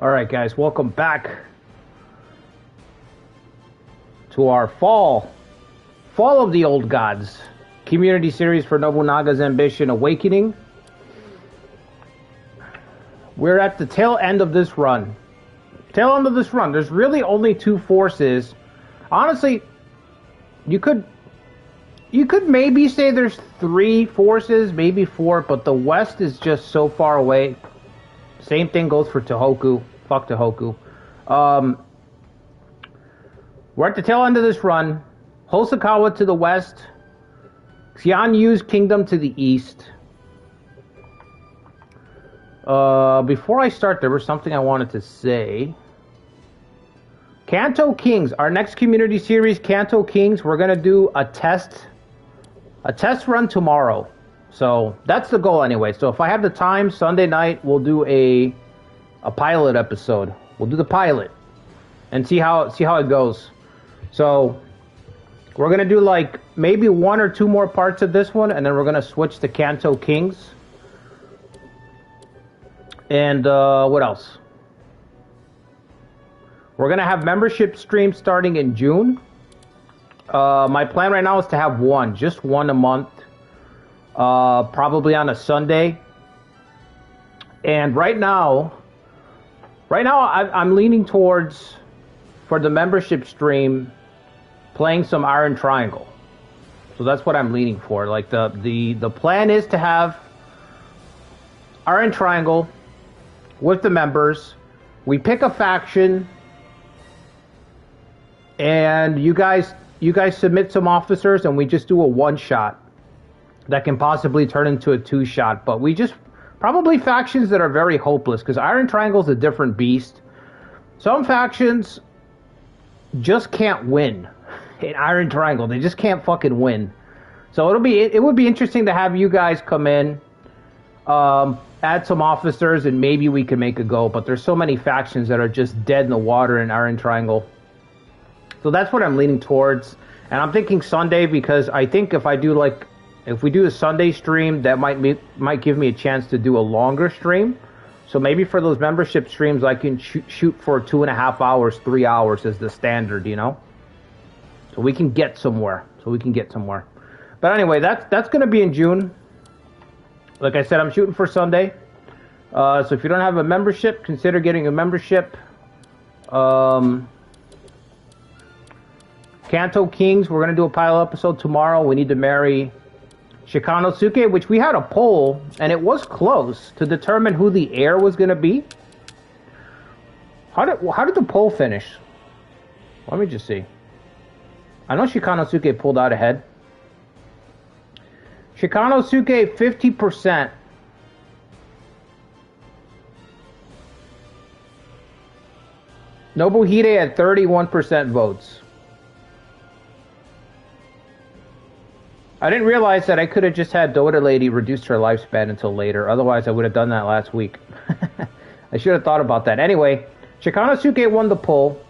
Alright guys, welcome back to our Fall of the Old Gods community series for Nobunaga's Ambition Awakening. We're at the tail end of this run. There's really only two forces. Honestly, you could maybe say there's three forces, maybe four, but the west is just so far away. Same thing goes for Tohoku. Fuck Tohoku. We're at the tail end of this run. Hosokawa to the west. Xianyu's kingdom to the east. Before I start, there was something I wanted to say. Kanto Kings. Our next community series, Kanto Kings, we're going to do a test run tomorrow. So that's the goal anyway. So if I have the time, Sunday night, we'll do a pilot episode. We'll do the pilot and see how it goes. So we're gonna do like maybe one or two more parts of this one, and then we're gonna switch to Kanto Kings. And what else? We're gonna have membership streams starting in June. My plan right now is to have just one a month. Probably on a Sunday. And right now I'm leaning towards, for the membership stream, playing some Iron Triangle. So that's what I'm leaning for. Like the plan is to have Iron Triangle with the members. We pick a faction, and you guys submit some officers, and we just do a one-shot that can possibly turn into a two-shot. But we just probably factions that are very hopeless, because Iron Triangle is a different beast. Some factions just can't win in Iron Triangle. They just can't fucking win. So it would be interesting to have you guys come in, add some officers, and maybe we can make a go. But there's so many factions that are just dead in the water in Iron Triangle. So that's what I'm leaning towards. And I'm thinking Sunday, because I think if we do a Sunday stream, that might give me a chance to do a longer stream. So maybe for those membership streams, I can shoot for 2.5 hours, 3 hours as the standard, you know? So we can get somewhere. But anyway, that's going to be in June. Like I said, I'm shooting for Sunday. So if you don't have a membership, consider getting a membership. Kanto Kings, we're going to do a pilot episode tomorrow. We need to marry Shikanosuke, which we had a poll, and it was close to determine who the heir was going to be. How did the poll finish? Let me just see. I know Shikanosuke pulled out ahead. Shikanosuke, 50%. Nobuhide at 31% votes. I didn't realize that I could have just had Dota Lady reduced her lifespan until later. Otherwise, I would have done that last week. I should have thought about that. Anyway, Shikanosuke won the poll.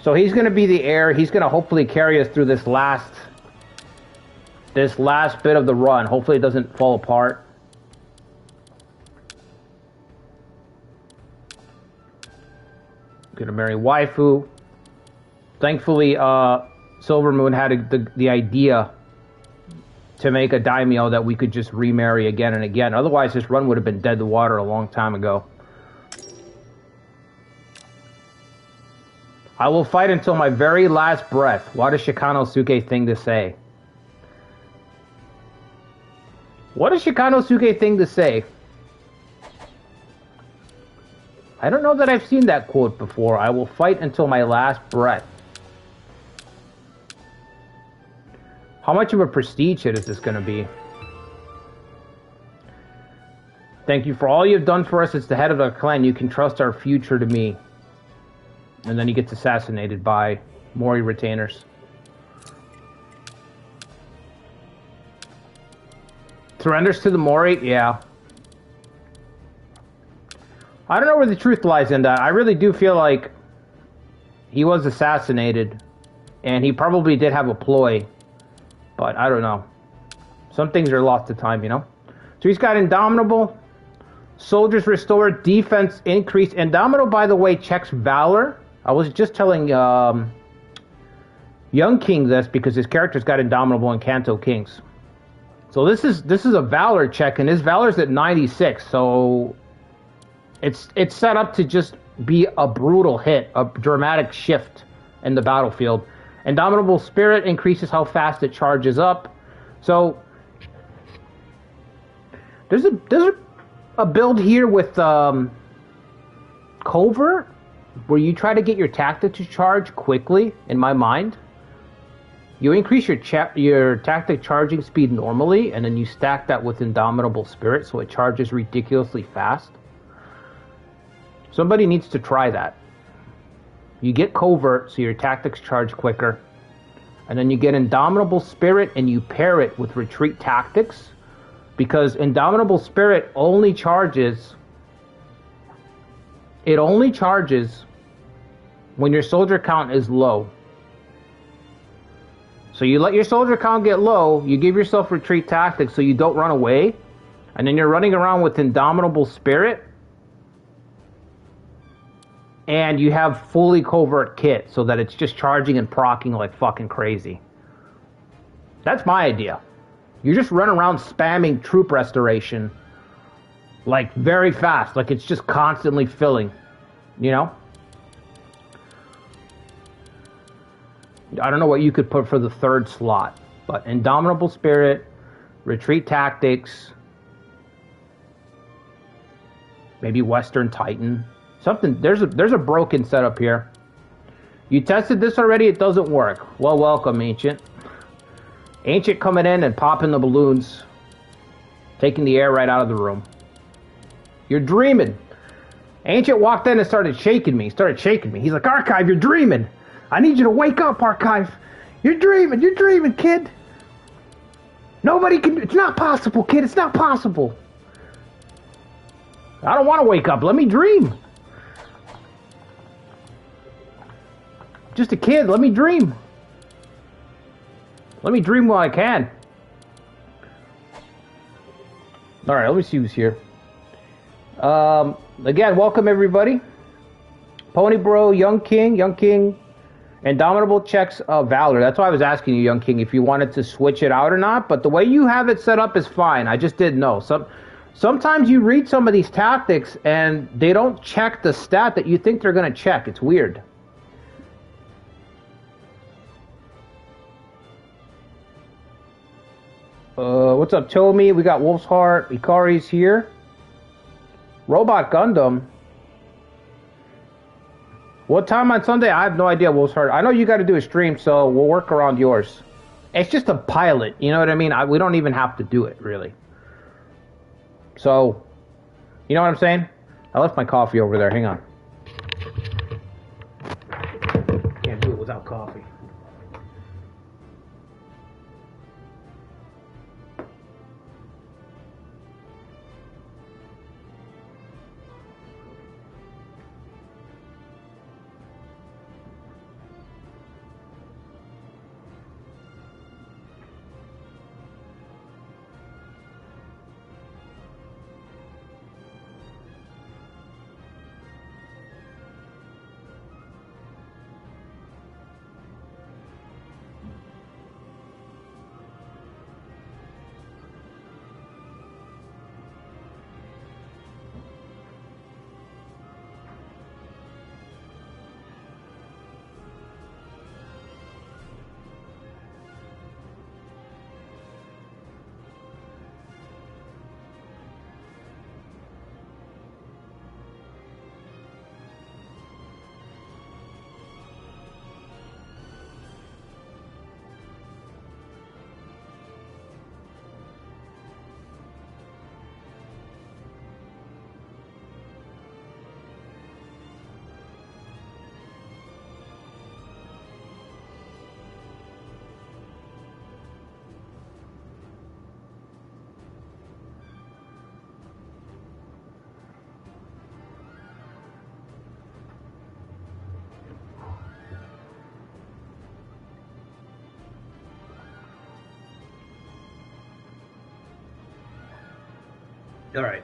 So he's going to be the heir. He's going to hopefully carry us through this last bit of the run. Hopefully it doesn't fall apart. Going to marry waifu. Thankfully, Silvermoon had the idea to make a daimyo that we could just remarry again and again. Otherwise, this run would have been dead in the water a long time ago. I will fight until my very last breath. What a Shikanosuke thing to say. What a Shikanosuke thing to say. I don't know that I've seen that quote before. I will fight until my last breath. How much of a prestige hit is this going to be? Thank you for all you've done for us as the head of our clan. You can trust our future to me. And then he gets assassinated by Mori retainers. Surrenders to the Mori? Yeah. I don't know where the truth lies in that. I really do feel like he was assassinated. And he probably did have a ploy. But I don't know. Some things are lost to time, you know? So he's got Indomitable. Soldiers restore defense increase. Indomitable, by the way, checks valor. I was just telling Young King this because his character's got Indomitable and Kanto Kings. So this is a valor check, and his valor's at 96. So it's set up to just be a brutal hit, a dramatic shift in the battlefield. Indomitable Spirit increases how fast it charges up. So there's a build here with Covert where you try to get your tactic to charge quickly. In my mind, you increase your tactic charging speed normally, and then you stack that with Indomitable Spirit, so it charges ridiculously fast. Somebody needs to try that. You get Covert, so your tactics charge quicker, and then you get Indomitable Spirit, and you pair it with Retreat Tactics, because Indomitable Spirit only charges. It only charges when your soldier count is low. So you let your soldier count get low, you give yourself Retreat Tactics so you don't run away, and then you're running around with Indomitable Spirit, and you have fully Covert kit so that it's just charging and proccing like fucking crazy. That's my idea. You just run around spamming troop restoration like very fast, like it's just constantly filling, you know? I don't know what you could put for the third slot, but Indomitable Spirit, Retreat Tactics, maybe Western Titan, something. There's a broken setup here. You tested this already? It doesn't work. Well, welcome, Ancient. Ancient coming in and popping the balloons, taking the air right out of the room. You're dreaming. Ancient walked in and started shaking me. He's like, Archive, you're dreaming. I need you to wake up, Archive. You're dreaming, kid. Nobody can, it's not possible, kid, it's not possible. I don't want to wake up, let me dream. Just a kid, let me dream. Let me dream while I can. Alright, let me see who's here. Again, welcome everybody. Pony Bro, Young King, Indomitable checks Valor. That's why I was asking you, Young King, if you wanted to switch it out or not. But the way you have it set up is fine. I just didn't know. Sometimes you read some of these tactics and they don't check the stat that you think they're going to check. It's weird. What's up, Tomi? We got Wolf's Heart. Ikari's here. Robot Gundam. What time on Sunday? I have no idea, Wolf's Heart. I know you got to do a stream, so we'll work around yours. It's just a pilot, you know what I mean? We don't even have to do it, really. So, you know what I'm saying? I left my coffee over there. Hang on. Can't do it without coffee. All right.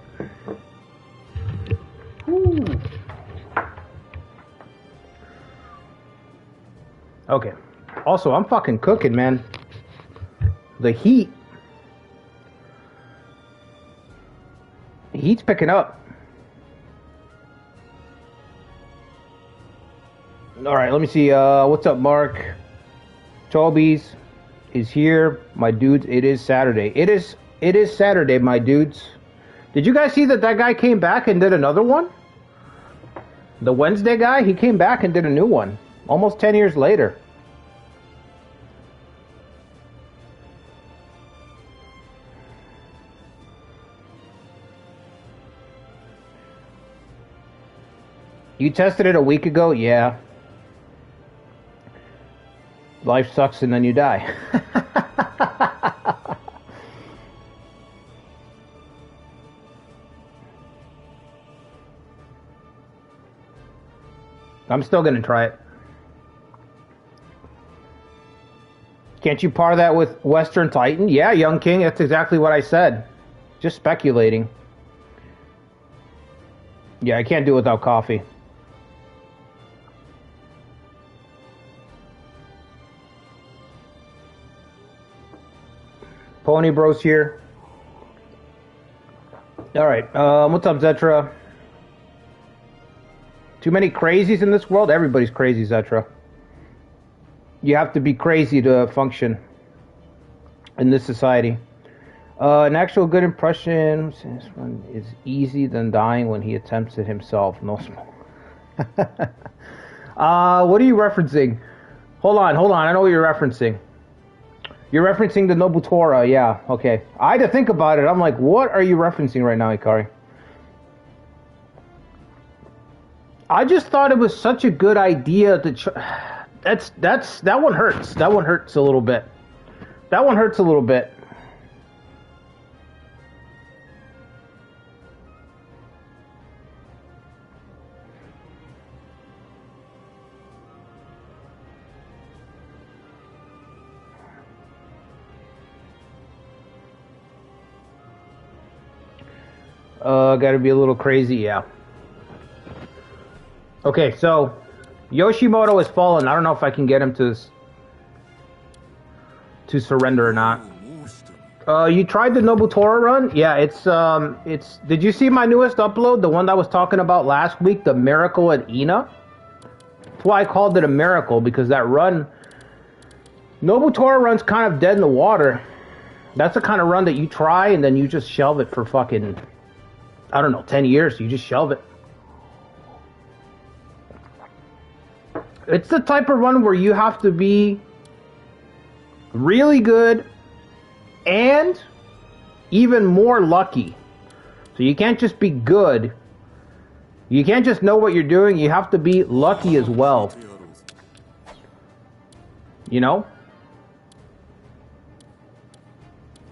Okay. Also, I'm fucking cooking, man. The heat's picking up. All right, let me see. What's up, Mark? Toby's is here, my dudes. It is Saturday. It is Saturday, my dudes. Did you guys see that guy came back and did another one? The Wednesday guy, he came back and did a new one, almost 10 years later. You tested it a week ago? Yeah. Life sucks and then you die. I'm still going to try it. Can't you par that with Western Titan? Yeah, Young King, that's exactly what I said. Just speculating. Yeah, I can't do it without coffee. Pony Bros here. All right, what's up, Zetra? Too many crazies in this world? Everybody's crazy, Zetra. You have to be crazy to function in this society. An actual good impression, this one is easy than dying when he attempts it himself. No smoke. What are you referencing? Hold on. I know what you're referencing. You're referencing the Nobutora, yeah, okay. I had to think about it. I'm like, what are you referencing right now, Ikari? I just thought it was such a good idea to that one hurts. That one hurts a little bit. That one hurts a little bit. Gotta be a little crazy, yeah. Okay, so Yoshimoto has fallen. I don't know if I can get him to surrender or not. You tried the Nobutora run? Yeah, it's. Did you see my newest upload? The one that I was talking about last week, the Miracle at Ina. That's why I called it a miracle, because that run, Nobutora run's kind of dead in the water. That's the kind of run that you try and then you just shelve it for fucking, I don't know, 10 years. You just shelve it. It's the type of run where you have to be really good and even more lucky. So you can't just be good. You can't just know what you're doing. You have to be lucky as well. You know?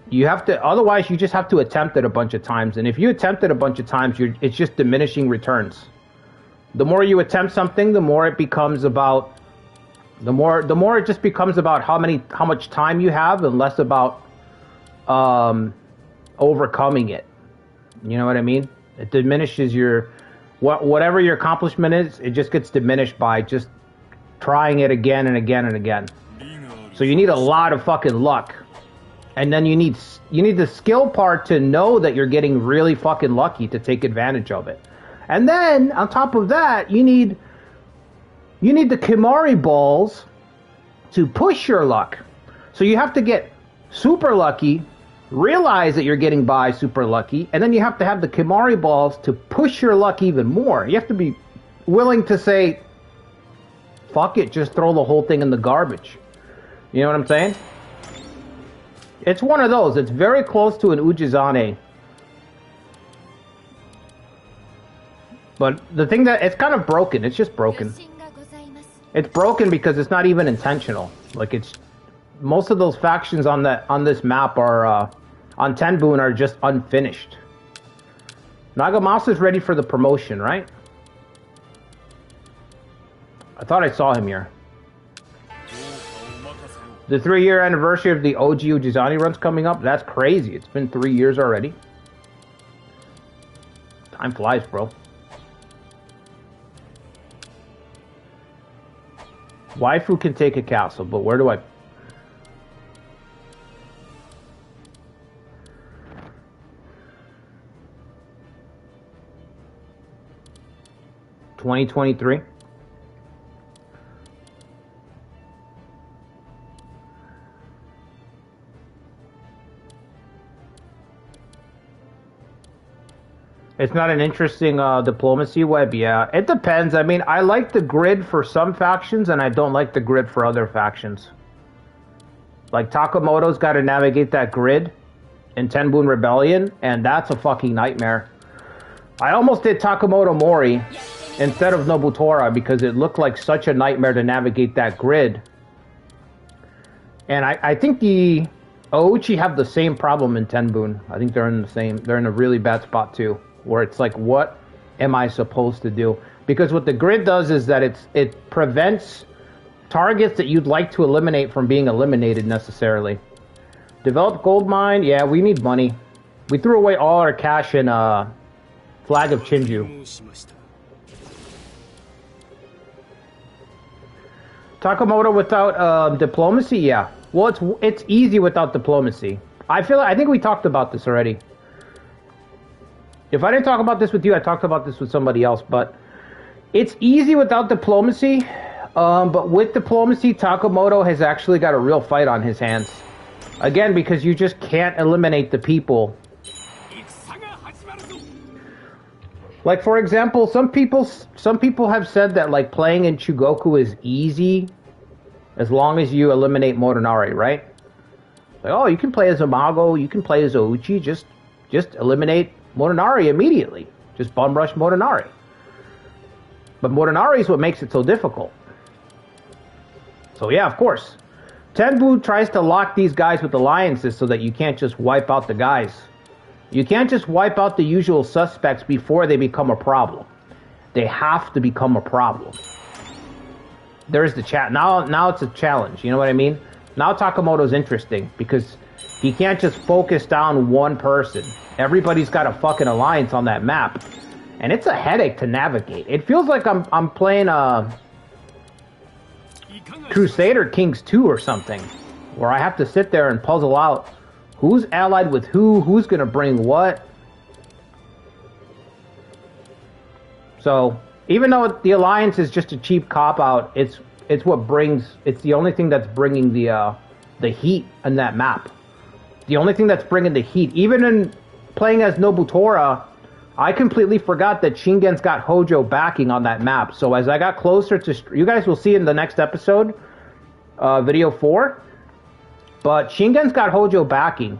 You have to, otherwise you just have to attempt it a bunch of times. And if you attempt it a bunch of times, it's just diminishing returns. The more you attempt something, the more it becomes about, the more it just becomes about how much time you have and less about overcoming it. You know what I mean? It diminishes your, whatever your accomplishment is, it just gets diminished by just trying it again and again and again. So you need a lot of fucking luck. And then you need the skill part to know that you're getting really fucking lucky to take advantage of it. And then, on top of that, you need the Kimari balls to push your luck. So you have to get super lucky, realize that you're getting by super lucky, and then you have to have the Kimari balls to push your luck even more. You have to be willing to say, fuck it, just throw the whole thing in the garbage. You know what I'm saying? It's one of those. It's very close to an Ujizane. But the thing that, it's kind of broken. It's just broken. It's broken because it's not even intentional. Like, it's, most of those factions on this map are, on Tenbun are just unfinished. Nagamasa's ready for the promotion, right? I thought I saw him here. The 3-year anniversary of the OG Ujizani run's coming up. That's crazy. It's been 3 years already. Time flies, bro. Waifu can take a castle, but where do I... 2023. It's not an interesting diplomacy web. Yeah, it depends. I mean, I like the grid for some factions, and I don't like the grid for other factions. Like, Takamoto's got to navigate that grid in Tenbun Rebellion, and that's a fucking nightmare. I almost did Takamoto Mori instead of Nobutora because it looked like such a nightmare to navigate that grid. And I think the Ouchi have the same problem in Tenbun. I think they're in a really bad spot too, where it's like, what am I supposed to do? Because what the grid does is that it prevents targets that you'd like to eliminate from being eliminated necessarily. Develop gold mine, yeah, we need money. We threw away all our cash in Flag of Chinju. Takamoto without diplomacy, yeah. Well, it's easy without diplomacy. I think we talked about this already. If I didn't talk about this with you, I talked about this with somebody else. But it's easy without diplomacy. But with diplomacy, Takamoto has actually got a real fight on his hands. Again, because you just can't eliminate the people. Like, for example, some people have said that, like, playing in Chugoku is easy as long as you eliminate Motonari, right? Like, oh, you can play as Imago, you can play as Ouchi, just eliminate Motonari immediately. Just bum rush Motonari. But Motonari is what makes it so difficult. So yeah, of course. Tenbu tries to lock these guys with alliances so that you can't just wipe out the guys. You can't just wipe out the usual suspects before they become a problem. They have to become a problem. There's the chat. Now it's a challenge. You know what I mean? Now Takamoto's interesting because he can't just focus down one person. Everybody's got a fucking alliance on that map. And it's a headache to navigate. It feels like I'm playing Crusader Kings 2 or something, where I have to sit there and puzzle out who's allied with who's gonna bring what. So even though the alliance is just a cheap cop-out, it's the only thing that's bringing the heat in that map. The only thing that's bringing the heat. Even in playing as Nobutora, I completely forgot that Shingen's got Hojo backing on that map. So as I got closer to... You guys will see in the next episode, video 4. But Shingen's got Hojo backing.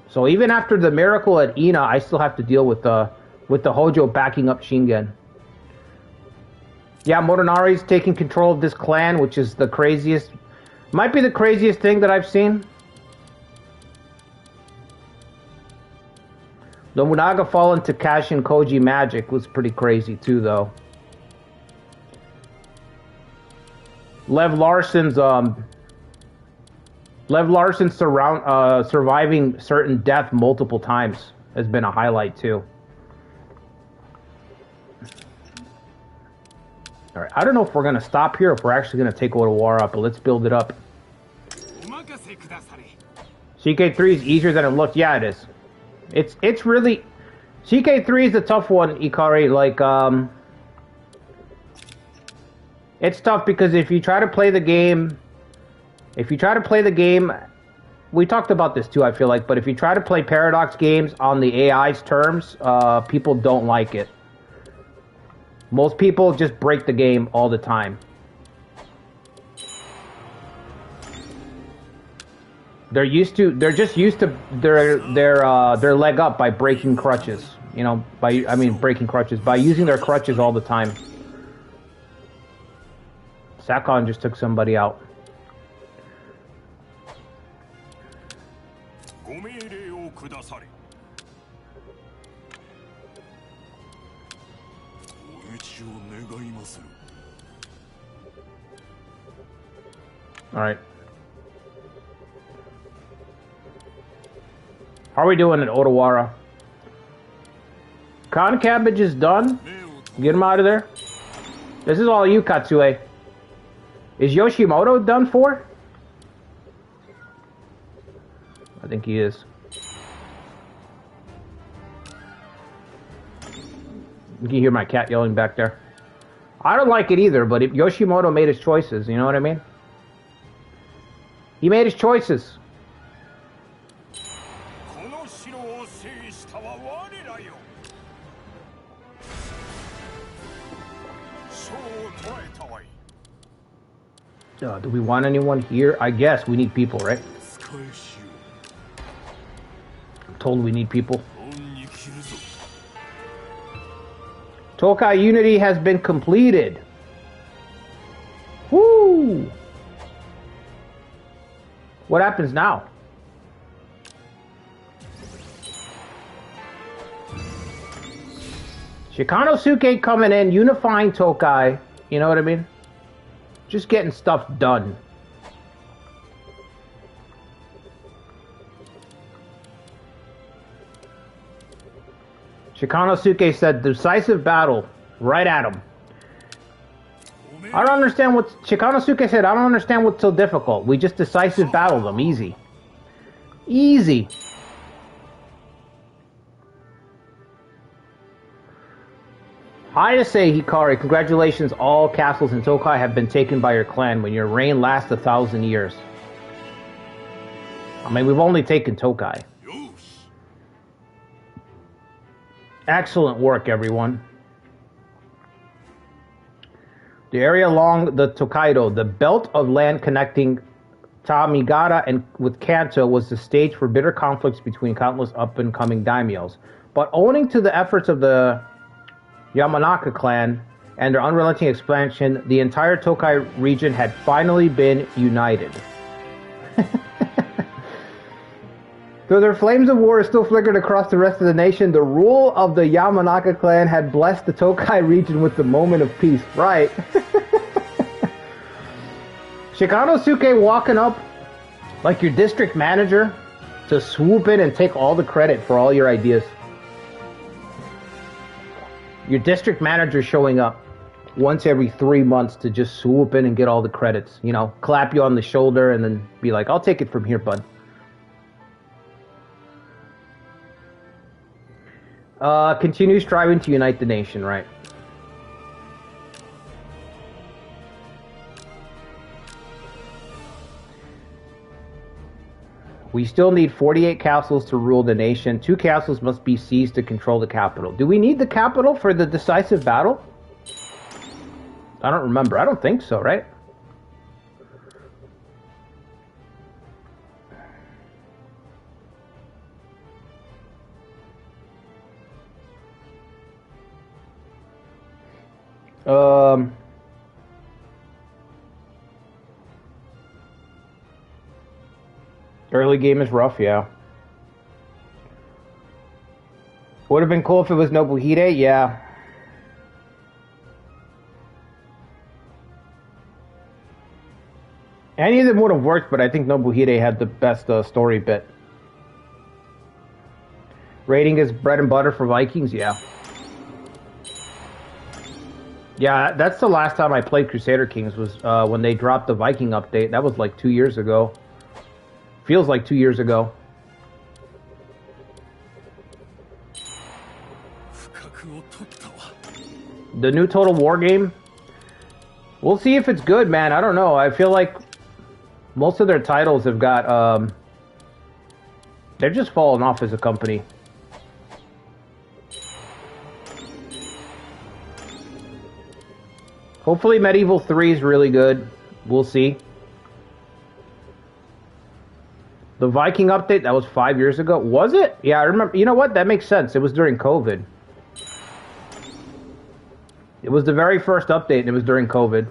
So even after the miracle at Ina, I still have to deal with the Hojo backing up Shingen. Yeah, Motonari's taking control of this clan, which is the craziest... Might be the craziest thing that I've seen. Nobunaga falling to Kashin Koji magic was pretty crazy too, though. Lev Larson's surviving certain death multiple times has been a highlight too. All right, I don't know if we're gonna stop here or if we're actually gonna take Odawara up, but let's build it up. CK3 is easier than it looked. Yeah, it is. It's really... CK3 is a tough one, Ikari. Like, it's tough because if you try to play the game... We talked about this too, I feel like, but if you try to play Paradox games on the AI's terms, people don't like it. Most people just break the game all the time. They're just used to their leg up by breaking crutches. You know, breaking crutches, by using their crutches all the time. Sakon just took somebody out. All right. How are we doing at Odawara? Con Cabbage is done. Get him out of there. This is all you, Katsue. Is Yoshimoto done for? I think he is. You can hear my cat yelling back there. I don't like it either, but if Yoshimoto made his choices, you know what I mean? He made his choices. Do we want anyone here? I guess we need people, right? I'm told we need people. Tokai Unity has been completed. Woo! What happens now? Shikanosuke coming in, unifying Tokai. You know what I mean? Just getting stuff done. Shikanosuke said, decisive battle. Right at him. I don't understand what... Shikanosuke said, I don't understand what's so difficult. We just decisive battle them. Easy. Easy. Hayase Hikari, congratulations. All castles in Tokai have been taken by your clan when your reign lasts 1,000 years. I mean, we've only taken Tokai. Excellent work, everyone. The area along the Tokaido, the belt of land connecting Tamigata and with Kanto, was the stage for bitter conflicts between countless up-and-coming daimyos. But owing to the efforts of the Yamanaka clan and their unrelenting expansion, the entire Tokai region had finally been united. Though their flames of war still flickered across the rest of the nation, the rule of the Yamanaka clan had blessed the Tokai region with the moment of peace. Right. Shikanosuke walking up like your district manager to swoop in and take all the credit for all your ideas. Your district manager showing up once every 3 months to just swoop in and get all the credits. You know, clap you on the shoulder and then be like, I'll take it from here, bud. Continue striving to unite the nation, right? We still need 48 castles to rule the nation. 2 castles must be seized to control the capital. Do we need the capital for the decisive battle? I don't remember. I don't think so, right? Early game is rough, yeah. Would have been cool if it was Nobuhide, yeah. Any of them would have worked, but I think Nobuhide had the best story bit. Raiding is bread and butter for Vikings, yeah. Yeah, that's the last time I played Crusader Kings was when they dropped the Viking update. That was like 2 years ago. Feels like 2 years ago. The new Total War game? We'll see if it's good, man. I don't know. I feel like most of their titles have got... they're just falling off as a company. Hopefully Medieval 3 is really good. We'll see. The Viking update, that was 5 years ago. Was it? Yeah, I remember. You know what? That makes sense. It was during COVID. It was the very first update, and it was during COVID.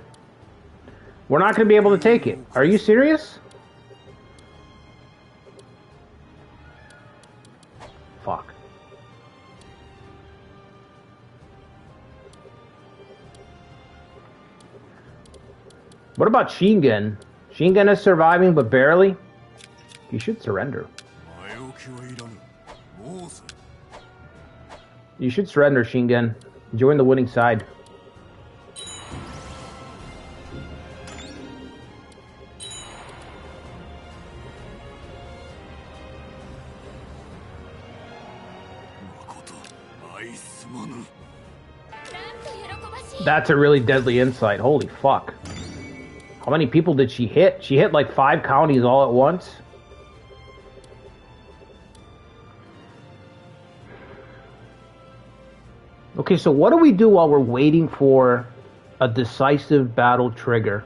We're not going to be able to take it. Are you serious? Fuck. What about Shingen? Shingen is surviving, but barely. You should surrender. You should surrender, Shingen. Join the winning side. That's a really deadly insight. Holy fuck. How many people did she hit? She hit like 5 counties all at once. Okay, so what do we do while we're waiting for a decisive battle trigger?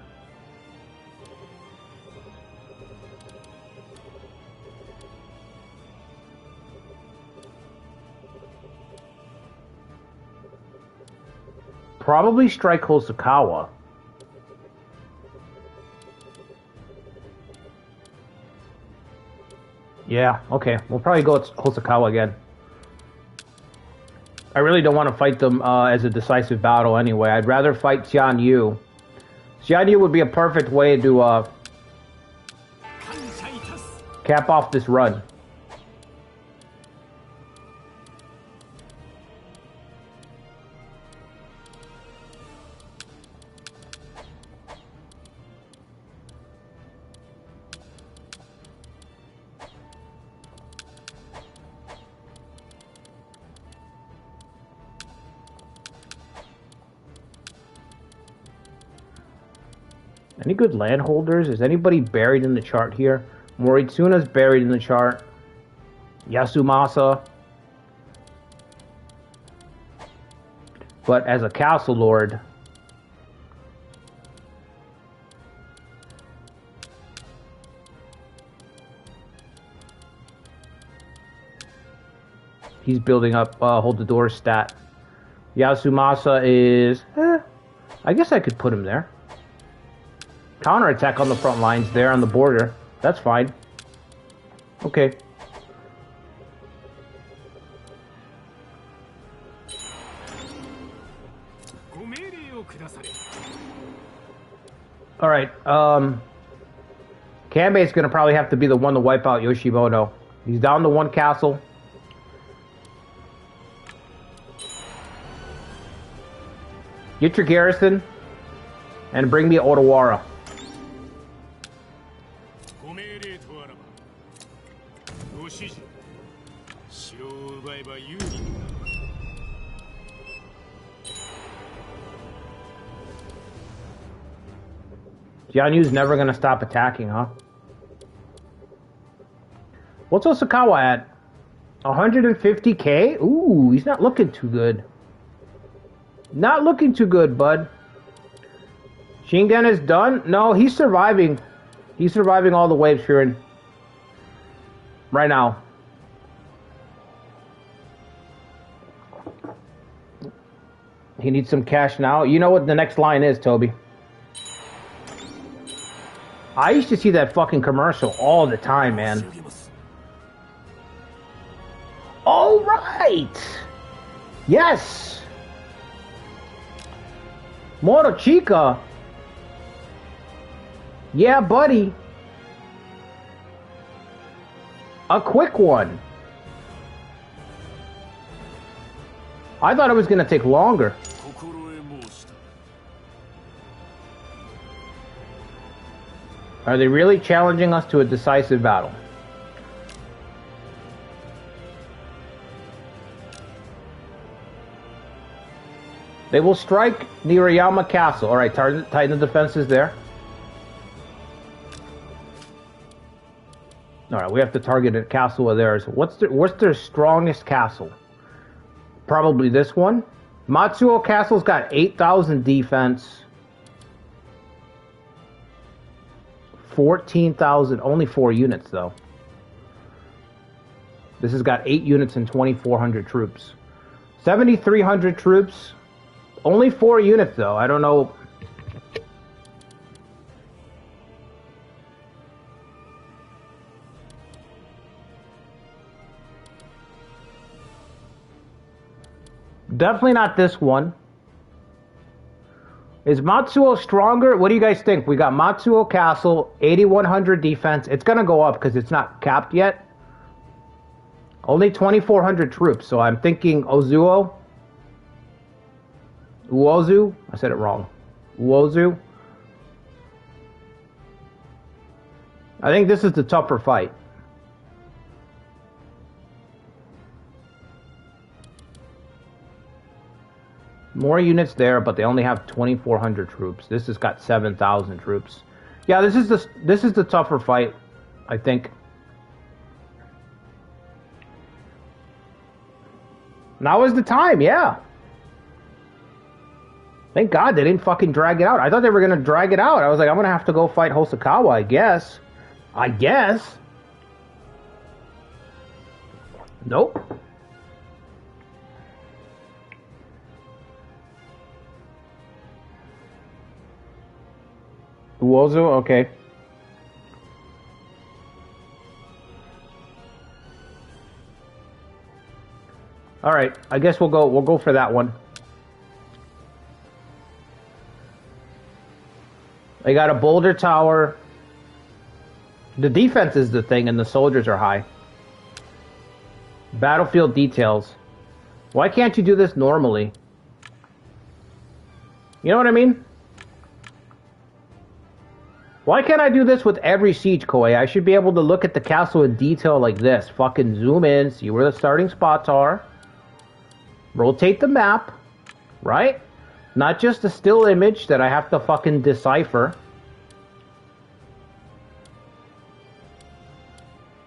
Probably strike Hosokawa. Yeah, okay. We'll probably go with Hosokawa again. I really don't want to fight them as a decisive battle anyway. I'd rather fight Xian Yu. Xian Yu would be a perfect way to cap off this run. Any good landholders? Is anybody buried in the chart here? Moritsuna's buried in the chart. Yasumasa. But as a castle lord, he's building up hold the door stat. Yasumasa is... I guess I could put him there. Counterattack on the front lines there on the border. That's fine. Okay. Alright, Kanbei's gonna probably have to be the one to wipe out Yoshimoto. He's down to 1 castle. Get your garrison and bring me Odawara. Jianyu's never gonna stop attacking, huh? What's Osakawa at? 150k? Ooh, he's not looking too good. Not looking too good, bud. Shingen is done? No, he's surviving. He's surviving all the waves here in... right now. He needs some cash now. You know what the next line is, Toby. I used to see that fucking commercial all the time, man. All right. Yes. Morochika. Yeah, buddy. A quick one. I thought it was going to take longer. Are they really challenging us to a decisive battle? They will strike Nirayama Castle. Alright, tighten the defenses there. Alright, we have to target a castle of theirs. What's their strongest castle? Probably this one. Matsuo Castle's got 8,000 defense. 14,000, only 4 units though. This has got 8 units and 2,400 troops. 7,300 troops. Only 4 units though. I don't know. Definitely not this one. Is Matsuo stronger? What do you guys think? We got Matsuo Castle, 8,100 defense. It's going to go up because it's not capped yet. Only 2,400 troops, so I'm thinking Ozuo. Uozu? I said it wrong. Uozu. I think this is the tougher fight. more units there, but they only have 2,400 troops. This has got 7,000 troops. Yeah, this is the tougher fight, I think. Now is the time, yeah. Thank God they didn't fucking drag it out. I thought they were gonna drag it out. I was like, I'm gonna have to go fight Hosokawa, I guess. I guess. Nope. Uozu, okay. All right, I guess we'll go for that one. They got a boulder tower. The defense is the thing, and the soldiers are high. Battlefield details. Why can't you do this normally? You know what I mean? Why can't I do this with every siege, Koei? I should be able to look at the castle in detail like this. Fucking zoom in, see where the starting spots are. Rotate the map, right? Not just a still image that I have to fucking decipher.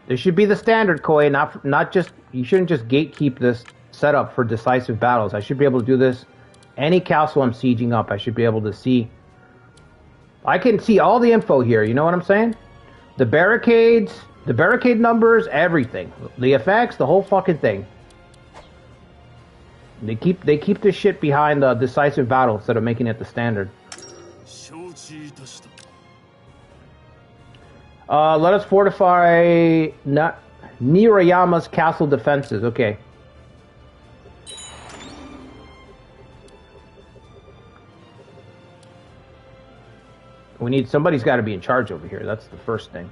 This should be the standard, Koei, not just... You shouldn't just gatekeep this setup for decisive battles. I should be able to do this. Any castle I'm sieging up, I should be able to see. I can see all the info here, you know what I'm saying? The barricades, the barricade numbers, everything. The effects, the whole fucking thing. They keep this shit behind the decisive battle instead of making it the standard. Let us fortify Nirayama's castle defenses. Okay. We need... Somebody's got to be in charge over here. That's the first thing.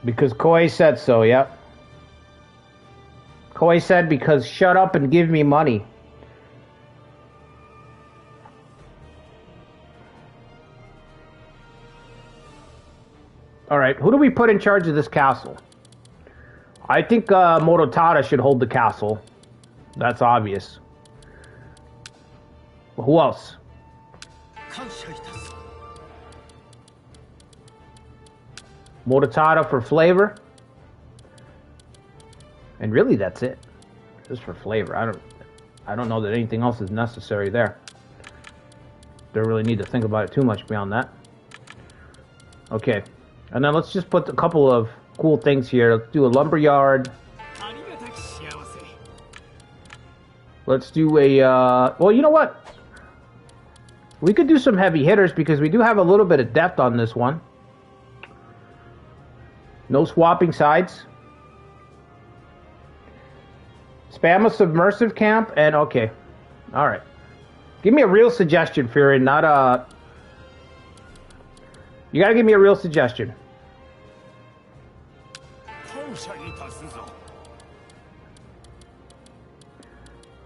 Because Koei said so, yep. Koei said because shut up and give me money. Alright, who do we put in charge of this castle? I think Morotada should hold the castle. That's obvious. Who else? Morotada for flavor. And really that's it. Just for flavor. I don't know that anything else is necessary there. Don't really need to think about it too much beyond that. Okay. And then let's just put a couple of cool things here. Let's do a lumberyard. Let's do a well, you know what? We could do some heavy hitters because we do have a little bit of depth on this one. No swapping sides. Spam a submersive camp and okay. Alright. Give me a real suggestion, Fury, not a... You gotta give me a real suggestion.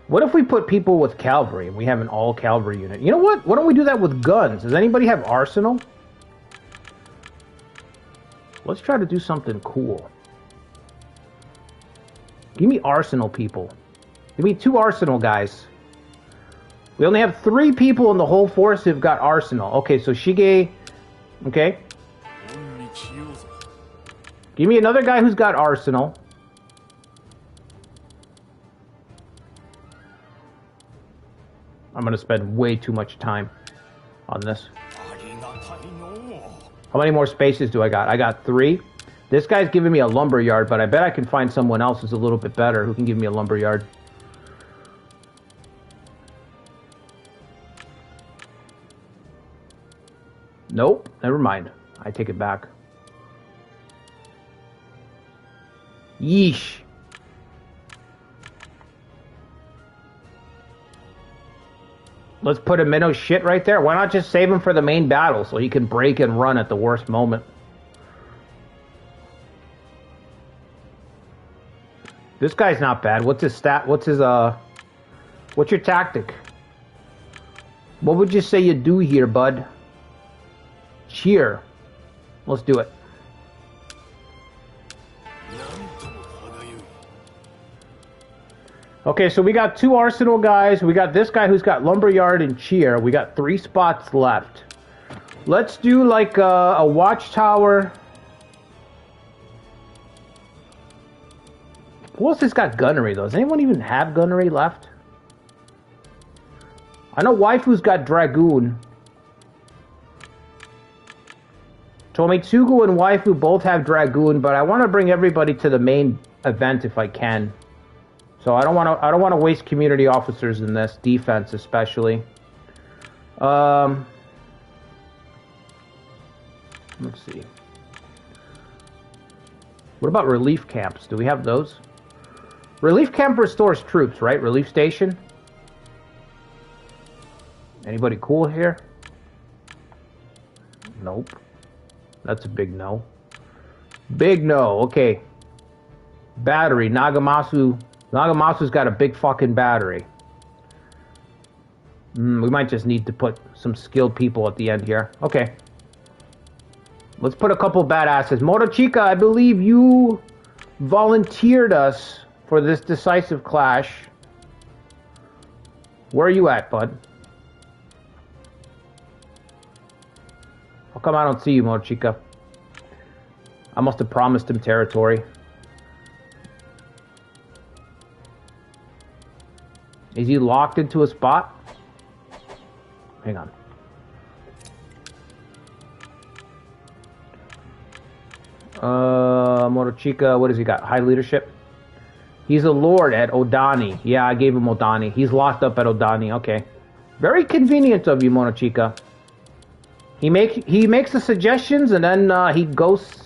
What if we put people with cavalry and we have an all cavalry unit? You know what? Why don't we do that with guns? Does anybody have arsenal? Let's try to do something cool. Give me arsenal people. Give me 2 arsenal guys. We only have 3 people in the whole force who've got arsenal. Okay, so Shige... Okay. Give me another guy who's got arsenal. I'm gonna spend way too much time on this. How many more spaces do I got? I got 3. This guy's giving me a lumberyard, but I bet I can find someone else who's a little bit better who can give me a lumberyard. Nope, never mind. I take it back. Yeesh. Let's put a minnow shit right there. Why not just save him for the main battle so he can break and run at the worst moment? This guy's not bad. What's his stat? What's your tactic? What would you say you do here, bud? Cheer. Let's do it. Okay, so we got 2 Arsenal guys. We got this guy who's got Lumberyard and Cheer. We got 3 spots left. Let's do like a Watchtower. Who else has got Gunnery, though? Does anyone even have Gunnery left? I know Waifu's got Dragoon. Tomitsugu and Waifu both have Dragoon, but I want to bring everybody to the main event if I can. So I don't want to waste community officers in this defense, especially. Let's see. What about relief camps? Do we have those? Relief camp restores troops, right? Relief station. Anybody cool here? Nope. That's a big no. Big no. Okay. Battery. Nagamasu. Nagamasu's got a big fucking battery. We might just need to put some skilled people at the end here. Okay. Let's put a couple badasses. Morochika, I believe you volunteered us for this decisive clash. Where are you at, bud? How come I don't see you, Morochika? I must have promised him territory. Is he locked into a spot? Hang on. Morochika, what has he got? High leadership? He's a lord at Odani. Yeah, I gave him Odani. He's locked up at Odani. Okay. Very convenient of you, Morochika. He makes the suggestions and then he ghosts.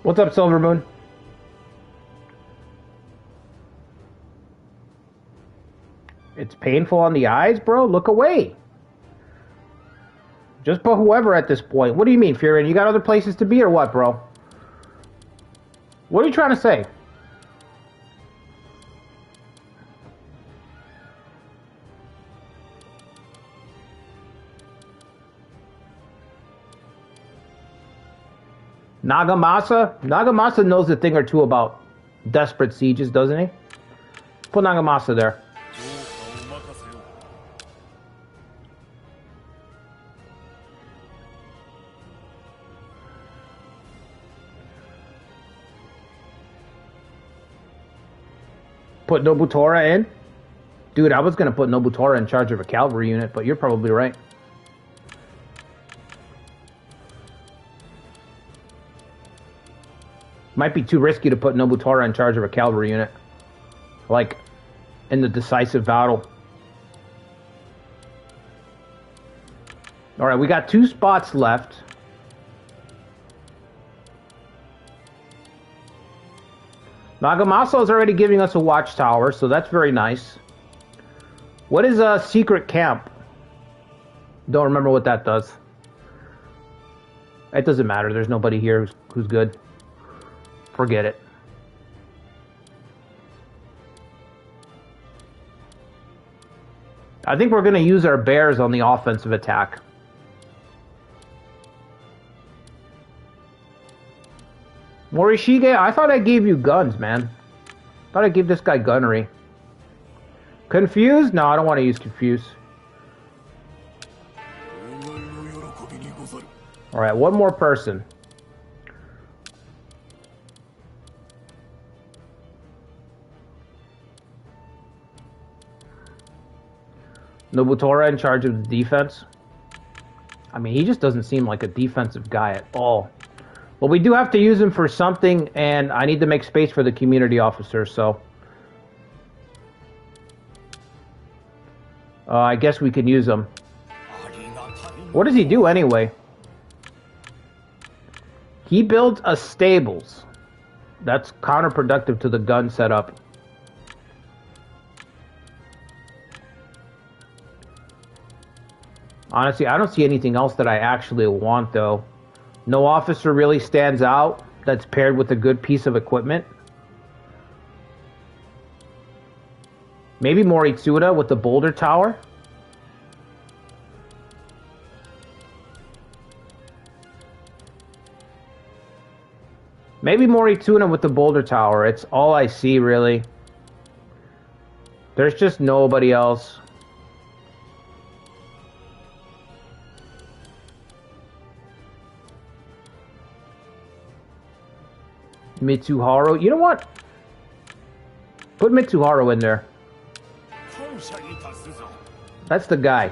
What's up, Silver Moon? It's painful on the eyes, bro? Look away. Just put whoever at this point. What do you mean, Furion? You got other places to be or what, bro? What are you trying to say? Nagamasa? Nagamasa knows a thing or two about desperate sieges, doesn't he? Put Nagamasa there. Put Nobutora in? Dude, I was going to put Nobutora in charge of a cavalry unit, but you're probably right. Might be too risky to put Nobutora in charge of a cavalry unit. Like, in the decisive battle. Alright, we got 2 spots left. Nagamasa is already giving us a watchtower, so that's very nice. What is a secret camp? Don't remember what that does. It doesn't matter. There's nobody here who's good. Forget it. I think we're going to use our bears on the offensive attack. Morishige, I thought I gave you guns, man. I thought I gave this guy gunnery. Confused? No, I don't want to use confuse. Alright, one more person. Nobutora in charge of the defense. I mean, he just doesn't seem like a defensive guy at all. Well, we do have to use them for something, and I need to make space for the community officer, so... I guess we can use them. What does he do anyway? He builds a stables. That's counterproductive to the gun setup. Honestly, I don't see anything else that I actually want, though. No officer really stands out that's paired with a good piece of equipment. Maybe Moritsuda with the boulder tower. Maybe Moritsuda with the boulder tower. It's all I see, really. There's just nobody else. Mitsuharu. You know what? Put Mitsuharu in there. That's the guy.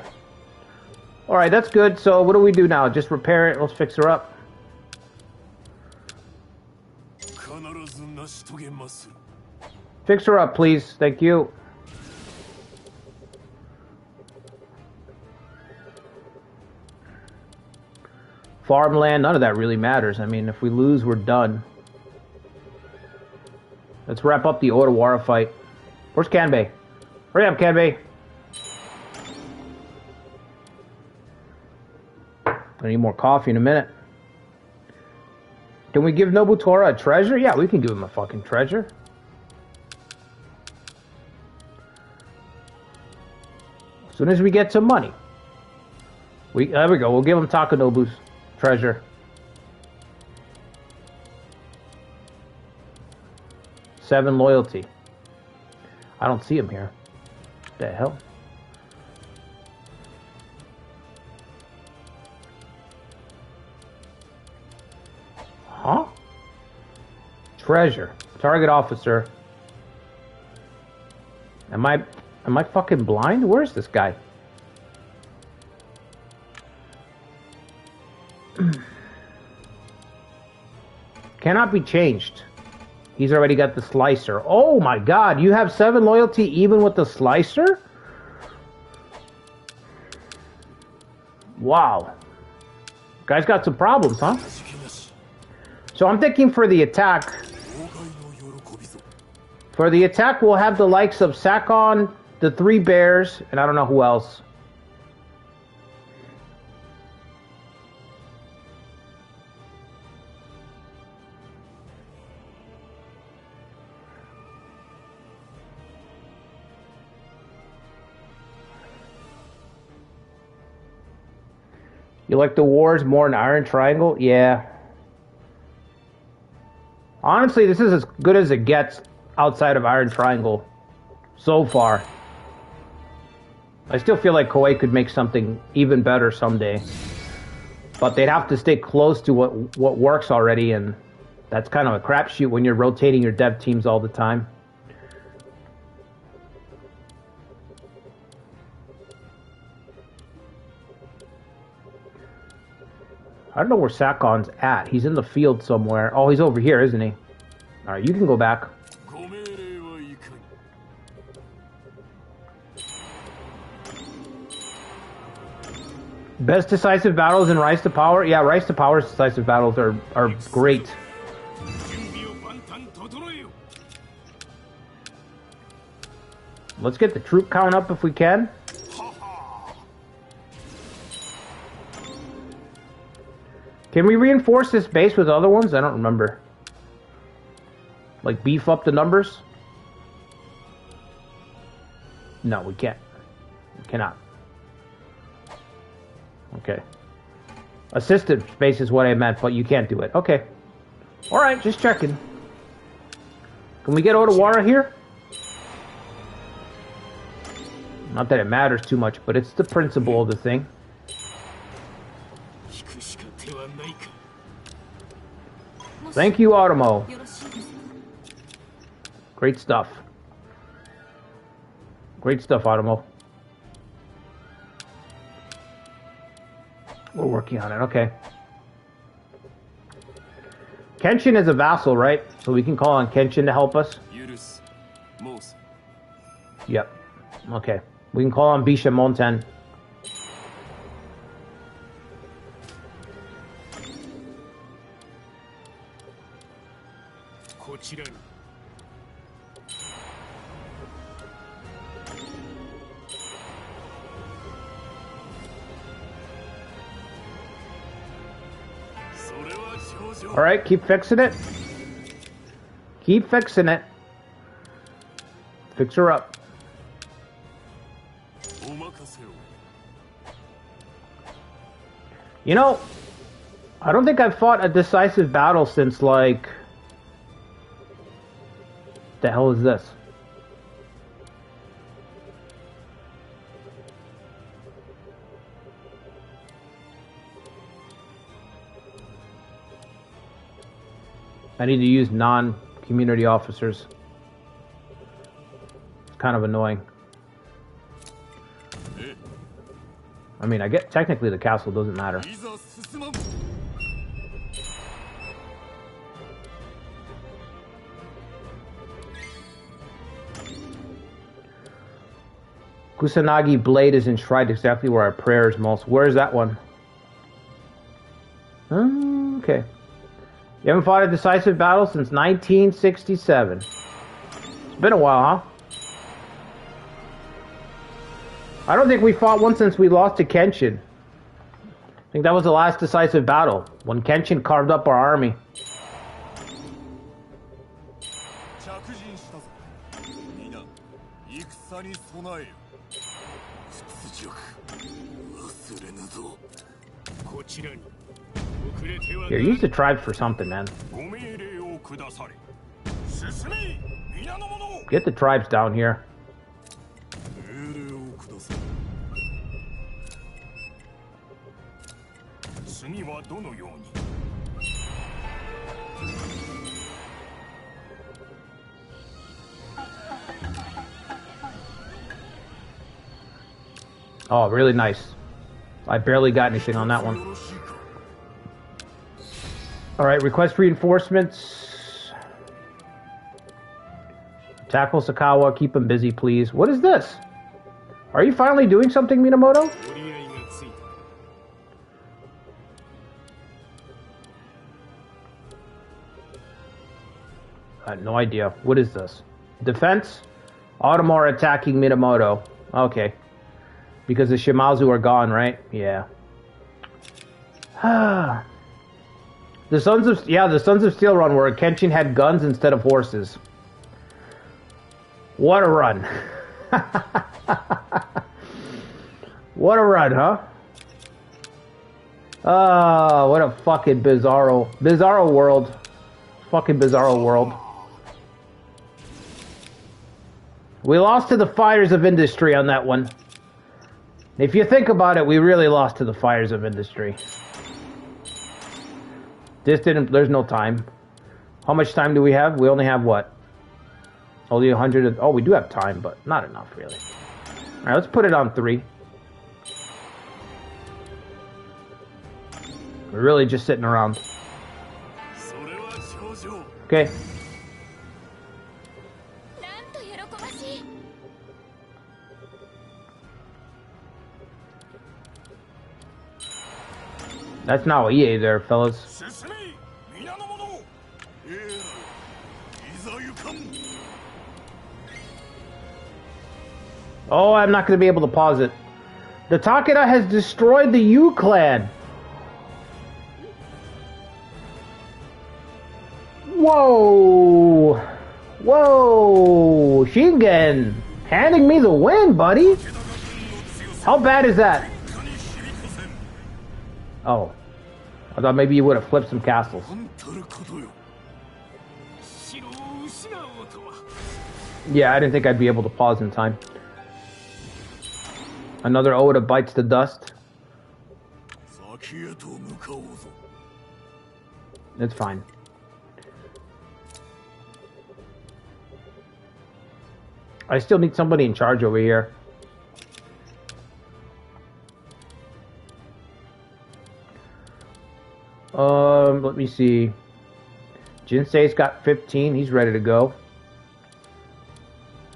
Alright, that's good. So what do we do now? Just repair it. Let's fix her up. Fix her up, please. Thank you. Farmland. None of that really matters. I mean, if we lose, we're done. Let's wrap up the Odawara fight. Where's Kanbei? Hurry up, Kanbei. I need more coffee in a minute. Can we give Nobutora a treasure? Yeah, we can give him a fucking treasure. As soon as we get some money. There we go. We'll give him Takanobu's treasure. Seven loyalty. I don't see him here. What the hell? Huh? Treasure. Target officer. Am I fucking blind? Where is this guy? Cannot be changed. He's already got the slicer. Oh my god, you have 7 loyalty even with the slicer? Wow. Guy's got some problems, huh? So I'm thinking for the attack... For the attack, we'll have the likes of Sakon, the 3 bears, and I don't know who else. You like the wars more in Iron Triangle? Yeah. Honestly, this is as good as it gets outside of Iron Triangle so far. I still feel like Koei could make something even better someday. But they'd have to stay close to what works already, and that's kind of a crapshoot when you're rotating your dev teams all the time. I don't know where Sakon's at. He's in the field somewhere. Oh, he's over here, isn't he? Alright, you can go back. Best decisive battles in Rise to Power? Yeah, Rise to Power's decisive battles are great. Let's get the troop count up if we can. Can we reinforce this base with other ones? I don't remember. Like beef up the numbers? No, we can't. We cannot. Okay. Assisted space is what I meant, but you can't do it. Okay. Alright, just checking. Can we get Odawara here? Not that it matters too much, but it's the principle of the thing. Thank you, Automo. Great stuff. Great stuff, Automo. We're working on it, okay. Kenshin is a vassal, right? So we can call on Kenshin to help us. Yep. Okay. We can call on Bisha Monten. Alright, keep fixing it. Keep fixing it. Fix her up. You know, I don't think I've fought a decisive battle since, like... The hell is this? I need to use non-community officers. It's kind of annoying. I mean, I get technically the castle doesn't matter. Kusanagi Blade is enshrined exactly where our prayers most. Where is that one? Okay. You haven't fought a decisive battle since 1967. It's been a while, huh? I don't think we fought one since we lost to Kenshin. I think that was the last decisive battle, when Kenshin carved up our army. Here, use the tribes for something, man. Get the tribes down here. Oh, really nice. I barely got anything on that one. Alright, request reinforcements. Tackle Sakawa, keep him busy, please. What is this? Are you finally doing something, Minamoto? I had no idea. What is this? Defense? Audemars attacking Minamoto. Okay. Because the Shimazu are gone, right? Yeah. The Sons of Steel run where Kenshin had guns instead of horses. What a run. What a run, huh? Ah, what a fucking bizarro world. Fucking bizarro world. We lost to the Fires of Industry on that one. If you think about it, we really lost to the Fires of Industry. There's no time. How much time do we have? We only have what? Only 100. Oh, we do have time, but not enough, really. Alright, let's put it on 3. We're really just sitting around. Okay. That's not EA there, fellas. Oh, I'm not going to be able to pause it. The Takeda has destroyed the Yu clan. Whoa. Whoa. Shingen. Handing me the win, buddy. How bad is that? Oh. I thought maybe you would have flipped some castles. Yeah, I didn't think I'd be able to pause in time. Another Oda bites the dust. It's fine. I still need somebody in charge over here. Let me see. Jinsei's got 15. He's ready to go.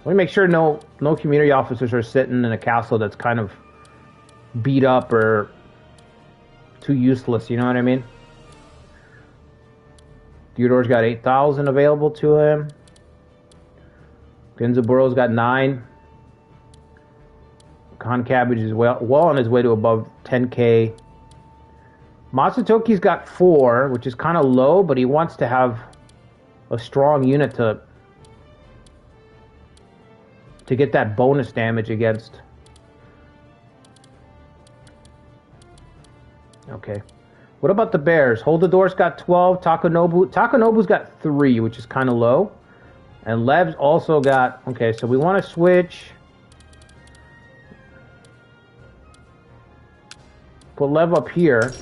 Let me make sure no community officers are sitting in a castle that's kind of beat up or too useless. You know what I mean? Theodore's got 8,000 available to him. Genzaburo's got 9. Khan Cabbage is well on his way to above 10k. Matsutoki's got 4, which is kind of low, but he wants to have a strong unit to get that bonus damage against. Okay. What about the bears? Hold the Door's got 12. Takanobu's got 3, which is kind of low. And Lev's also got... Okay, so we want to switch. Put Lev up here.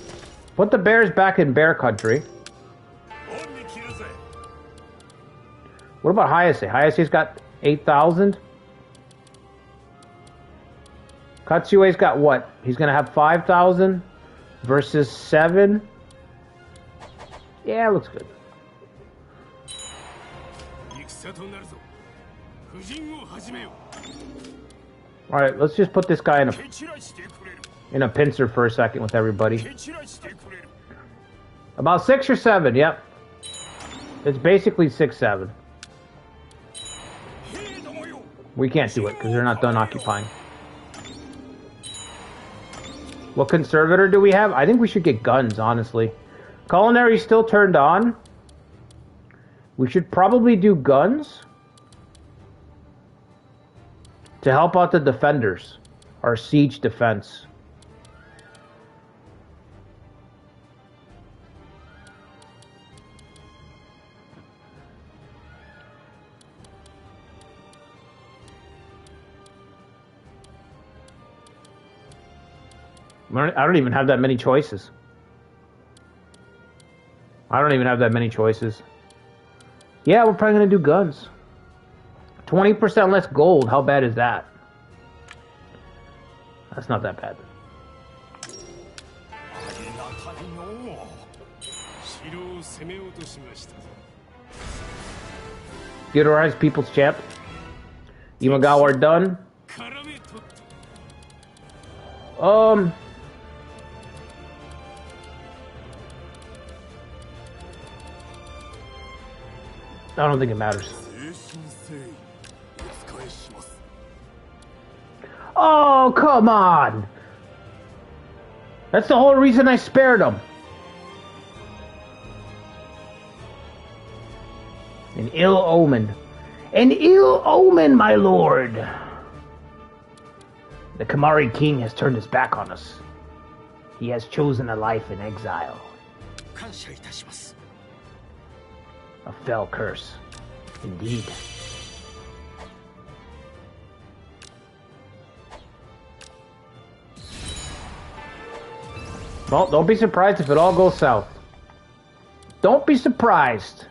Put the bears back in bear country. What about Hayase? Hayase's got 8,000. Katsue's got what? He's going to have 5,000 versus 7. Yeah, looks good. Alright, let's just put this guy in a pincer for a second with everybody. About 6 or 7, yep. It's basically 6-7. We can't do it because they're not done occupying. What conservator do we have? I think we should get guns, honestly. Culinary's still turned on. We should probably do guns to help out the defenders, our siege defense. I don't even have that many choices. I don't even have that many choices. Yeah, we're probably going to do guns. 20% less gold. How bad is that? That's not that bad. Theodore has People's Champ. Imagawa are done. I don't think it matters. Oh, come on! That's the whole reason I spared him. An ill omen. An ill omen, my lord! The Kamari king has turned his back on us. He has chosen a life in exile. A fell curse, indeed. Well, don't be surprised if it all goes south. Don't be surprised.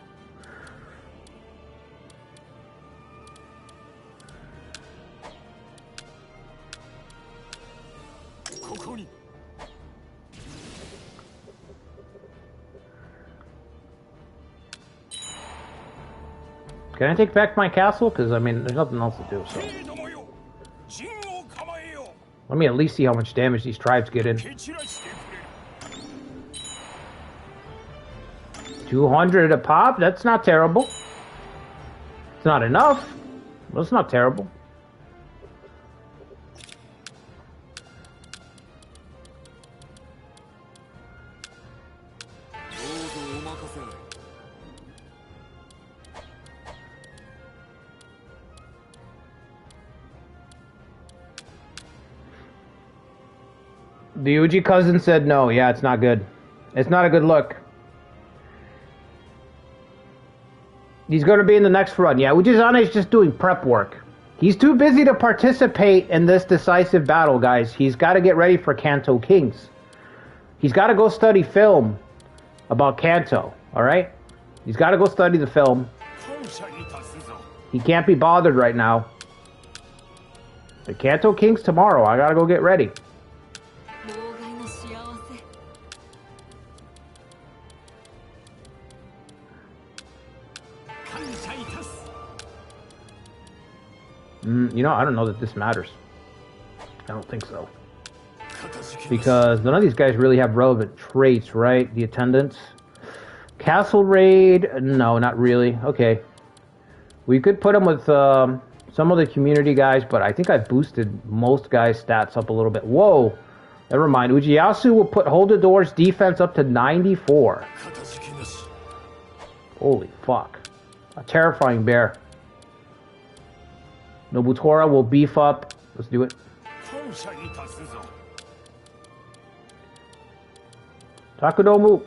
Can I take back my castle? Because, I mean, there's nothing else to do, so... Let me at least see how much damage these tribes get in. 200 a pop? That's not terrible. It's not enough, but it's not terrible. The Uji cousin said no. Yeah, it's not good. It's not a good look. He's going to be in the next run. Yeah, Ujizane is just doing prep work. He's too busy to participate in this decisive battle, guys. He's got to get ready for Kanto Kings. He's got to go study film about Kanto, all right? He's got to go study the film. He can't be bothered right now. The Kanto Kings tomorrow. I got to go get ready. You know, I don't know that this matters. I don't think so. Because none of these guys really have relevant traits, right? The attendants. Castle raid? No, not really. Okay. We could put them with some of the community guys, but I think I've boosted most guys' stats up a little bit. Whoa! Never mind. Ujiyasu will hold the doors defense up to 94. Holy fuck. A terrifying bear. Nobutora will beef up. Let's do it. Takudomu.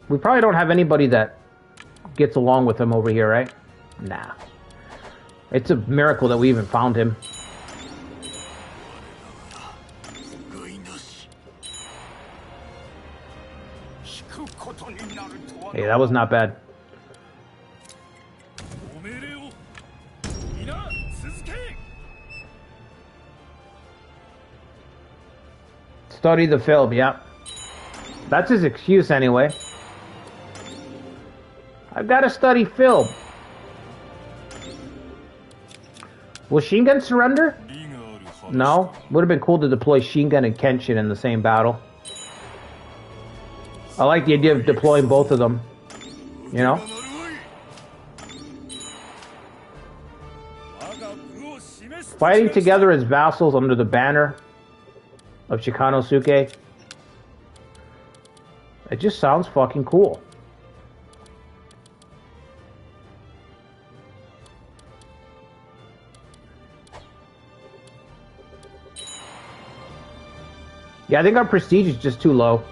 We probably don't have anybody that gets along with him over here, right? Nah. It's a miracle that we even found him. Hey, that was not bad. Study the film, yeah. That's his excuse anyway. I've got to study film. Will Shingen surrender? No. Would have been cool to deploy Shingen and Kenshin in the same battle. I like the idea of deploying both of them. You know? Fighting together as vassals under the banner of Shikanosuke. It just sounds fucking cool. Yeah, I think our prestige is just too low.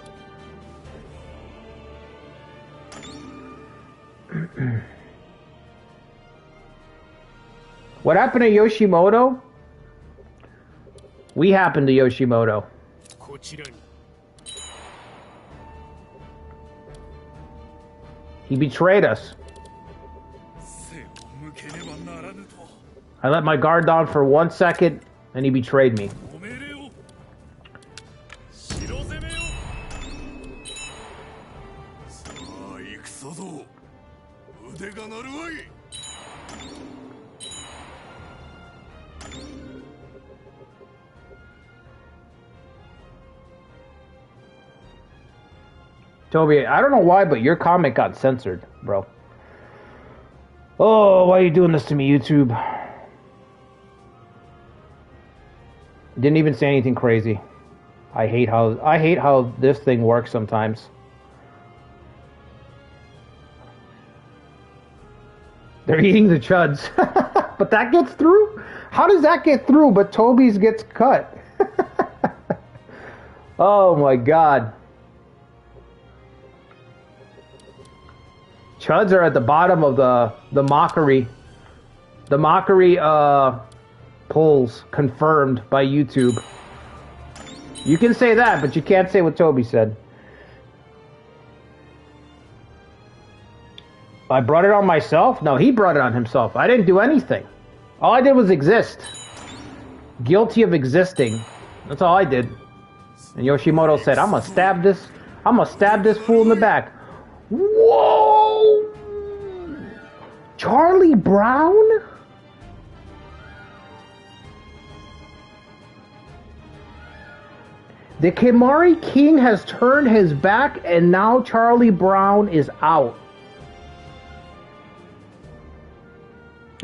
What happened to Yoshimoto? We happened to Yoshimoto. He betrayed us. I let my guard down for 1 second, and he betrayed me. Toby, I don't know why, but your comment got censored, bro. Oh, why are you doing this to me, YouTube? Didn't even say anything crazy. I hate how this thing works sometimes. They're eating the chuds. But that gets through? How does that get through, but Toby's gets cut? Oh my god. Chuds are at the bottom of the mockery. The mockery polls confirmed by YouTube. You can say that, but you can't say what Toby said. I brought it on myself? No, he brought it on himself. I didn't do anything. All I did was exist. Guilty of existing. That's all I did. And Yoshimoto said, I'm gonna stab this fool in the back. Whoa! Charlie Brown? The Kimari King has turned his back and now Charlie Brown is out.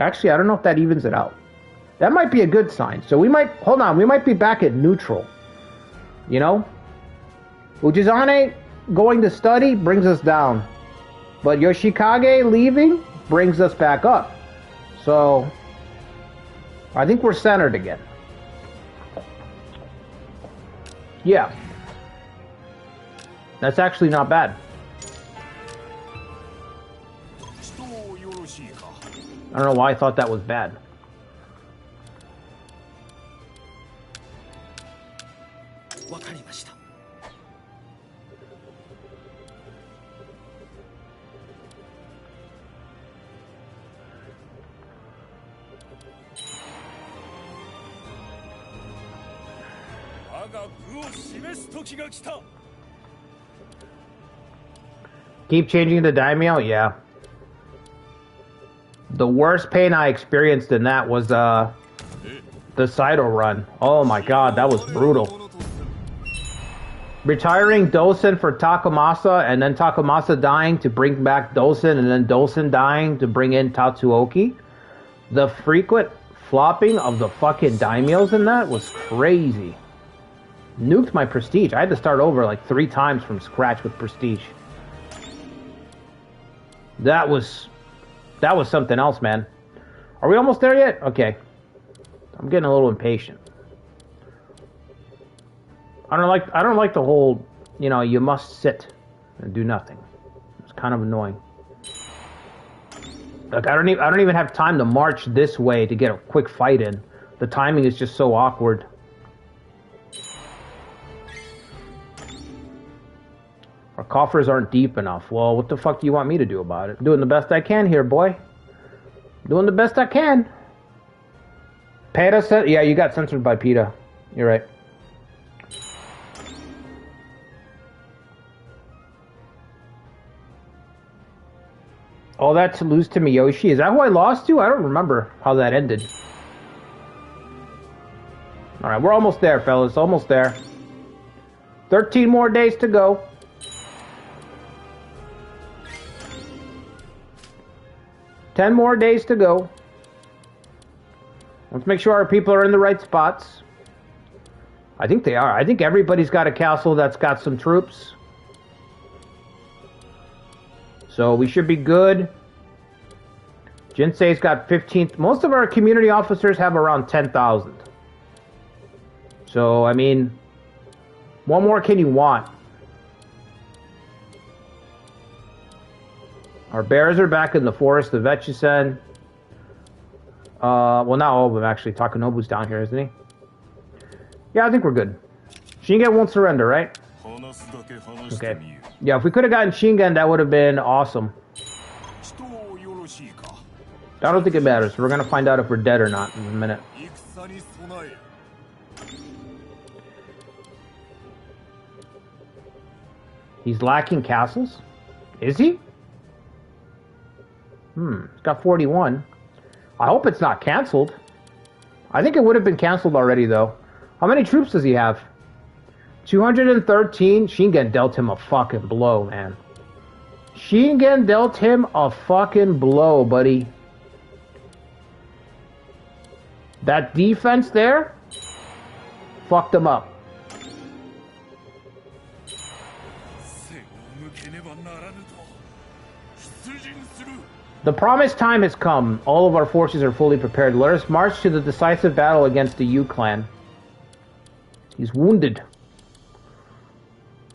Actually, I don't know if that evens it out. That might be a good sign. So we might, hold on, we might be back at neutral. You know? Ujizane going to study brings us down. But Yoshikage leaving brings us back up. So, I think we're centered again. Yeah. That's actually not bad. I don't know why I thought that was bad. Keep changing the daimyo? Yeah. The worst pain I experienced in that was The Saito run. Oh my god, that was brutal. Retiring Dosen for Takamasa, and then Takamasa dying to bring back Dosen, and then Dosen dying to bring in Tatsuoki. The frequent flopping of the fucking daimyos in that was crazy. Nuked my prestige. I had to start over like 3 times from scratch with prestige. That was something else, man. Are we almost there yet? Okay. I'm getting a little impatient. I don't like the whole, you know, you must sit and do nothing. It's kind of annoying. Like I don't even have time to march this way to get a quick fight in. The timing is just so awkward. Our coffers aren't deep enough. Well, what the fuck do you want me to do about it? I'm doing the best I can here, boy. Doing the best I can. PETA said, yeah, you got censored by PETA. You're right. Oh, that's lose to Miyoshi. Is that who I lost to? I don't remember how that ended. Alright, we're almost there, fellas. Almost there. 13 more days to go. Ten more days to go. Let's make sure our people are in the right spots. I think they are. I think everybody's got a castle that's got some troops. So we should be good. Jinsei's got 15. Most of our community officers have around 10,000. So, I mean, what more can you want? Our bears are back in the forest of Echizen. Well, not all of them, actually. Takanobu's down here, isn't he? Yeah, I think we're good. Shingen won't surrender, right? Okay. Yeah, if we could have gotten Shingen, that would have been awesome. I don't think it matters. We're going to find out if we're dead or not in a minute. He's lacking castles? Is he? He's got 41. I hope it's not canceled. I think it would have been canceled already, though. How many troops does he have? 213. Shingen dealt him a fucking blow, man. Shingen dealt him a fucking blow, buddy. That defense there fucked him up. The promised time has come. All of our forces are fully prepared. Let us march to the decisive battle against the Yu clan. He's wounded.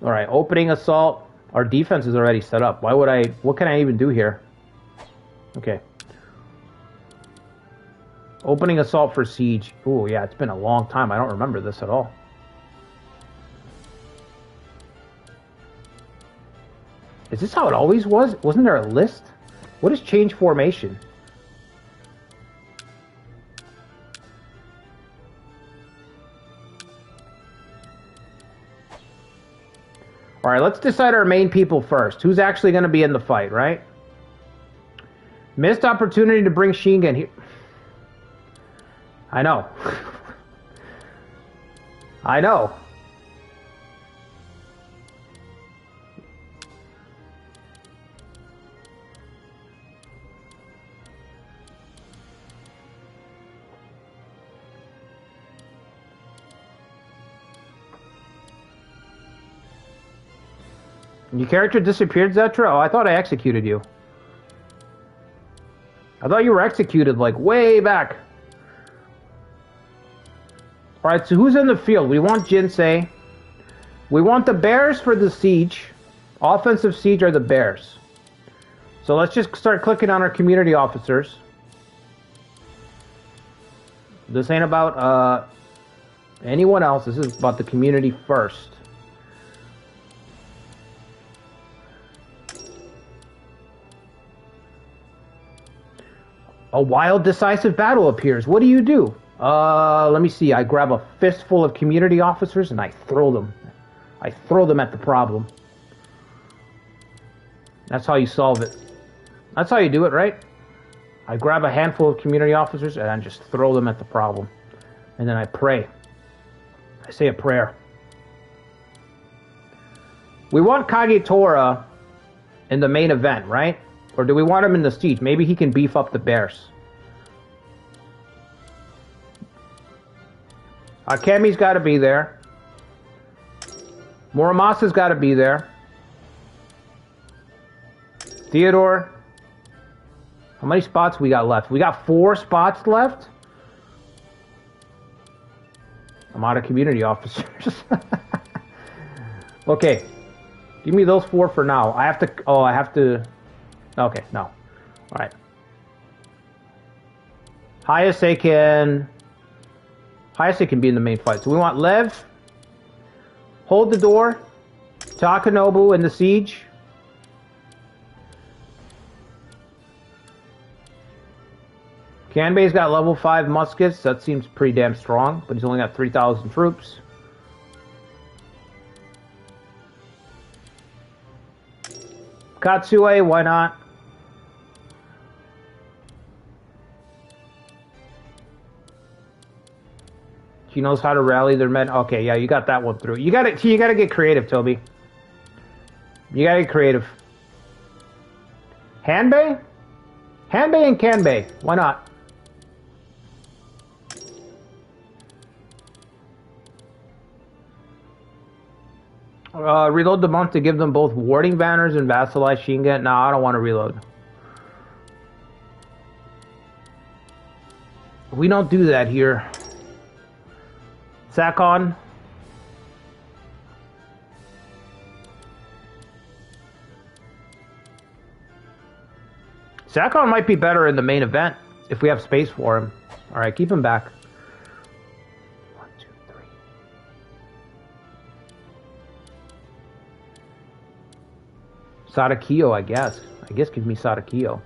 Alright, opening assault. Our defense is already set up. Why would I... What can I even do here? Okay. Opening assault for siege. Ooh, yeah, it's been a long time. I don't remember this at all. Is this how it always was? Wasn't there a list? What is change formation? Alright, let's decide our main people first. Who's actually going to be in the fight, right? Missed opportunity to bring Shingen here. I know. I know. Your character disappeared, Zetra? Oh, I thought I executed you. I thought you were executed, like, way back. Alright, so who's in the field? We want Jinsei. We want the bears for the siege. Offensive siege are the bears. So let's just start clicking on our community officers. This ain't about anyone else. This is about the community first. A wild decisive battle appears. What do you do? Let me see. I grab a fistful of community officers and I throw them. I throw them at the problem. That's how you solve it. That's how you do it, right? I grab a handful of community officers and I just throw them at the problem. And then I pray. I say a prayer. We want Kagetora in the main event, right? Or do we want him in the siege? Maybe he can beef up the bears. Akemi's got to be there. Muramasa's got to be there. Theodore. How many spots we got left? We got 4 spots left? I'm out of community officers. Okay. Give me those 4 for now. I have to... Oh, I have to... Okay, no. Alright. Hayase can... Hayase can be in the main fight. So we want Lev. Hold the door. Takanobu in the siege. Kanbei's got level 5 muskets. That seems pretty damn strong. But he's only got 3,000 troops. Katsue, why not? She knows how to rally their men. Okay, yeah, you got that one through. You got to get creative, Toby. You got to get creative. Hanbei? Hanbei and Kanbei. Why not? Reload the monk to give them both warding banners and vassalized Shingen. No, I don't want to reload. We don't do that here. Sakon. Sakon might be better in the main event if we have space for him. Alright, keep him back. 1, 2, 3. Sadakiyo, I guess. Give me Sadakiyo.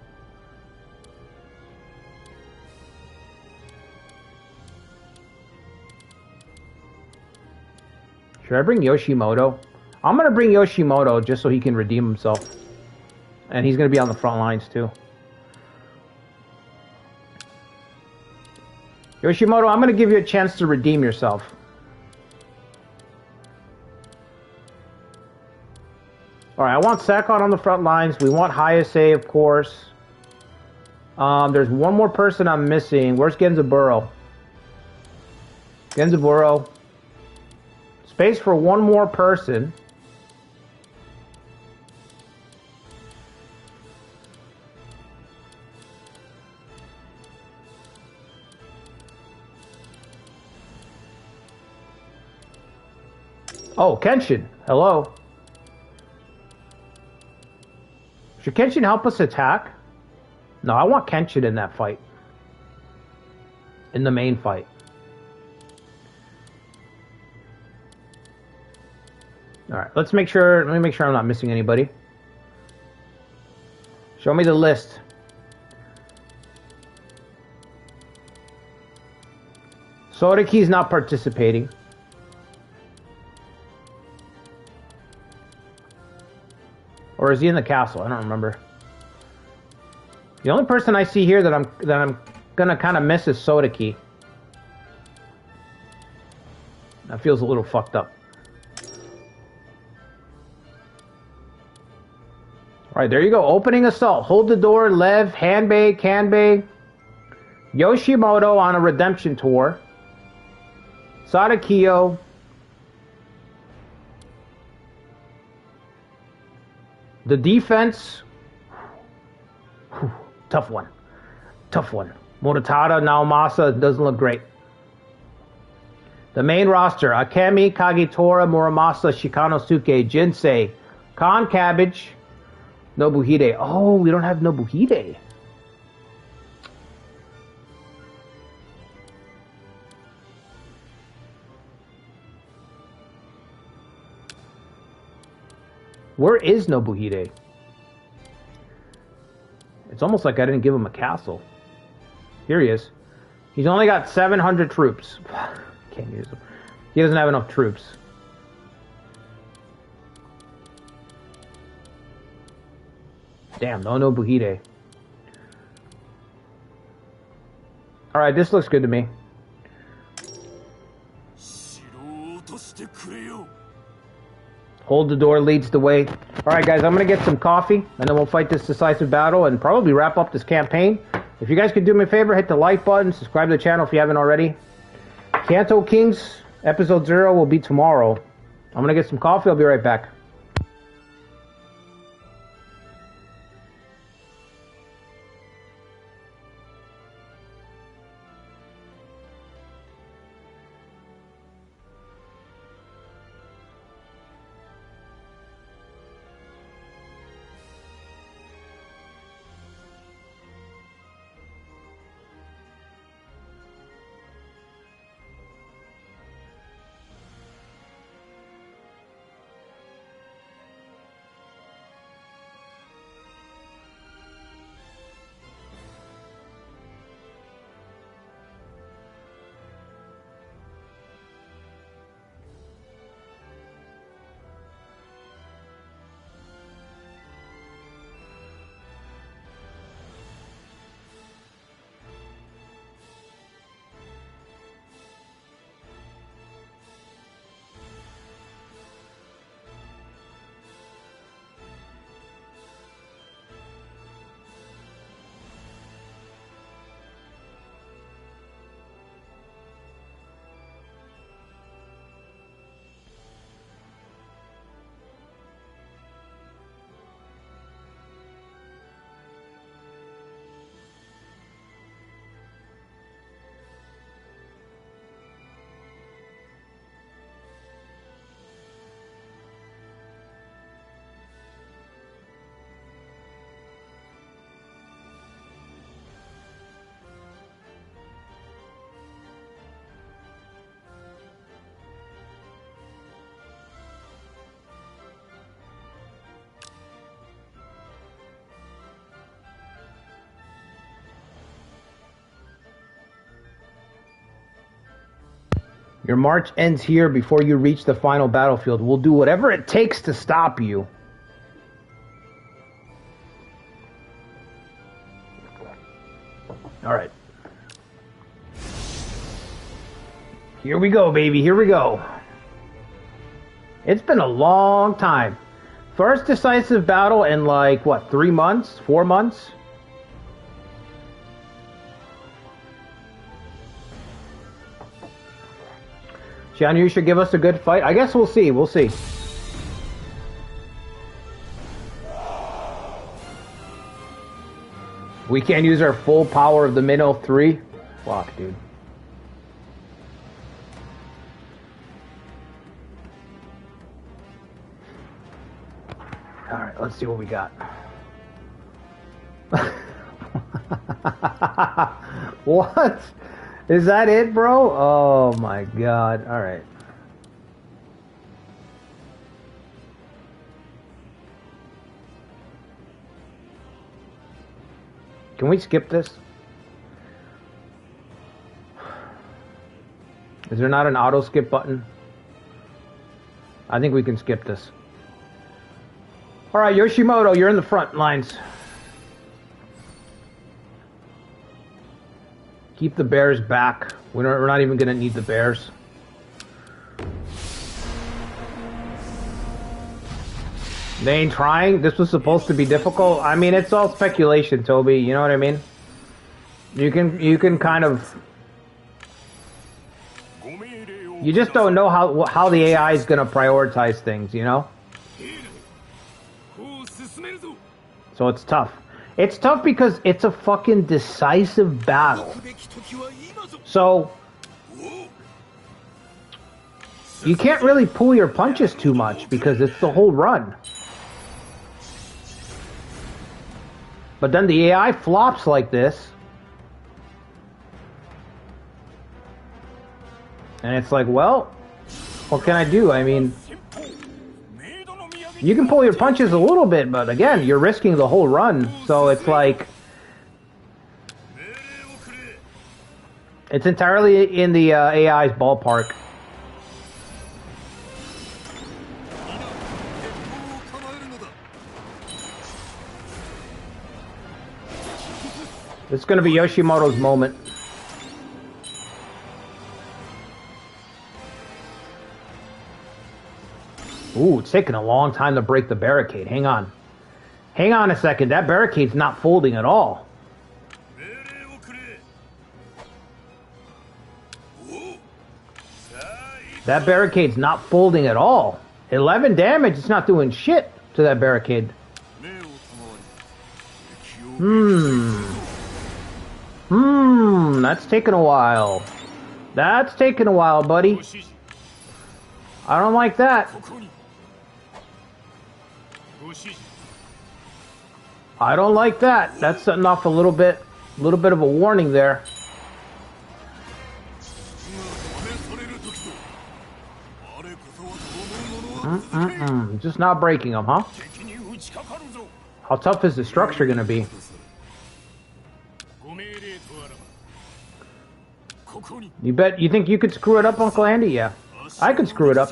Should I bring Yoshimoto? I'm going to bring Yoshimoto just so he can redeem himself. And he's going to be on the front lines too. Yoshimoto, I'm going to give you a chance to redeem yourself. Alright, I want Sakon on the front lines. We want Hayase, of course. There's one more person I'm missing. Where's Genzaburo? Genzaburo. Space for one more person. Oh, Kenshin. Hello. Should Kenshin help us attack? No, I want Kenshin in that fight. In the main fight. Alright, let's make sure, let me make sure I'm not missing anybody. Show me the list. Sodaki's not participating. Or is he in the castle? I don't remember. The only person I see here that I'm gonna kind of miss is Sodaki. That feels a little fucked up. Alright, there you go. Opening assault. Hold the door. Lev, Hanbei, Kanbei. Yoshimoto on a redemption tour. Sadakiyo. The defense. Whew, tough one. Tough one. Mototada, Naomasa doesn't look great. The main roster. Akemi, Kagetora, Muramasa, Shikanosuke, Jinsei, Kon Cabbage, Nobuhide. Oh, we don't have Nobuhide. Where is Nobuhide? It's almost like I didn't give him a castle. Here he is. He's only got 700 troops. Can't use him. He doesn't have enough troops. Damn, no Nobuhide. Alright, this looks good to me. Hold the door leads the way. Alright guys, I'm going to get some coffee, and then we'll fight this decisive battle, and probably wrap up this campaign. If you guys could do me a favor, hit the like button, subscribe to the channel if you haven't already. Kanto Kings, episode 0 will be tomorrow. I'm going to get some coffee, I'll be right back. Your march ends here before you reach the final battlefield. We'll do whatever it takes to stop you. Alright. Here we go, baby. Here we go. It's been a long time. First decisive battle in like, what, 3 months? 4 months? Xianyu should give us a good fight. I guess we'll see. We'll see. We can't use our full power of the Minnow 3. Fuck, dude. Alright, let's see what we got. What? Is that it, bro? Oh my god. Alright. Can we skip this? Is there not an auto skip button? I think we can skip this. Alright, Yoshimoto, you're in the front lines. Keep the bears back. We're not even going to need the bears. They ain't trying? This was supposed to be difficult? I mean, it's all speculation, Toby. You know what I mean? You can kind of... You just don't know how the AI is going to prioritize things, you know? So it's tough. It's tough because it's a fucking decisive battle. So, you can't really pull your punches too much because it's the whole run. But then the AI flops like this. And it's like, well, what can I do? I mean, you can pull your punches a little bit, but again, you're risking the whole run. So it's like, it's entirely in the AI's ballpark. It's going to be Yoshimoto's moment. Ooh, it's taking a long time to break the barricade. Hang on. Hang on a second. That barricade's not folding at all. That barricade's not folding at all. 11 damage. It's not doing shit to that barricade. That's taking a while. That's taking a while, buddy. I don't like that. I don't like that. That's setting off a little bit of a warning there. Just not breaking them, huh? How tough is the structure gonna be? You think you could screw it up, Uncle Andy? Yeah. I could screw it up.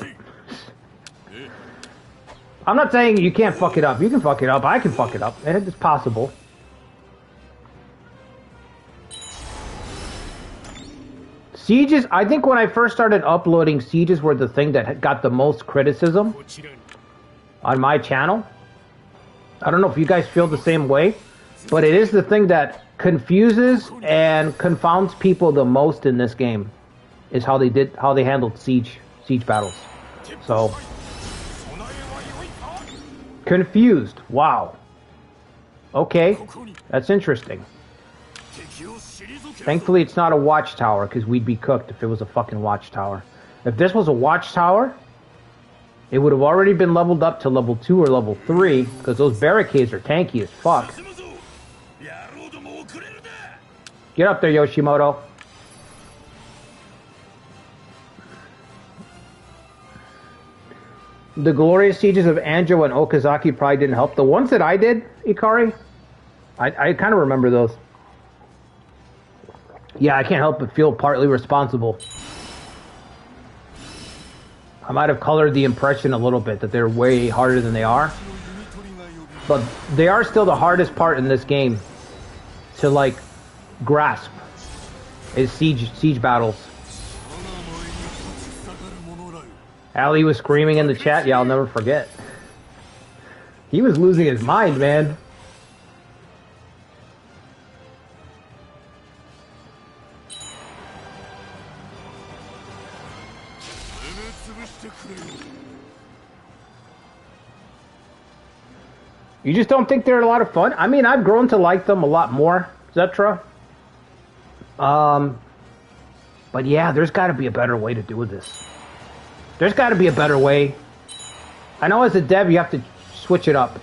I'm not saying you can't fuck it up. You can fuck it up. I can fuck it up. It's possible. Sieges, I think when I first started uploading, sieges were the thing that got the most criticism on my channel. I don't know if you guys feel the same way, but it is the thing that confuses and confounds people the most in this game, is how they handled siege battles. So confused. Wow. Okay, that's interesting. Thankfully, it's not a watchtower, because we'd be cooked if it was a fucking watchtower. If this was a watchtower, it would have already been leveled up to level 2 or level 3, because those barricades are tanky as fuck. Get up there, Yoshimoto. The glorious sieges of Anjo and Okazaki probably didn't help. The ones that I did, Ikari, I kind of remember those. Yeah, I can't help but feel partly responsible. I might have colored the impression a little bit that they're way harder than they are. But they are still the hardest part in this game to, like, grasp, is siege battles. Ali was screaming in the chat. Yeah, I'll never forget. He was losing his mind, man. You just don't think they're a lot of fun? I mean, I've grown to like them a lot more, etc. But yeah, there's got to be a better way to do this. There's got to be a better way. I know as a dev you have to switch it up,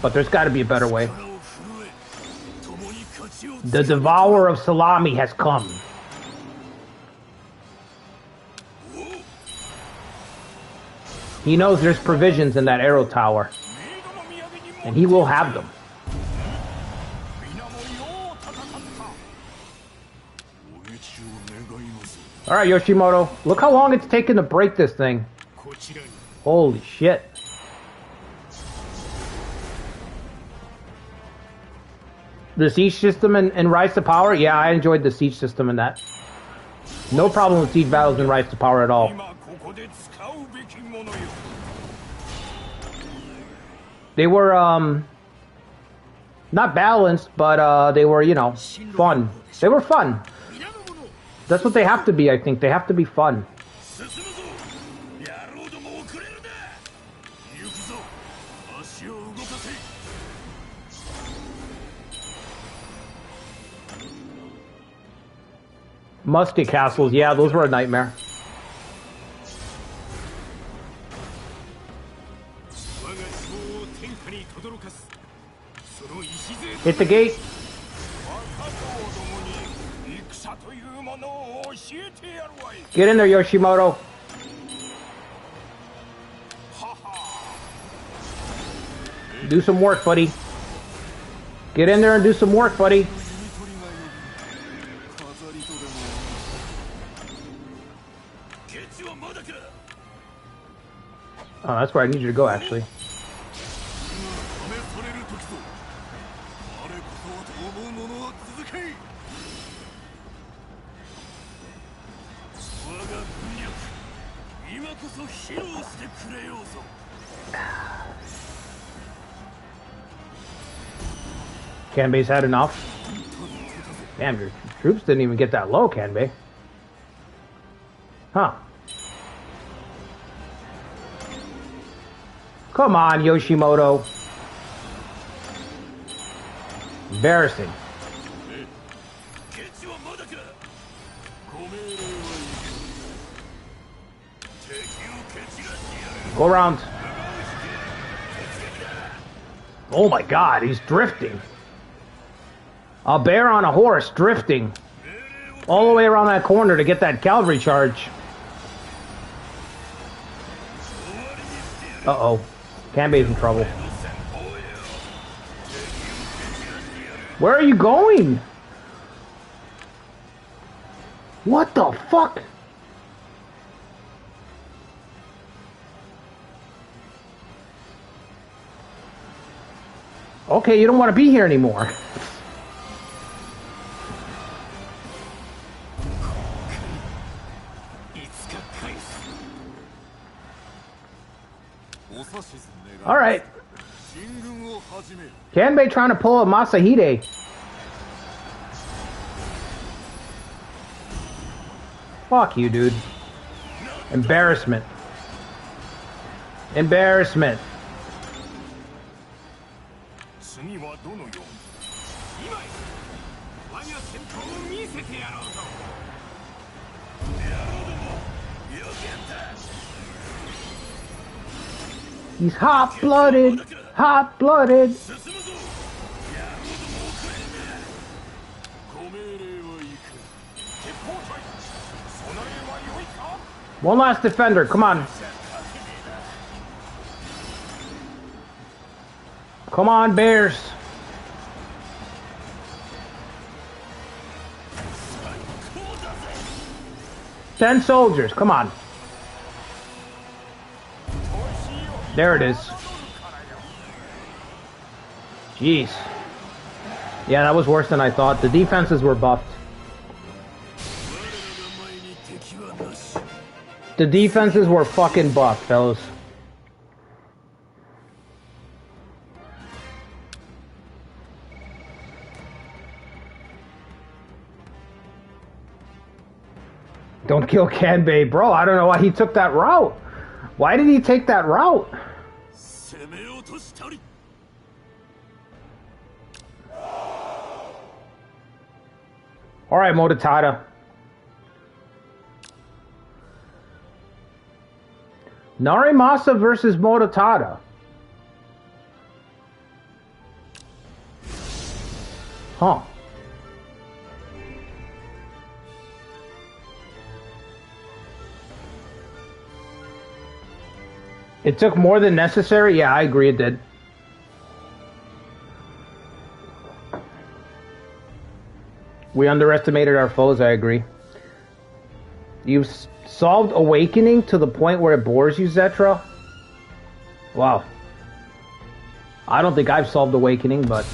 but there's got to be a better way. The Devourer of Salami has come. He knows there's provisions in that arrow tower, and he will have them. Alright, Yoshimoto. Look how long it's taken to break this thing. Holy shit. The siege system in Rise to Power? Yeah, I enjoyed the siege system in that. No problem with siege battles in Rise to Power at all. They were, not balanced, but, they were, you know, fun. They were fun. That's what they have to be, I think. They have to be fun. Musket castles, yeah, those were a nightmare. Hit the gate. Get in there, Yoshimoto. Do some work, buddy. Get in there and do some work, buddy. Oh, that's where I need you to go, actually. Kanbei's had enough. Damn, your troops didn't even get that low, Kanbei. Huh. Come on, Yoshimoto. Embarrassing. Go around. Oh my god, he's drifting. A bear on a horse drifting all the way around that corner to get that cavalry charge. Uh-oh. Kanbei's in trouble. Where are you going? What the fuck? Okay, you don't want to be here anymore. All right. Kanbei trying to pull a Masahide. Fuck you, dude. Embarrassment. Embarrassment. He's hot-blooded. Hot-blooded. One last defender, come on. Come on, Bears. Ten soldiers, come on. There it is. Jeez. Yeah, that was worse than I thought. The defenses were buffed. The defenses were fucking buffed, fellas. Don't kill Kanbei, bro. I don't know why he took that route. Why did he take that route? All right, Mototada. Narimasa versus Mototada. Huh. It took more than necessary? Yeah, I agree it did. We underestimated our foes, I agree. You've solved Awakening to the point where it bores you, Zetra? Wow. I don't think I've solved Awakening, but...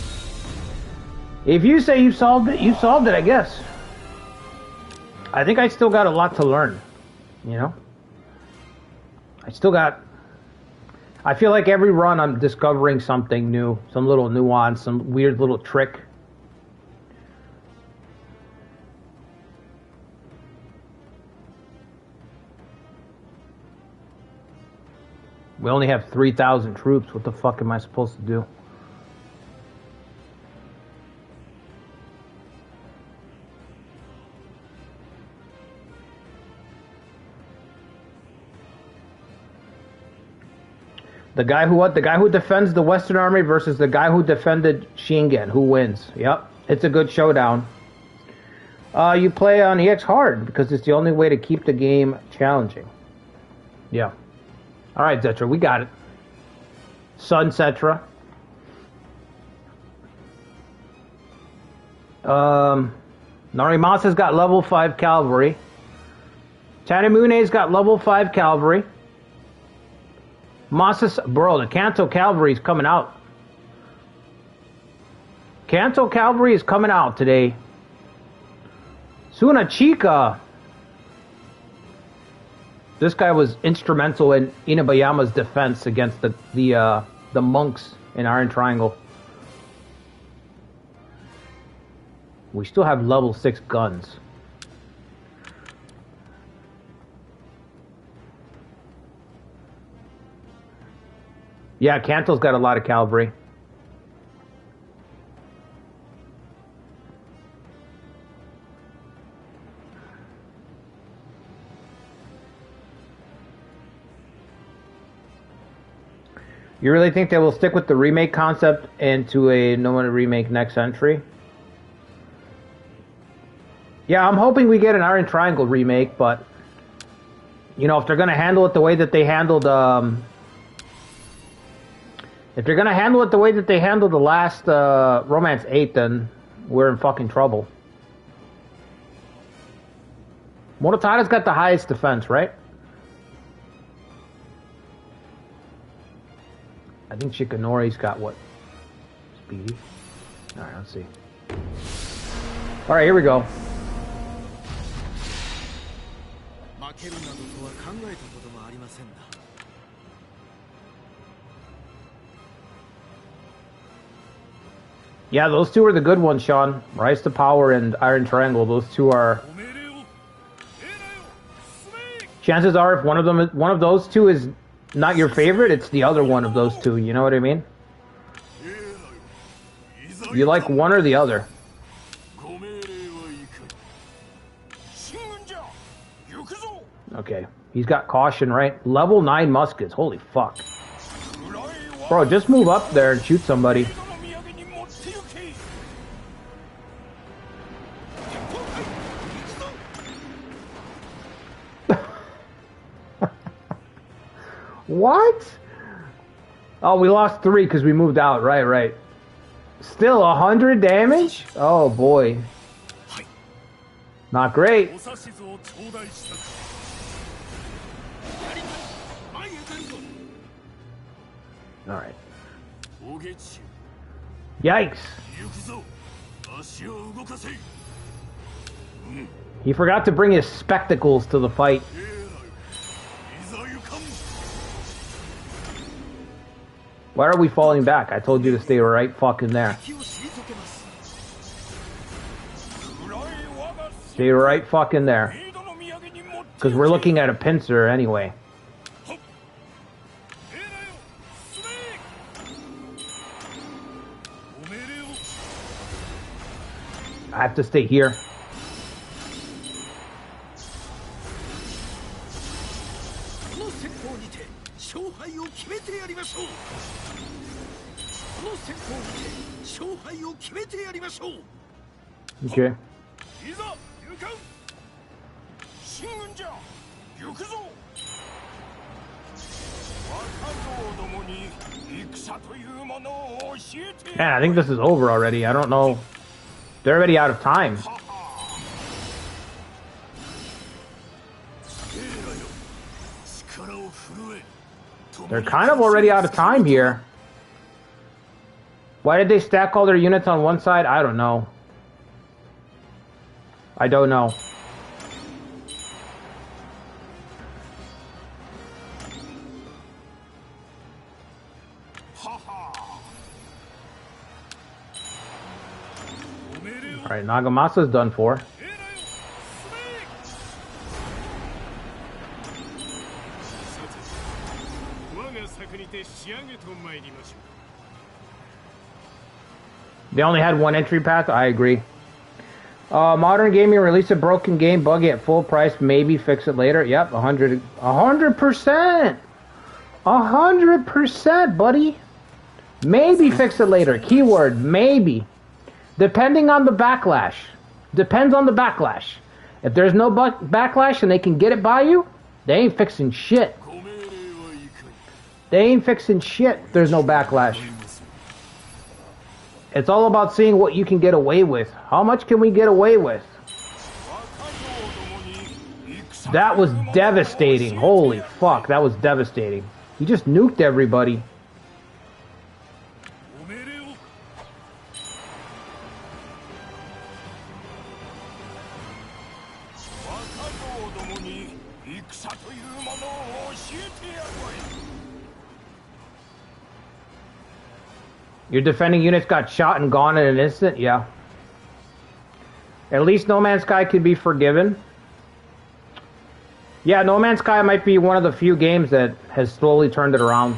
if you say you solved it, I guess. I think I still got a lot to learn, you know? I still got... I feel like every run I'm discovering something new, some little nuance, some weird little trick. We only have 3,000 troops. What the fuck am I supposed to do? The guy who what? The guy who defends the Western Army versus the guy who defended Shingen. Who wins? Yep. It's a good showdown. You play on EX hard because it's the only way to keep the game challenging. Yeah. All right, Zetra, we got it. Sun Cetra. Narimasa's got level 5 cavalry. Tanemune's got level 5 cavalry. Masa's, bro, the Kanto cavalry is coming out. Kanto cavalry is coming out today. Sunachika. This guy was instrumental in Inabayama's defense against the monks in Iron Triangle. We still have level 6 guns. Yeah, Kanto's got a lot of cavalry. You really think they will stick with the remake concept into a Nobunaga's remake next entry? Yeah, I'm hoping we get an Iron Triangle remake, but you know, if they're gonna handle it the way that they handled if they're gonna handle it the way that they handled the last Romance 8, then we're in fucking trouble. Morotada's got the highest defense, right? I think Shikanori's got what? Speedy? Alright, let's see. Alright, here we go. Yeah, those two are the good ones, Sean. Rise to Power and Iron Triangle. Those two are... Chances are, if one of those two is not your favorite, it's the other one of those two. You know what I mean? You like one or the other. Okay, he's got caution, right? Level 9 muskets. Holy fuck. Bro, just move up there and shoot somebody. What? Oh, we lost 3 because we moved out. Right. Still 100 damage? Oh, boy. Not great. Alright. Yikes. He forgot to bring his spectacles to the fight. Why are we falling back? I told you to stay right fucking there. Stay right fucking there. Because we're looking at a pincer anyway. I have to stay here. Okay. Man, I think this is over already. I don't know. They're already out of time. They're kind of already out of time here. Why did they stack all their units on one side? I don't know. I don't know. Alright, Nagamasa's done for. They only had one entry path? I agree. Modern Gaming release a broken game, buggy at full price, maybe fix it later. Yep, 100%. 100%, buddy. Maybe fix it later. Keyword, maybe. Depending on the backlash. Depends on the backlash. If there's no backlash and they can get it by you, they ain't fixing shit. They ain't fixing shit if there's no backlash. It's all about seeing what you can get away with. How much can we get away with? That was devastating. Holy fuck, that was devastating. He just nuked everybody. Your defending units got shot and gone in an instant? Yeah. At least No Man's Sky could be forgiven. Yeah, No Man's Sky might be one of the few games that has slowly turned it around.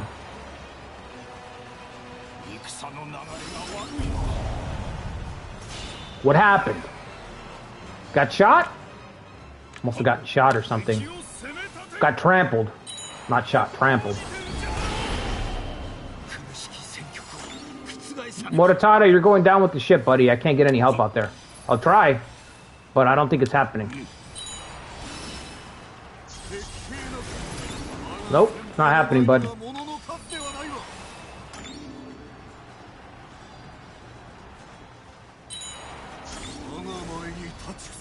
What happened? Got shot? Must have gotten shot or something. Got trampled. Not shot, trampled. Mototada, you're going down with the ship, buddy. I can't get any help out there. I'll try, but I don't think it's happening. Nope, it's not happening, bud.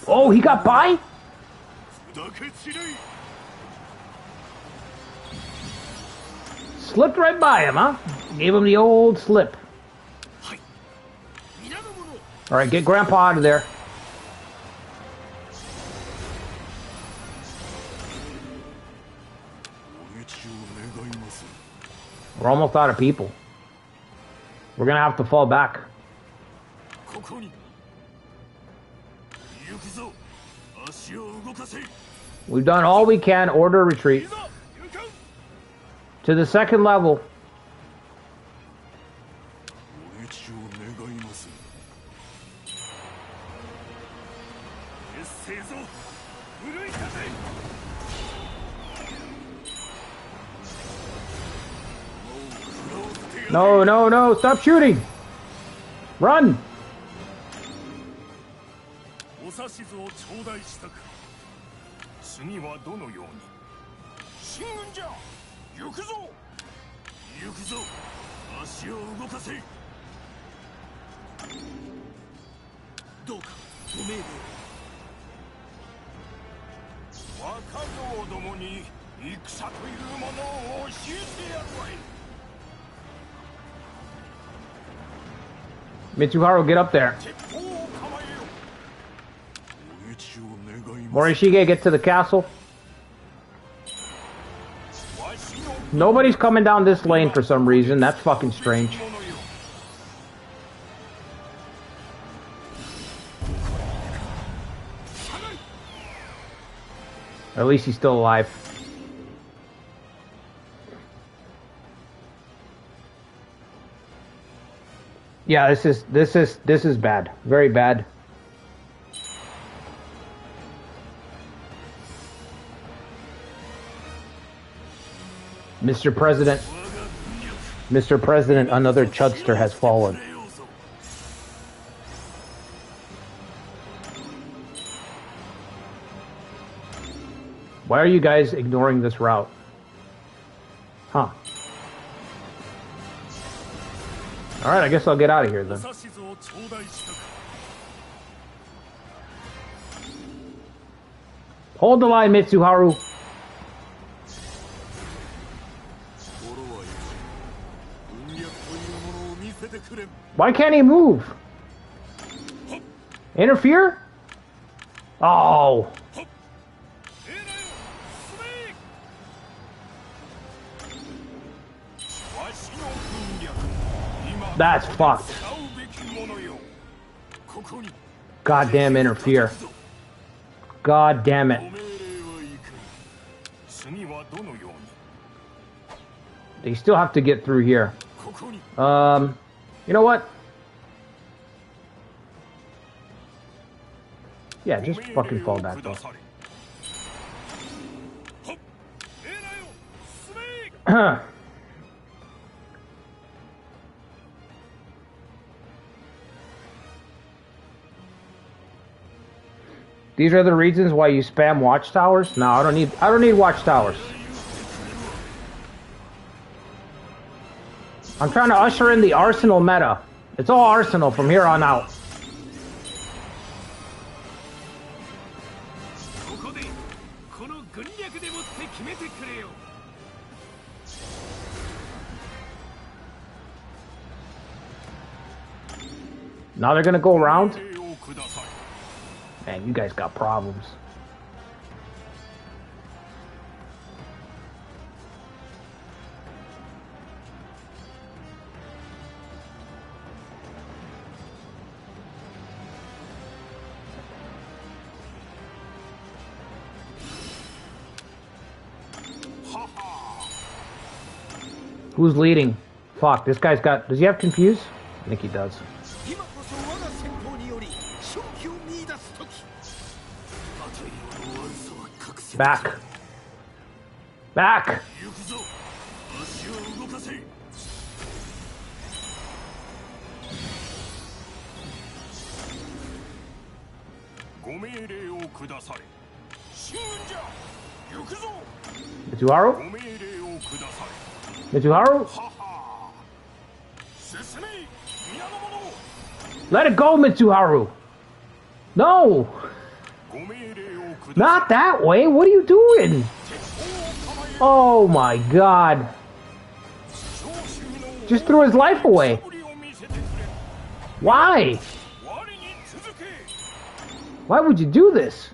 Oh, he got by? Slipped right by him, huh? Gave him the old slip. Alright, get Grandpa out of there. We're almost out of people. We're gonna have to fall back. We've done all we can. Order retreat. To the second level. No, no, no, stop shooting! Run! Mitsuharu, get up there. Morishige, get to the castle. Nobody's coming down this lane for some reason. That's fucking strange. At least he's still alive. Yeah, this is bad. Very bad. Mr. President. Mr. President, another chudster has fallen. Why are you guys ignoring this route? Huh. Alright, I guess I'll get out of here then. Hold the line, Mitsuharu. Why can't he move? Interfere? Oh. That's fucked. Goddamn interfere. God damn it. They still have to get through here. You know what? Yeah, just fucking fall back though. These are the reasons why you spam watchtowers? No, I don't need watchtowers. I'm trying to usher in the Arsenal meta. It's all Arsenal from here on out. Now they're gonna go around? Man, you guys got problems. Who's leading? Fuck, this guy's got... Does he have confused? I think he does. Back. Back! Mitsuharu? Mitsuharu? Let it go, Mitsuharu! No! Not that way! What are you doing? Oh my god. Just threw his life away. Why? Why would you do this?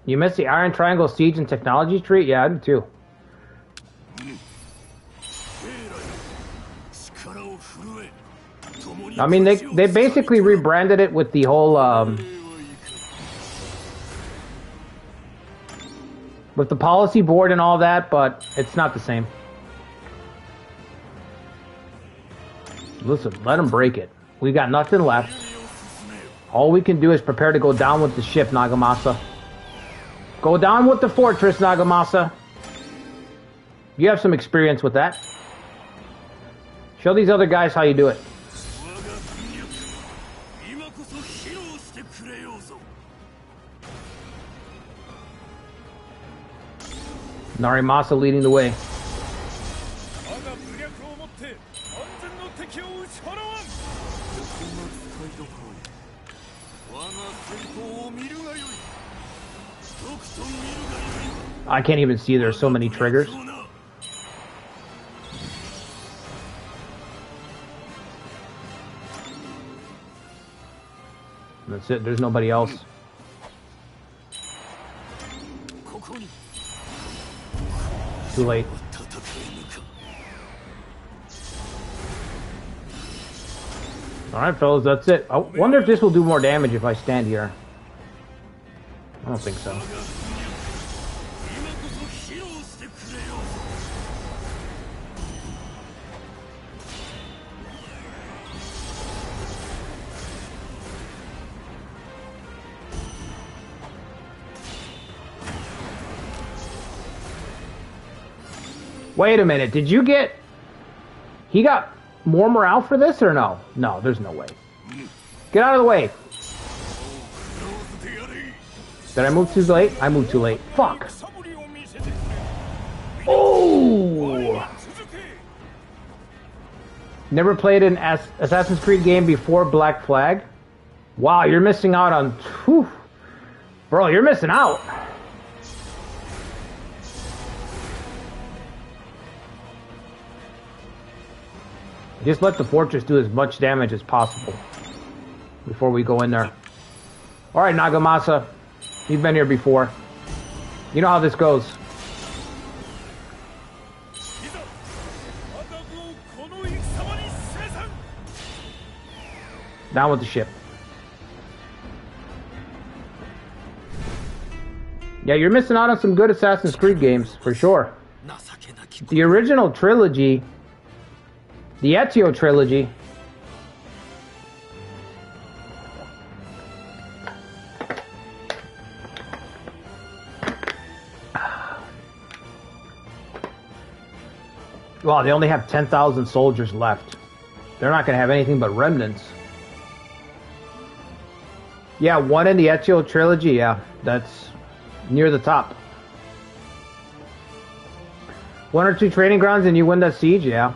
You missed the Iron Triangle Siege and Technology Tree? Yeah, I did too. I mean, they basically rebranded it with the whole, with the policy board and all that, but it's not the same. Listen, let them break it. We got nothing left. All we can do is prepare to go down with the ship, Nagamasa. Go down with the fortress, Nagamasa. You have some experience with that. Show these other guys how you do it. Narimasa leading the way. I can't even see, there's so many triggers. That's it, there's nobody else. Too late. Alright, fellas, that's it. I wonder if this will do more damage if I stand here. I don't think so. Wait a minute, did you get... He got more morale for this or no? No, there's no way. Get out of the way. Did I move too late? I moved too late. Fuck. Oh! Never played an Assassin's Creed game before Black Flag? Wow, you're missing out on... Whew. Bro, you're missing out. Just let the fortress do as much damage as possible before we go in there. Alright, Nagamasa. You've been here before. You know how this goes. Down with the ship. Yeah, you're missing out on some good Assassin's Creed games, for sure. The original trilogy... The Ezio trilogy. Well, they only have 10,000 soldiers left. They're not going to have anything but remnants. Yeah, one in the Ezio trilogy, yeah. That's near the top. 1 or 2 training grounds and you win that siege, yeah.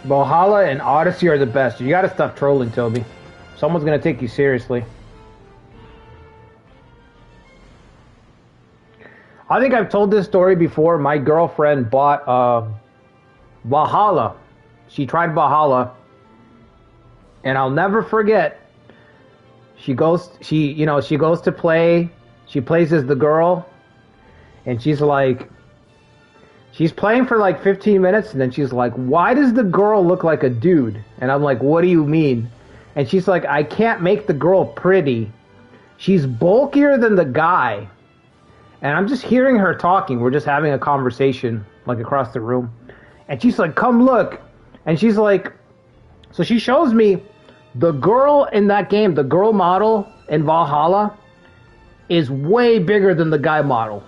Valhalla and Odyssey are the best. You gotta stop trolling, Toby. Someone's gonna take you seriously. I think I've told this story before. My girlfriend bought Valhalla. She tried Valhalla. And I'll never forget. She goes to play. She plays as the girl. And she's like, She's playing for like 15 minutes, and then she's like, why does the girl look like a dude? And I'm like, what do you mean? And she's like, I can't make the girl pretty. She's bulkier than the guy. And I'm just hearing her talking. We're just having a conversation, like, across the room. And she's like, come look. And she's like, so she shows me the girl in that game, the girl model in Valhalla, is way bigger than the guy model.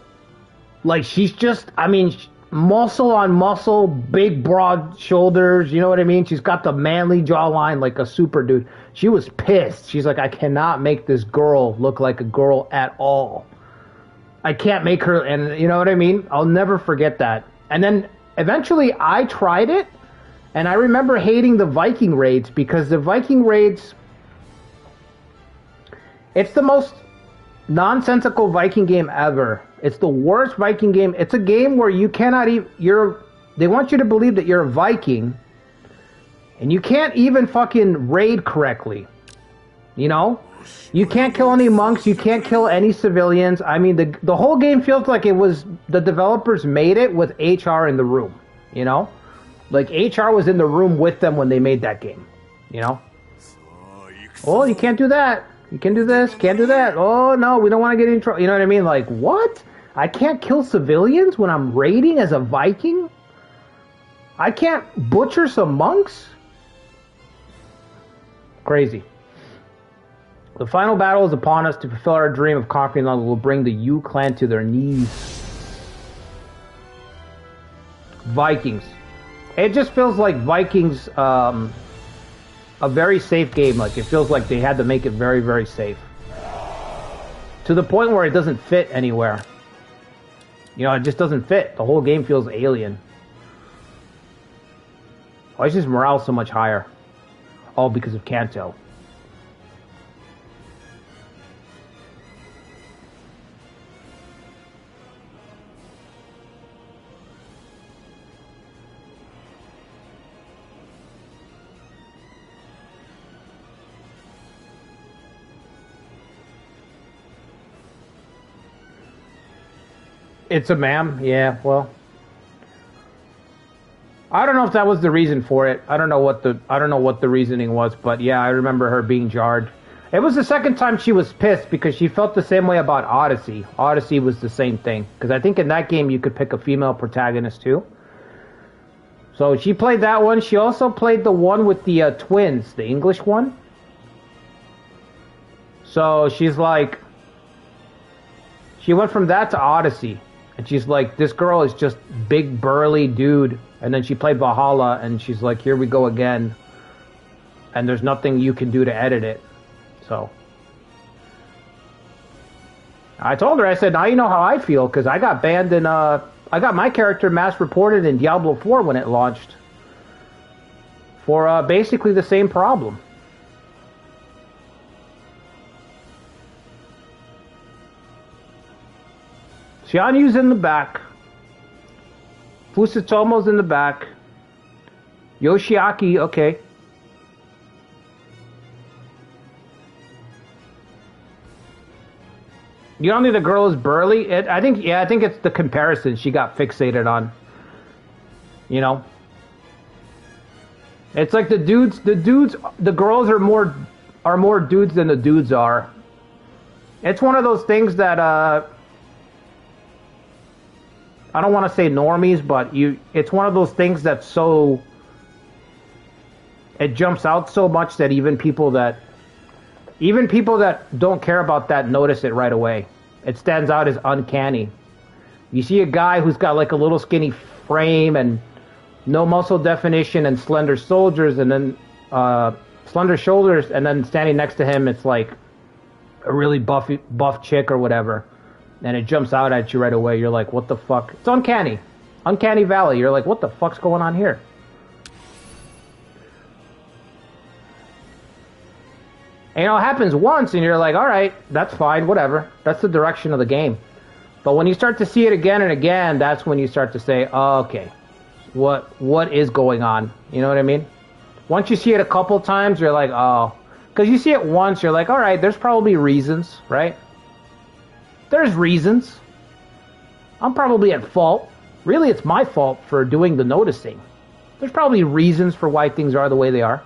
Like, she's just, I mean, muscle on muscle, big, broad shoulders, you know what I mean? She's got the manly jawline like a super dude. She was pissed. She's like, I cannot make this girl look like a girl at all. I can't make her, and you know what I mean? I'll never forget that. And then eventually I tried it, and I remember hating the Viking raids because the Viking raids, it's the most nonsensical Viking game ever. It's the worst Viking game. It's a game where you cannot even, they want you to believe that you're a Viking, and you can't even fucking raid correctly. You know? You can't kill any monks, you can't kill any civilians. I mean, the whole game feels like it was, the developers made it with HR in the room, you know? Like, HR was in the room with them when they made that game, you know? Oh, you can't do that. You can do this, can't do that. Oh, no, we don't want to get in trouble. You know what I mean? Like, what? I can't kill civilians when I'm raiding as a Viking? I can't butcher some monks? Crazy. The final battle is upon us. To fulfill our dream of conquering London, we'll bring the Yu clan to their knees. Vikings. It just feels like Vikings, a very safe game. Like, it feels like they had to make it very, very safe. To the point where it doesn't fit anywhere. You know, it just doesn't fit. The whole game feels alien. Why is his morale so much higher? All because of Kanto. It's a ma'am, yeah, well. I don't know if that was the reason for it. I don't know what the reasoning was, but yeah, I remember her being jarred. It was the second time she was pissed because she felt the same way about Odyssey. Odyssey was the same thing. Because I think in that game you could pick a female protagonist too. So she played that one. She also played the one with the twins, the English one. So she's like, she went from that to Odyssey. And she's like, this girl is just big, burly dude. And then she played Valhalla, and she's like, here we go again. And there's nothing you can do to edit it. So I told her, I said, now you know how I feel, because I got banned in, I got my character mass reported in Diablo 4 when it launched. For basically the same problem. Xianyu's in the back. Fusatomo's in the back. Yoshiaki, okay. You don't think the girl is burly? I think it's the comparison she got fixated on. You know? It's like the girls are more dudes than the dudes are. It's one of those things that, I don't want to say normies, but it's one of those things that's so, it jumps out so much that even people that don't care about that notice it right away. It stands out as uncanny. You see a guy who's got like a little skinny frame and no muscle definition and slender shoulders, and then standing next to him, it's like a really buff chick or whatever. And it jumps out at you right away. You're like, what the fuck? It's uncanny. Uncanny Valley. You're like, what the fuck's going on here? And, you know, it happens once, and you're like, all right, that's fine, whatever. That's the direction of the game. But when you start to see it again and again, that's when you start to say, oh, okay, what is going on? You know what I mean? Once you see it a couple times, you're like, oh. Because you see it once, you're like, all right, there's probably reasons, right? There's reasons. I'm probably at fault, Really, it's my fault for doing the noticing. There's probably reasons for why things are the way they are.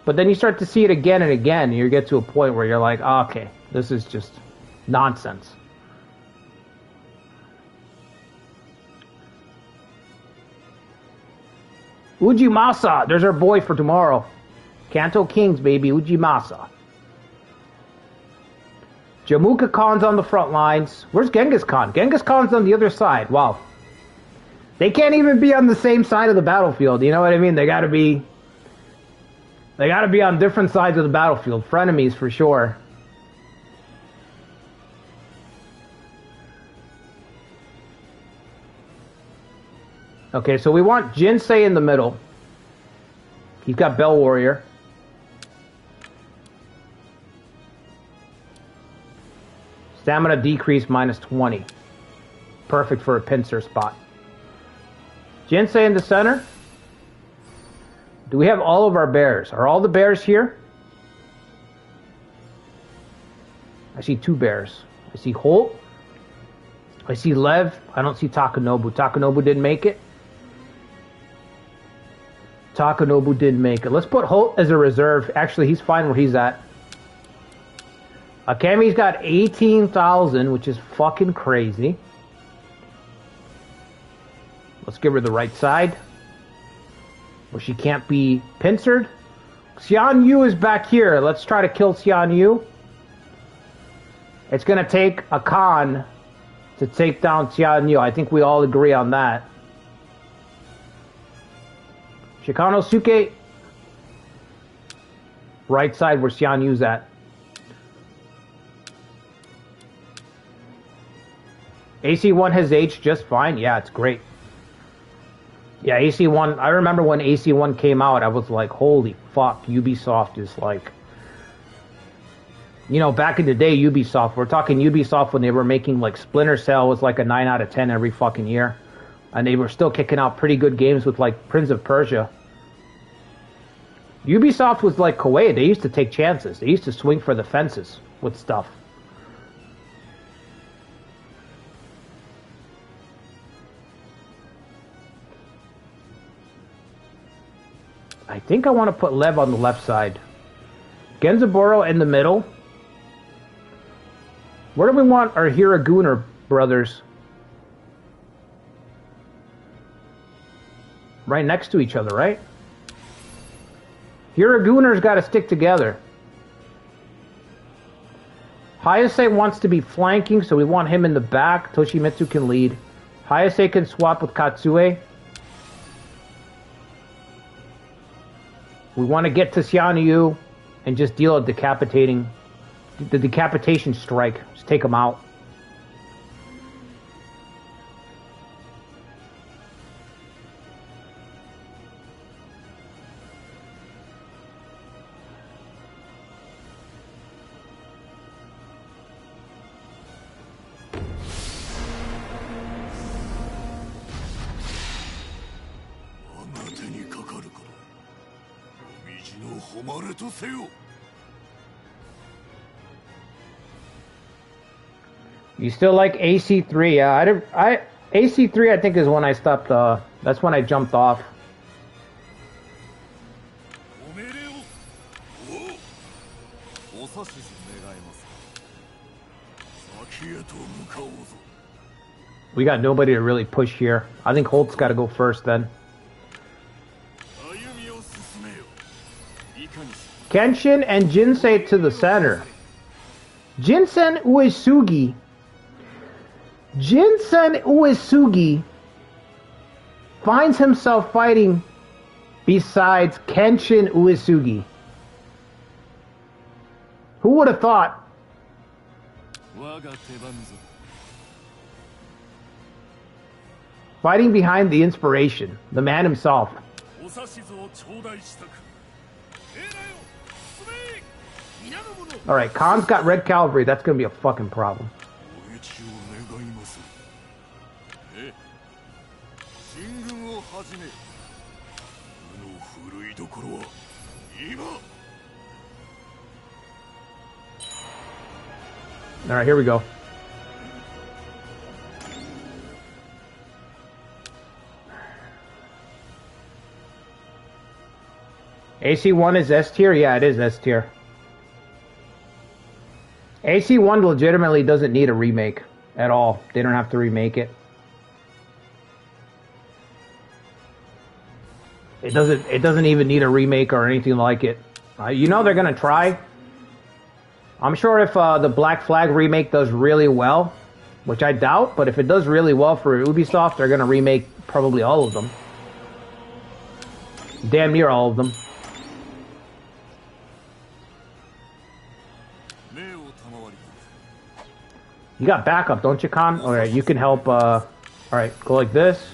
But then you start to see it again and again, and you get to a point where you're like, oh, okay, this is just nonsense. Ujimasa, there's our boy for tomorrow. Kanto Kings, baby, Ujimasa. Jamuka Khan's on the front lines. Where's Genghis Khan? Genghis Khan's on the other side. Wow. They can't even be on the same side of the battlefield. You know what I mean? They gotta be on different sides of the battlefield. Frenemies for sure. Okay, so we want Jinsei in the middle. He's got Bell Warrior. Stamina decrease -20. Perfect for a pincer spot. Jinsei in the center. Do we have all of our bears? Are all the bears here? I see 2 bears. I see Holt. I see Lev. I don't see Takanobu. Takanobu didn't make it. Takanobu didn't make it. Let's put Holt as a reserve. Actually, he's fine where he's at. Akami's got 18,000, which is fucking crazy. Let's give her the right side, where she can't be pincered. Xian Yu is back here. Let's try to kill Xian Yu. It's going to take a Khan to take down Xian Yu. I think we all agree on that. Shikano Suke. Right side where Xian Yu's at. AC1 has aged just fine. Yeah, it's great. Yeah, AC1, I remember when AC1 came out, I was like, holy fuck, Ubisoft is like... You know, back in the day, Ubisoft, we're talking Ubisoft when they were making, like, Splinter Cell was like a 9 out of 10 every fucking year. And they were still kicking out pretty good games with, like, Prince of Persia. Ubisoft was like Kuwait. They used to take chances. They used to swing for the fences with stuff. I think I want to put Lev on the left side. Genzaburo in the middle. Where do we want our Hiraguner brothers? Right next to each other, right? Hiraguner's got to stick together. Hayase wants to be flanking, so we want him in the back. Toshimitsu can lead. Hayase can swap with Katsue. We want to get to Xian Yu and just deal a decapitation strike. Just take him out. You still like AC3? Yeah, AC3 I think is when I stopped. That's when I jumped off. We got nobody to really push here. I think Holt's got to go first then. Kenshin and Jinsei to the center. Jinsen Uesugi. Jinsen Uesugi finds himself fighting besides Kenshin Uesugi. Who would have thought? Fighting behind the inspiration, the man himself. Alright, Khan's got red cavalry. That's going to be a fucking problem. Alright, here we go. AC1 is S tier? Yeah, it is S tier. AC1 legitimately doesn't need a remake at all. They don't have to remake it. It doesn't even need a remake or anything like it. You know they're gonna try. I'm sure if the Black Flag remake does really well, which I doubt, but if it does really well for Ubisoft, they're gonna remake probably all of them. Damn near all of them. You got backup, don't you, Khan? Alright, you can help, alright, go like this.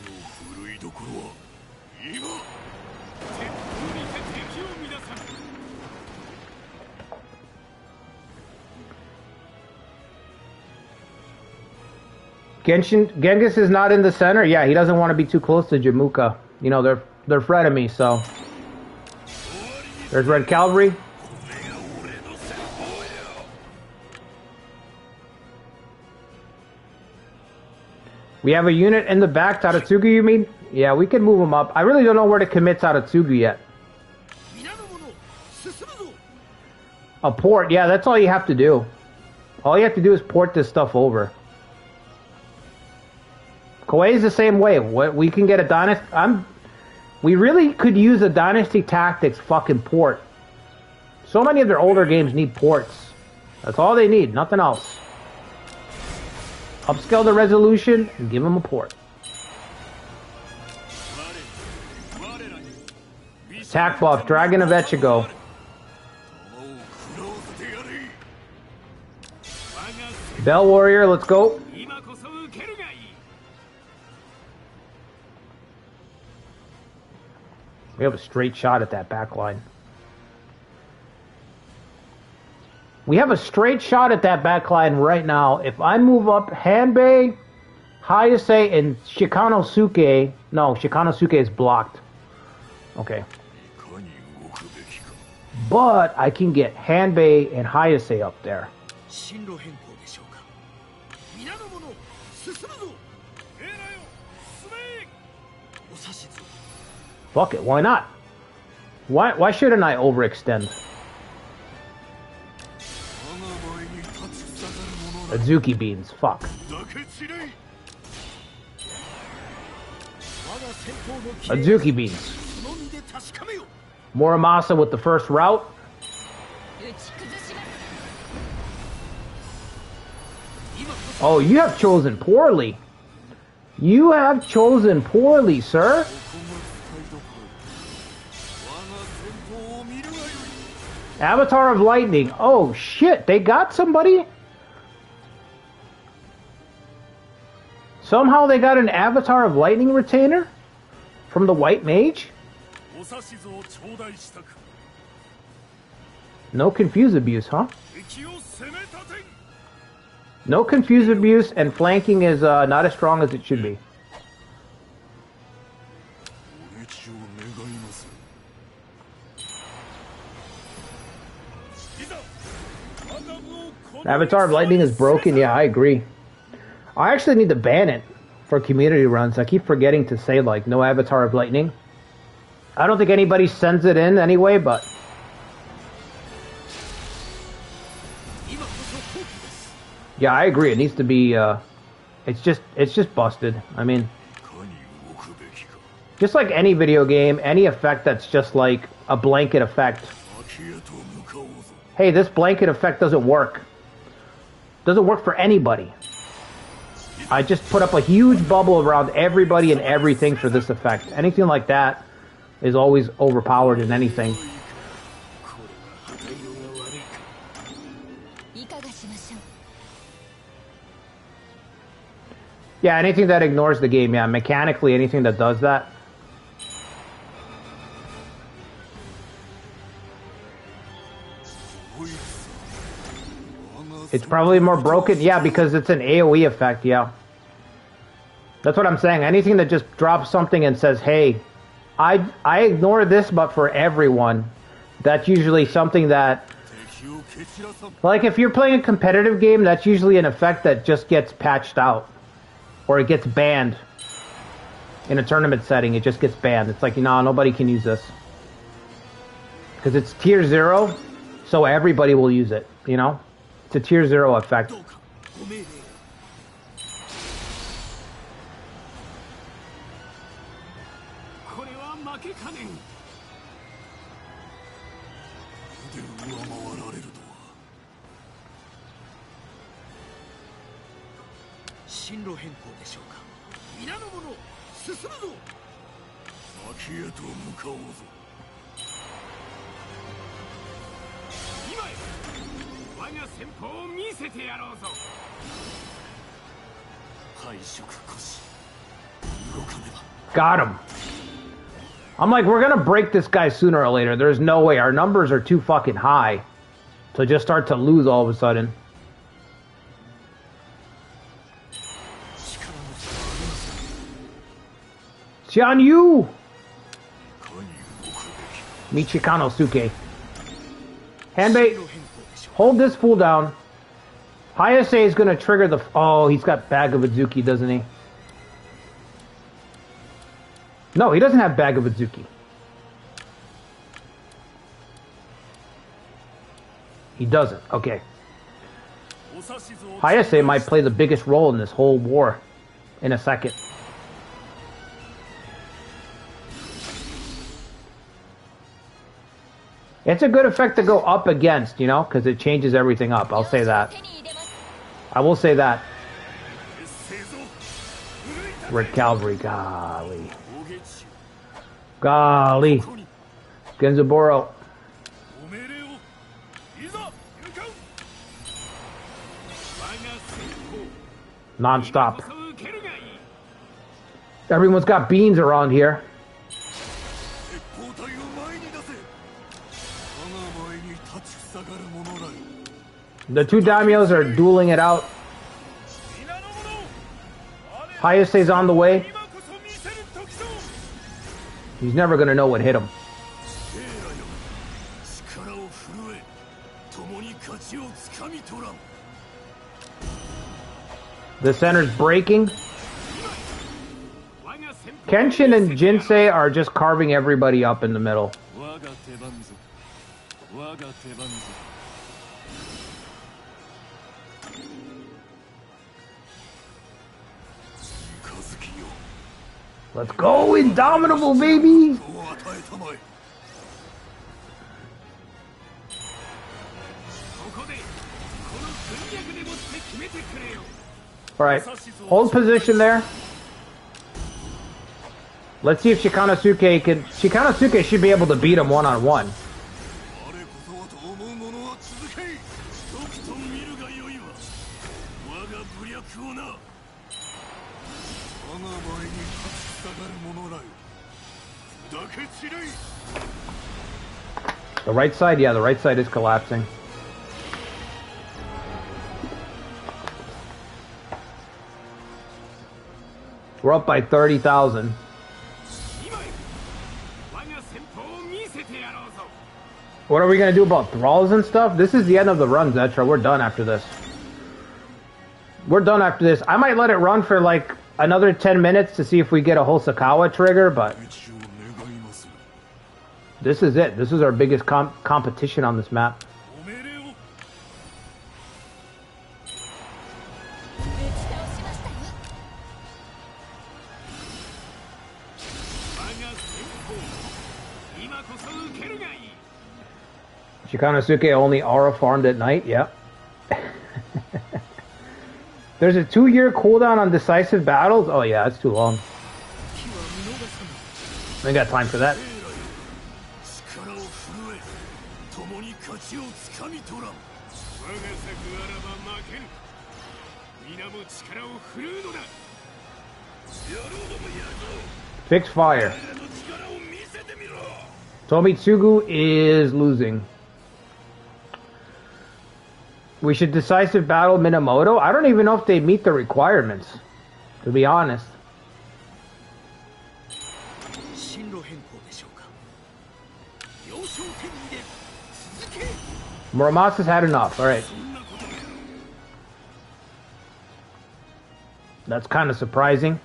Genghis is not in the center? Yeah, he doesn't want to be too close to Jamuka. You know, they're frenemies, so. There's Red Cavalry. We have a unit in the back, Tadatsugu, you mean? Yeah, we can move them up. I really don't know where to commit Tadatsugu yet. A port, yeah, that's all you have to do. All you have to do is port this stuff over. Koei's the same way. We can get a dynasty. We really could use a Dynasty Tactics fucking port. So many of their older games need ports. That's all they need, nothing else. Upscale the resolution and give them a port. Attack buff, Dragon of Echigo. Bell Warrior, let's go. We have a straight shot at that back line. We have a straight shot at that back line right now. If I move up Hanbei, Hayase, and Shikanosuke... No, Shikanosuke is blocked. Okay. But I can get Hanbei and Hayase up there. Fuck it, why not? Why shouldn't I overextend? Azuki beans, fuck. Azuki beans. Muramasa with the first route. Oh, you have chosen poorly. You have chosen poorly, sir. Avatar of Lightning. Oh shit, they got somebody? Somehow they got an Avatar of Lightning retainer? From the White Mage? No Confuse Abuse, huh? No Confuse Abuse, and flanking is not as strong as it should be. Avatar of Lightning is broken. Yeah, I agree. I actually need to ban it for community runs. I keep forgetting to say, like, no Avatar of Lightning. I don't think anybody sends it in anyway, but... Yeah, I agree. It needs to be, it's just busted. I mean... Just like any video game, any effect that's just like a blanket effect. Hey, this blanket effect doesn't work. Doesn't work for anybody. I just put up a huge bubble around everybody and everything for this effect. Anything like that is always overpowered in anything. Yeah, anything that ignores the game, yeah. Mechanically, anything that does that. It's probably more broken. Yeah, because it's an AoE effect, yeah. That's what I'm saying. Anything that just drops something and says, hey, I ignore this, but for everyone. That's usually something that... Like, if you're playing a competitive game, that's usually an effect that just gets patched out. Or it gets banned. In a tournament setting, it just gets banned. It's like, no, nobody can use this. Because it's tier 0, so everybody will use it, you know? It's a tier 0 effect. Got him. I'm like, we're gonna break this guy sooner or later. There's no way. Our numbers are too fucking high to just start to lose all of a sudden. Xian Yu! Michikano Suke. Handbait. Hold this fool down. Hayase is gonna trigger the... Oh, he's got Bag of Azuki, doesn't he? No, he doesn't have Bag of Azuki. He doesn't. Okay. Hayase might play the biggest role in this whole war in a second. It's a good effect to go up against, you know, because it changes everything up. I'll say that. I will say that. Red Cavalry, golly. Golly. Genzaburo. Non-stop. Everyone's got beans around here. The two daimyos are dueling it out. Hayase's on the way. He's never going to know what hit him. The center's breaking. Kenshin and Jinsei are just carving everybody up in the middle. Let's go, Indomitable, baby! Alright, hold position there. Let's see if Shikanosuke can... Shikanosuke should be able to beat him one-on-one. The right side? Yeah, the right side is collapsing. We're up by 30,000. What are we going to do about thralls and stuff? This is the end of the run, Zetra. We're done after this. We're done after this. I might let it run for like another 10 minutes to see if we get a Hosokawa trigger, but this is it. This is our biggest competition on this map. Shikanosuke only aura farmed at night, yeah. There's a 2-year cooldown on decisive battles? Oh yeah, that's too long. I ain't got time for that. Fix fire. Tomitsugu is losing. We should decisive battle Minamoto? I don't even know if they meet the requirements, to be honest. Muramasa's had enough, alright. That's kind of surprising.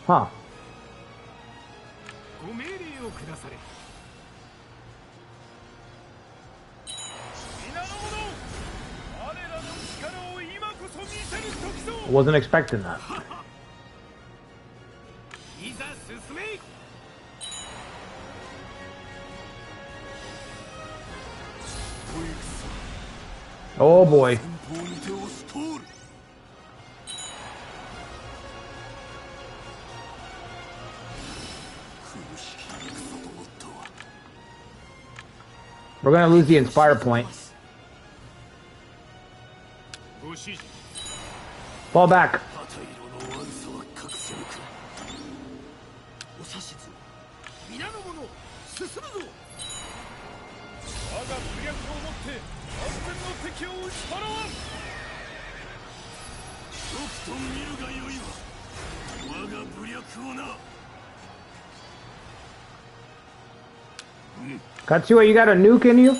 Huh. Wasn't expecting that. Oh boy. We're gonna lose the Inspire point. Fall back. Katsuya, you got a nuke in you?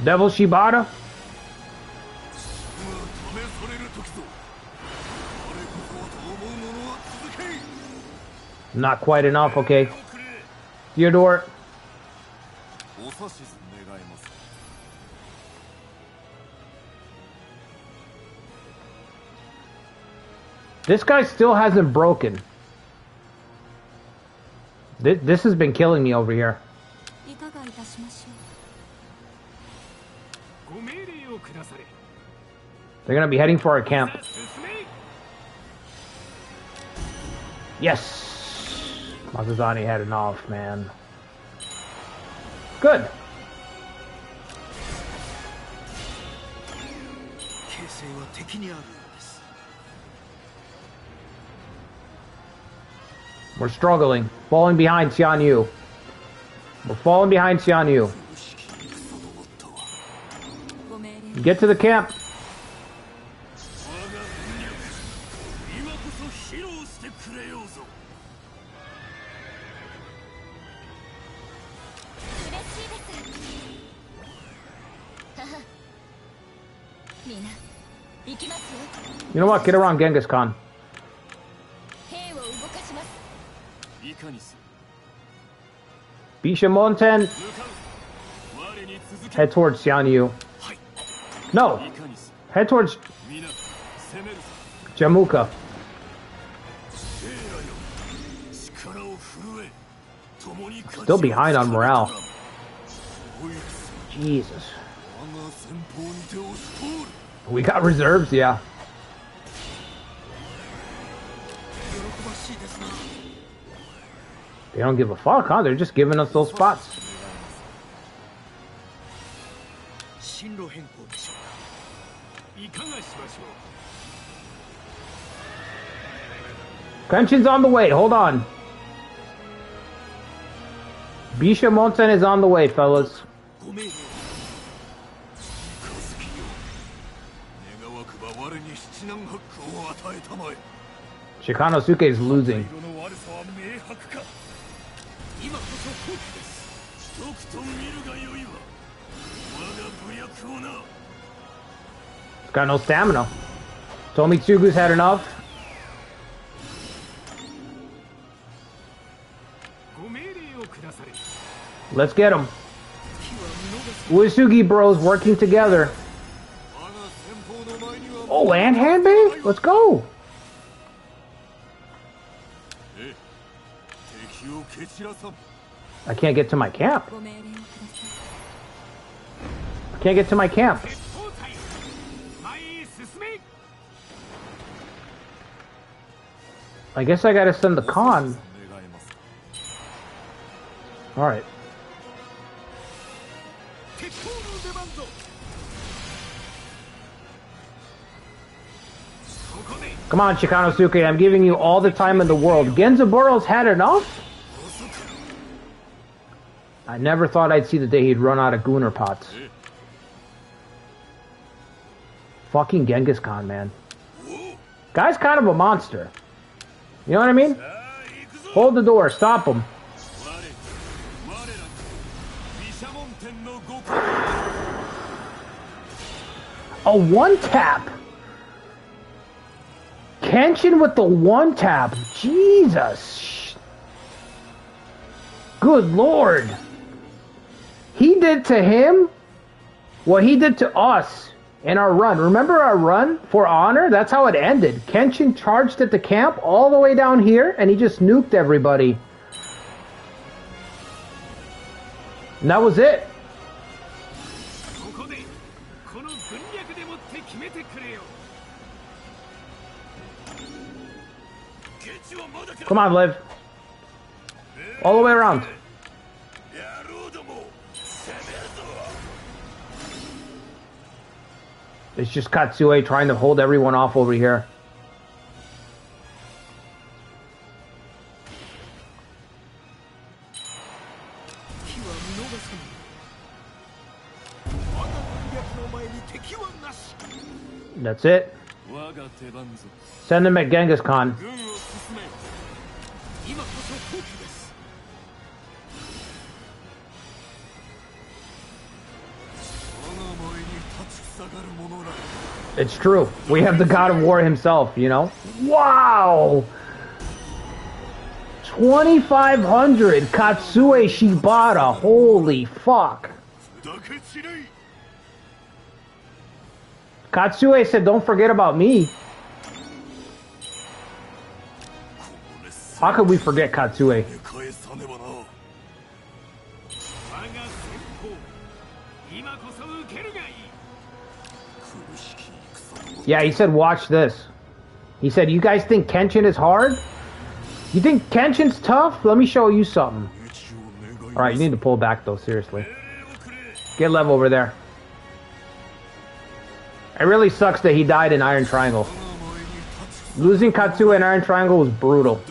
Devil Shibata? Not quite enough, okay. Theodore. This guy still hasn't broken. This has been killing me over here. They're gonna be heading for our camp. Yes! Mazazani had enough, man. Good! We're struggling. Falling behind Xian Yu. We're falling behind Xian Yu. Get to the camp. You know what? Get around Genghis Khan. Bishamonten. Head towards Xian Yu. No. Head towards Jamuka. Still behind on morale. Jesus. We got reserves, yeah. They don't give a fuck, huh? They're just giving us those spots. Kenshin's on the way, hold on. Bishamonten is on the way, fellas. Shikanosuke is losing. He's got no stamina. Tomitsugu's had enough. Let's get him. Uesugi bros working together. Oh, and handbay? Let's go. I can't get to my camp. I can't get to my camp. I guess I gotta send the Khan. Alright. Come on, Shikanosuke, I'm giving you all the time in the world. Genzaburo's had enough? I never thought I'd see the day he'd run out of Gunner pots. Fucking Genghis Khan, man. Guy's kind of a monster. You know what I mean? Hold the door, stop him. A one tap! Kenshin with the one tap. Jesus. Good lord. He did to him what he did to us in our run. Remember our run for honor? That's how it ended. Kenshin charged at the camp all the way down here, and he just nuked everybody. And that was it. Come on, Liv. All the way around. It's just Katsue trying to hold everyone off over here. That's it. Send him at Genghis Khan. It's true. We have the God of War himself, you know? Wow! 2,500 Katsue Shibata. Holy fuck. Katsue said, don't forget about me. How could we forget Katsue? Yeah, he said, watch this. He said, you guys think Kenshin is hard? You think Kenshin's tough? Let me show you something. Alright, you need to pull back though, seriously. Get Lev over there. It really sucks that he died in Iron Triangle. Losing Katsue in Iron Triangle was brutal.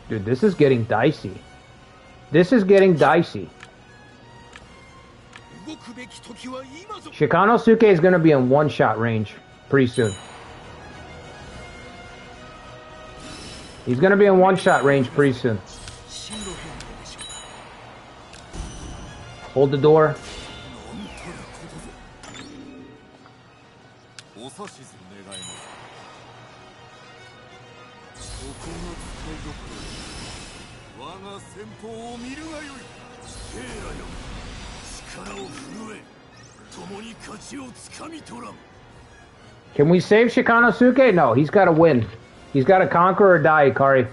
Dude, this is getting dicey. This is getting dicey. Shikanosuke is going to be in one-shot range pretty soon. He's going to be in one-shot range pretty soon. Hold the door. Can we save Shikanosuke? No, he's got to win. He's got to conquer or die, Ikari.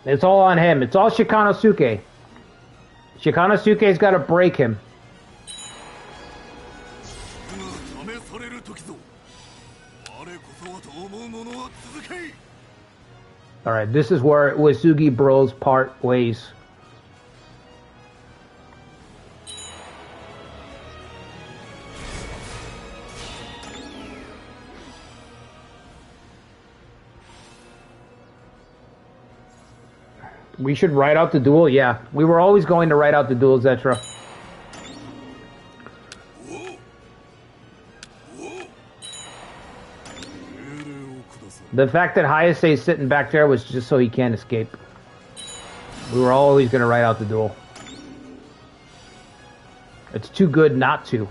It's all on him. It's all Shikanosuke. Shikanosuke's got to break him. Alright, this is where Uesugi Bros part ways. We should write out the duel? Yeah. We were always going to write out the duel, Zetra. The fact that Hayase is sitting back there was just so he can't escape. We were always going to write out the duel. It's too good not to.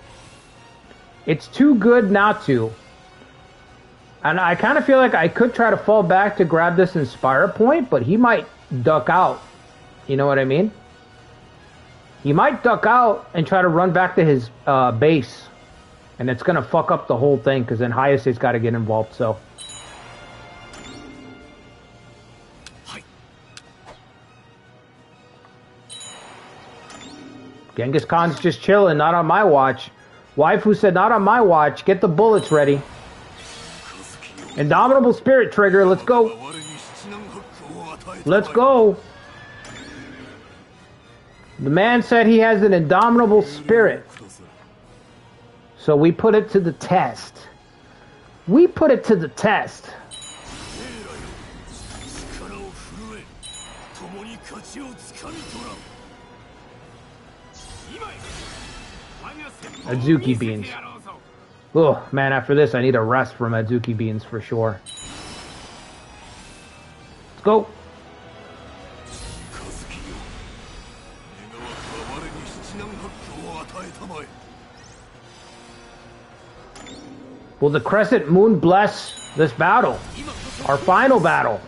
It's too good not to. And I kind of feel like I could try to fall back to grab this Inspire point, but he might duck out. You know what I mean? He might duck out and try to run back to his base. And it's going to fuck up the whole thing, because then Hayase's got to get involved, so... Genghis Khan's just chilling, not on my watch. Waifu said, not on my watch. Get the bullets ready. Indomitable Spirit trigger, let's go. Let's go. The man said he has an indomitable spirit. So we put it to the test. We put it to the test. Adzuki beans. Oh, man, after this, I need a rest from Adzuki beans for sure. Let's go. Will the Crescent Moon bless this battle? Our final battle.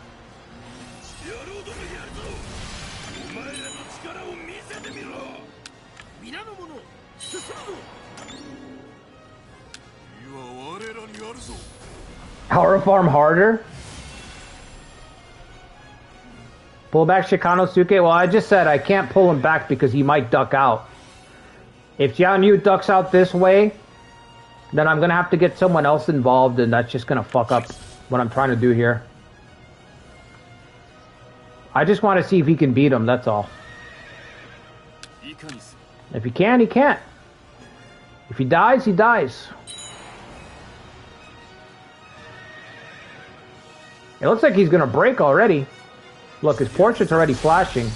Power farm harder? Pull back Shikanosuke? Well, I just said I can't pull him back because he might duck out. If Xian Yu ducks out this way, then I'm going to have to get someone else involved, and that's just going to fuck up what I'm trying to do here. I just want to see if he can beat him, that's all. If he can, he can't. If he dies, he dies. It looks like he's going to break already. Look, his portrait's already flashing.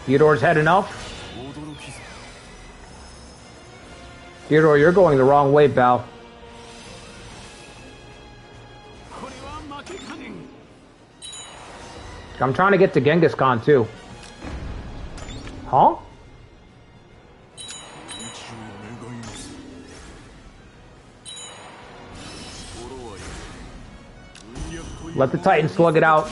Theodore's had enough? Theodore, you're going the wrong way, pal. I'm trying to get to Genghis Khan, too. Huh? Let the Titan slug it out.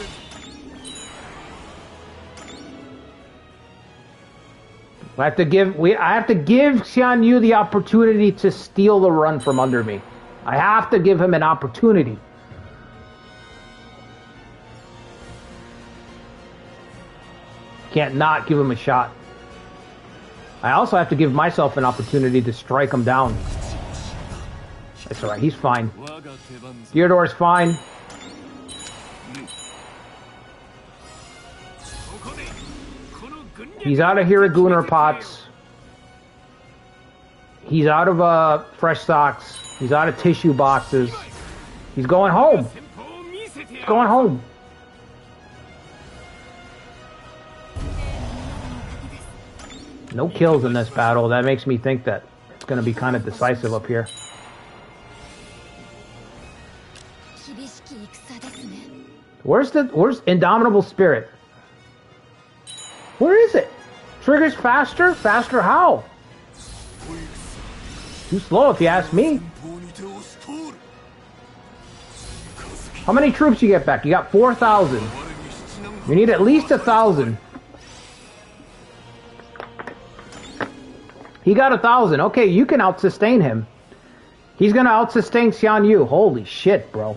I have to give Xian Yu the opportunity to steal the run from under me. I have to give him an opportunity. Can't not give him a shot. I also have to give myself an opportunity to strike him down. That's alright, he's fine. Theodore's fine. He's out of Hiragunar pots. He's out of fresh socks. He's out of tissue boxes. He's going home. He's going home. No kills in this battle. That makes me think that it's going to be kind of decisive up here. Where's Indomitable Spirit? Where is it? Triggers faster? Faster how? Too slow if you ask me. How many troops you get back? You got 4,000. You need at least 1,000. He got 1,000. Okay, you can out-sustain him. He's gonna out-sustain Xian Yu. Holy shit, bro.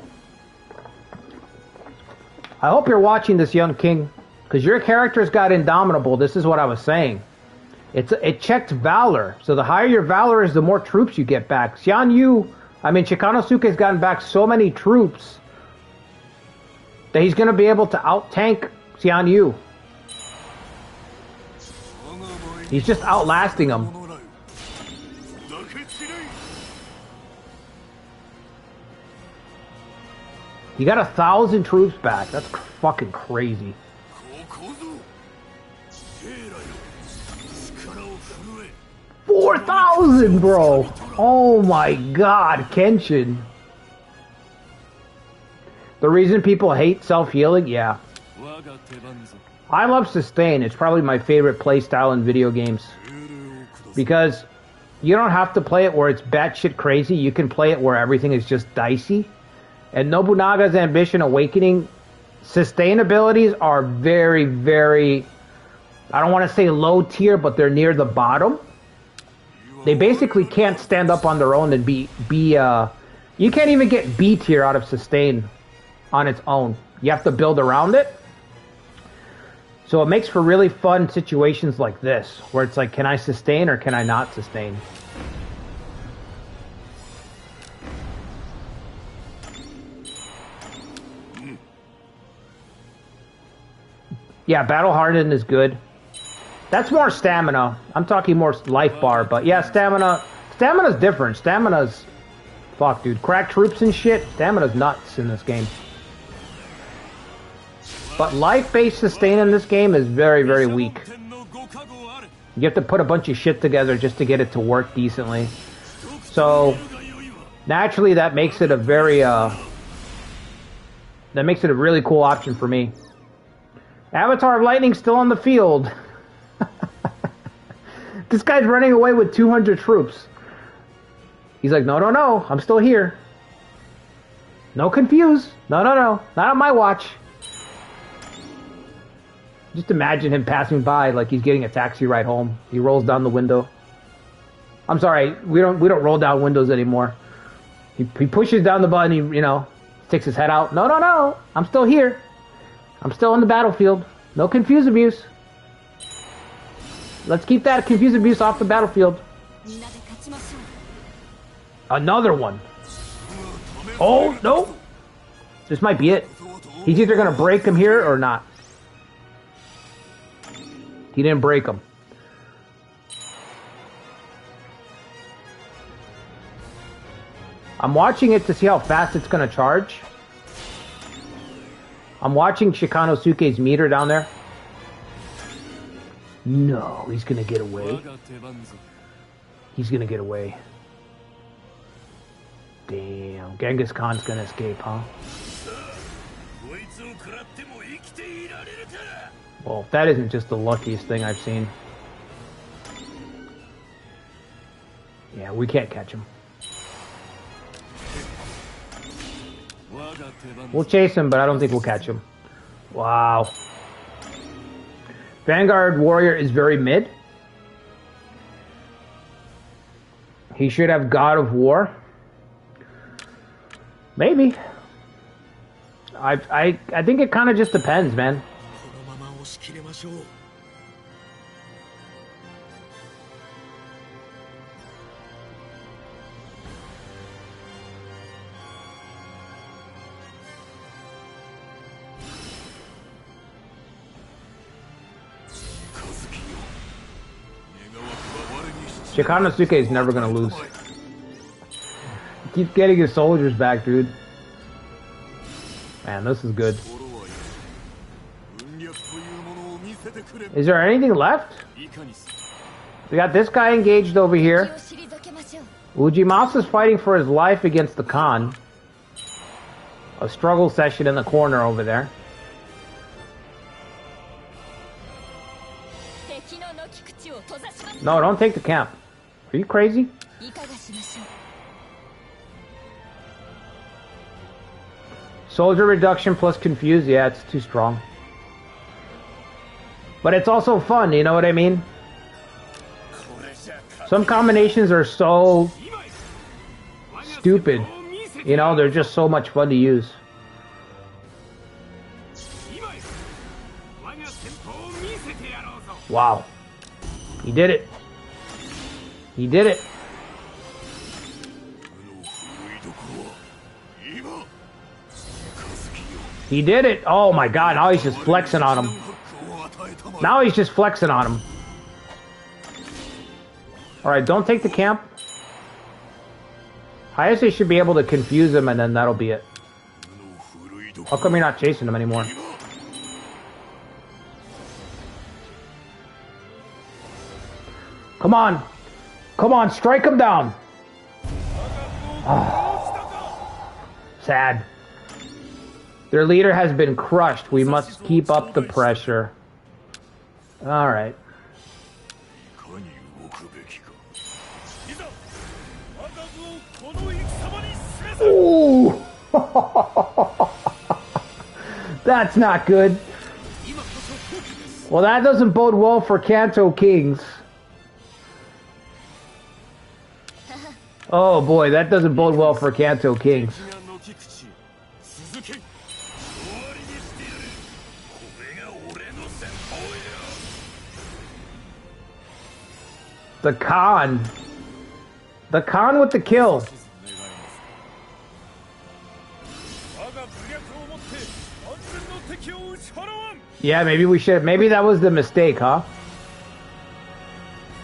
I hope you're watching this, young king. Because your character's got Indomitable. This is what I was saying. It checked Valor. So the higher your Valor is, the more troops you get back. Shikanosuke's gotten back so many troops that he's going to be able to out-tank Xian Yu. He's just outlasting him. You got 1,000 troops back. That's fucking crazy. 4,000, bro! Oh my god, Kenshin. The reason people hate self-healing? Yeah. I love sustain. It's probably my favorite playstyle in video games. Because you don't have to play it where it's batshit crazy. You can play it where everything is just dicey. And Nobunaga's Ambition Awakening, sustain abilities are very, very... I don't want to say low tier, but they're near the bottom. They basically can't stand up on their own and be you can't even get B tier out of sustain on its own. You have to build around it. So it makes for really fun situations like this, where it's like, can I sustain or can I not sustain? Yeah, Battle Hardened is good. That's more stamina. I'm talking more life bar, but yeah, stamina. Stamina's different. Stamina's... Fuck, dude. Crack troops and shit. Stamina's nuts in this game. But life-based sustain in this game is very, very weak. You have to put a bunch of shit together just to get it to work decently. So, naturally, that makes it a very, that makes it a really cool option for me. Avatar of Lightning still on the field. This guy's running away with 200 troops. He's like, no, no, no, I'm still here. No confuse. No, no, no, not on my watch. Just imagine him passing by like he's getting a taxi ride home. He rolls down the window. I'm sorry, we don't roll down windows anymore. He pushes down the button. He, you know, sticks his head out. No, no, no, I'm still here. I'm still on the battlefield. No confuse abuse. Let's keep that confuse abuse off the battlefield. Another one. Oh, no. This might be it. He's either going to break him here or not. He didn't break him. I'm watching it to see how fast it's going to charge. I'm watching Shikanosuke's meter down there. No, he's going to get away. He's going to get away. Damn, Genghis Khan's going to escape, huh? Well, that isn't just the luckiest thing I've seen. Yeah, we can't catch him. We'll chase him, but I don't think we'll catch him. Wow. Vanguard Warrior is very mid. He should have God of War. Maybe. I think it kind of just depends, man. Shikanosuke is never gonna lose. Keep getting his soldiers back, dude. Man, this is good. Is there anything left? We got this guy engaged over here. Ujimasa's fighting for his life against the Khan. A struggle session in the corner over there. No, don't take the camp. Are you crazy? Soldier reduction plus confuse. Yeah, it's too strong. But it's also fun, you know what I mean? Some combinations are so stupid. You know, they're just so much fun to use. Wow. He did it. He did it. He did it. Oh my god, now he's just flexing on him. Now he's just flexing on him. Alright, don't take the camp. Hayase should be able to confuse him and then that'll be it. How come you're not chasing him anymore? Come on. Come on, strike him down. Oh. Sad. Their leader has been crushed. We must keep up the pressure. Alright. Ooh. That's not good. Well, that doesn't bode well for Kanto Kings. Oh boy, that doesn't bode well for Kanto Kings. The Khan. The Khan with the kill. Yeah, maybe we should. Maybe that was the mistake, huh?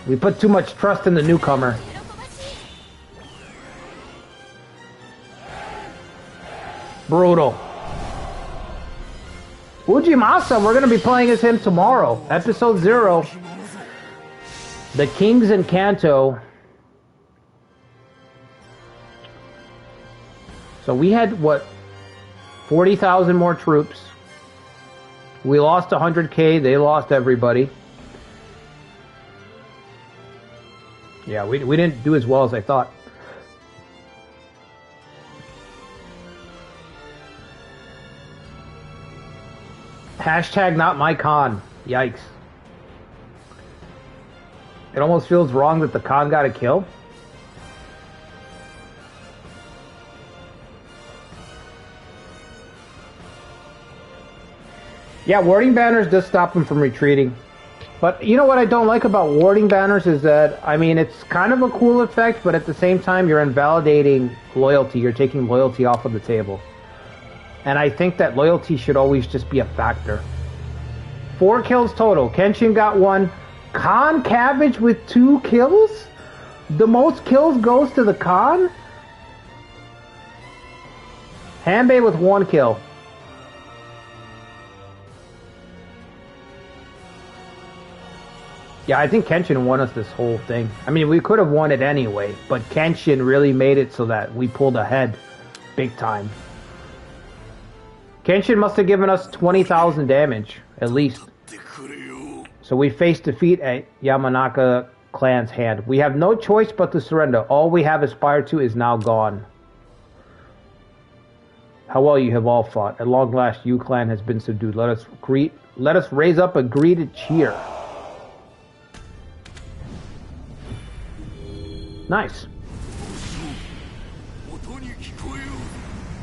We put too much trust in the newcomer. Brutal. Ujimasa, we're going to be playing as him tomorrow. Episode 0. The Kings in Kanto. So we had, what, 40,000 more troops. We lost 100k, they lost everybody. Yeah, we didn't do as well as I thought. Hashtag not my con. Yikes. It almost feels wrong that the con got a kill. Yeah, warding banners does stop him from retreating. But you know what I don't like about warding banners is that, I mean, it's kind of a cool effect, but at the same time, you're invalidating loyalty. You're taking loyalty off of the table. And I think that loyalty should always just be a factor. 4 kills total. Kenshin got 1. Khan Cabbage with 2 kills? The most kills goes to the Khan? Hanbei with 1 kill. Yeah, I think Kenshin won us this whole thing. I mean, we could have won it anyway, but Kenshin really made it so that we pulled ahead big time. Kenshin must have given us 20,000 damage, at least. So we face defeat at Yamanaka clan's hand. We have no choice but to surrender. All we have aspired to is now gone. How well you have all fought. At long last, Yu clan has been subdued. Let us raise up a greeted cheer. Nice.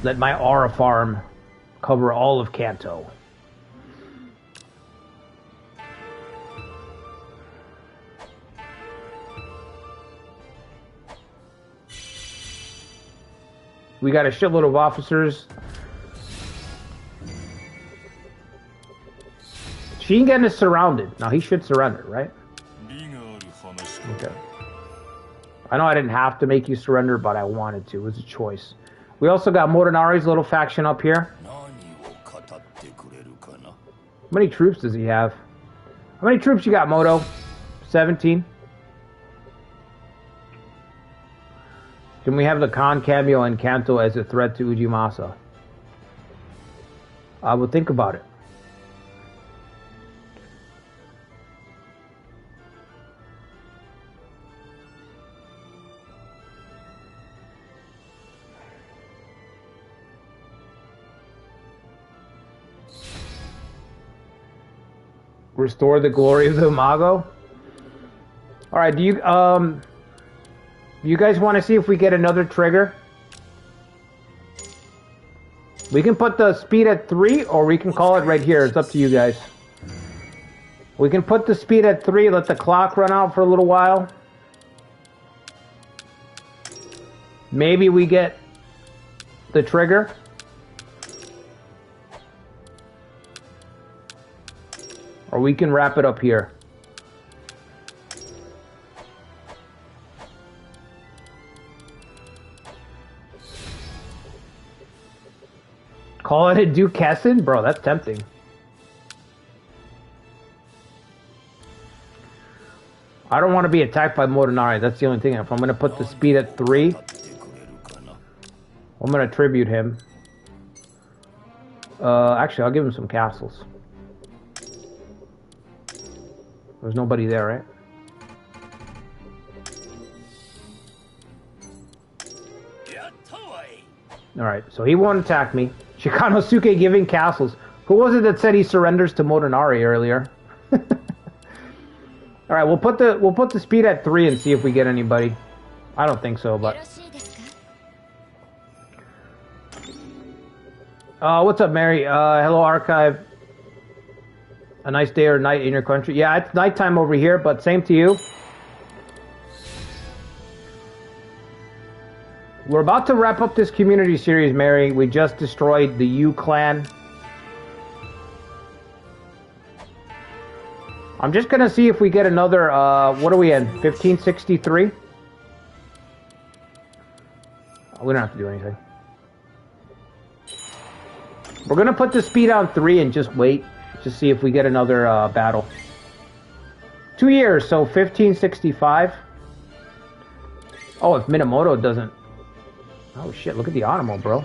Let my aura farm cover all of Kanto. We got a shitload of officers. Shingen is surrounded. Now he should surrender, right? Okay. I know I didn't have to make you surrender, but I wanted to. It was a choice. We also got Motonari's little faction up here. How many troops does he have? How many troops you got, Moto? 17. Can we have the Khan cameo in Kanto as a threat to Ujimasa? I would think about it. Restore the glory of the Imago. All right, do you guys want to see if we get another trigger? We can put the speed at 3, or we can call it right here. It's up to you guys. We can put the speed at 3, let the clock run out for a little while. Maybe we get the trigger. Or we can wrap it up here. Call it a Dukessen? Bro, that's tempting. I don't want to be attacked by Motonari. That's the only thing. If I'm going to put the speed at 3, I'm going to tribute him. Actually, I'll give him some castles. There's nobody there, right? Alright, so he won't attack me. Shikanosuke giving castles. Who was it that said he surrenders to Motonari earlier? Alright, we'll put the speed at 3 and see if we get anybody. I don't think so, but... what's up, Mary? Hello, Archive. A nice day or night in your country. Yeah, it's nighttime over here, but same to you. We're about to wrap up this community series, Mary. We just destroyed the Yu clan. I'm just gonna see if we get another, what are we in? 1563? We don't have to do anything. We're gonna put the speed on 3 and just wait. Just see if we get another battle. 2 years, so 1565. Oh, if Minamoto doesn't... Oh shit, look at the Animo, bro.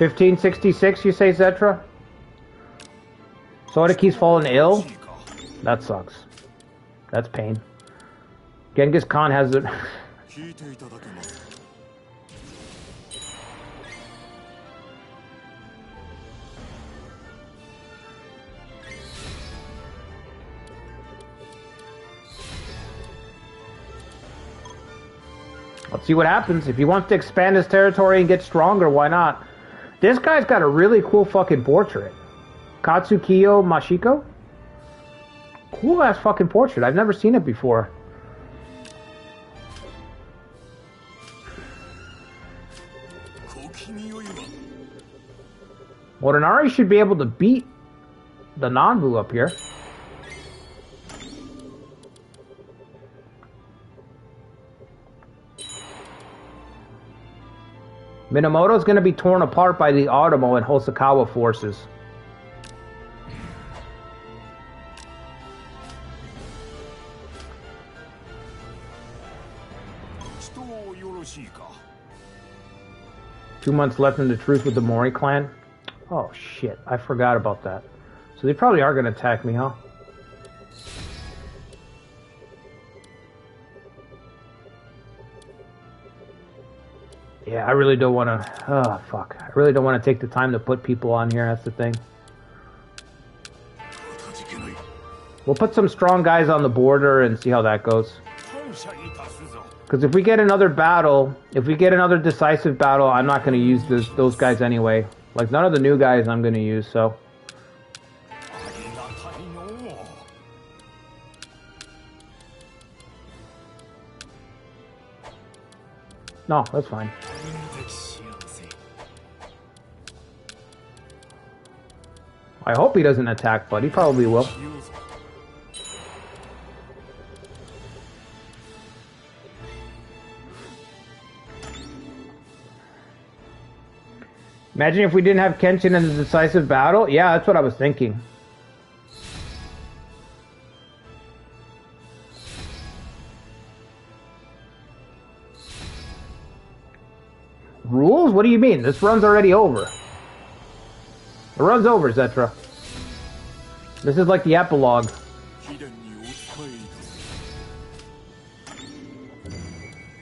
1566, you say, Zetra? Soda keeps falling ill? That sucks. That's pain. Genghis Khan has it. Let's see what happens. If he wants to expand his territory and get stronger, why not? This guy's got a really cool fucking portrait. Katsukiyo Mashiko? Cool ass fucking portrait. I've never seen it before. Morinari should be able to beat the Nanbu up here. Minamoto's going to be torn apart by the Otomo and Hosokawa forces. Two months left in the truce with the Mori clan. Oh shit, I forgot about that. So they probably are going to attack me, huh? Yeah, I really don't want to... Oh, fuck. I really don't want to take the time to put people on here, that's the thing. We'll put some strong guys on the border and see how that goes. Because if we get another battle, if we get another decisive battle, I'm not going to use those guys anyway. Like, none of the new guys I'm going to use, so... No, that's fine. I hope he doesn't attack, but he probably will. Imagine if we didn't have Kenshin in the decisive battle. Yeah, that's what I was thinking. Rules? What do you mean? This run's already over. The run's over, Zetra. This is like the epilogue.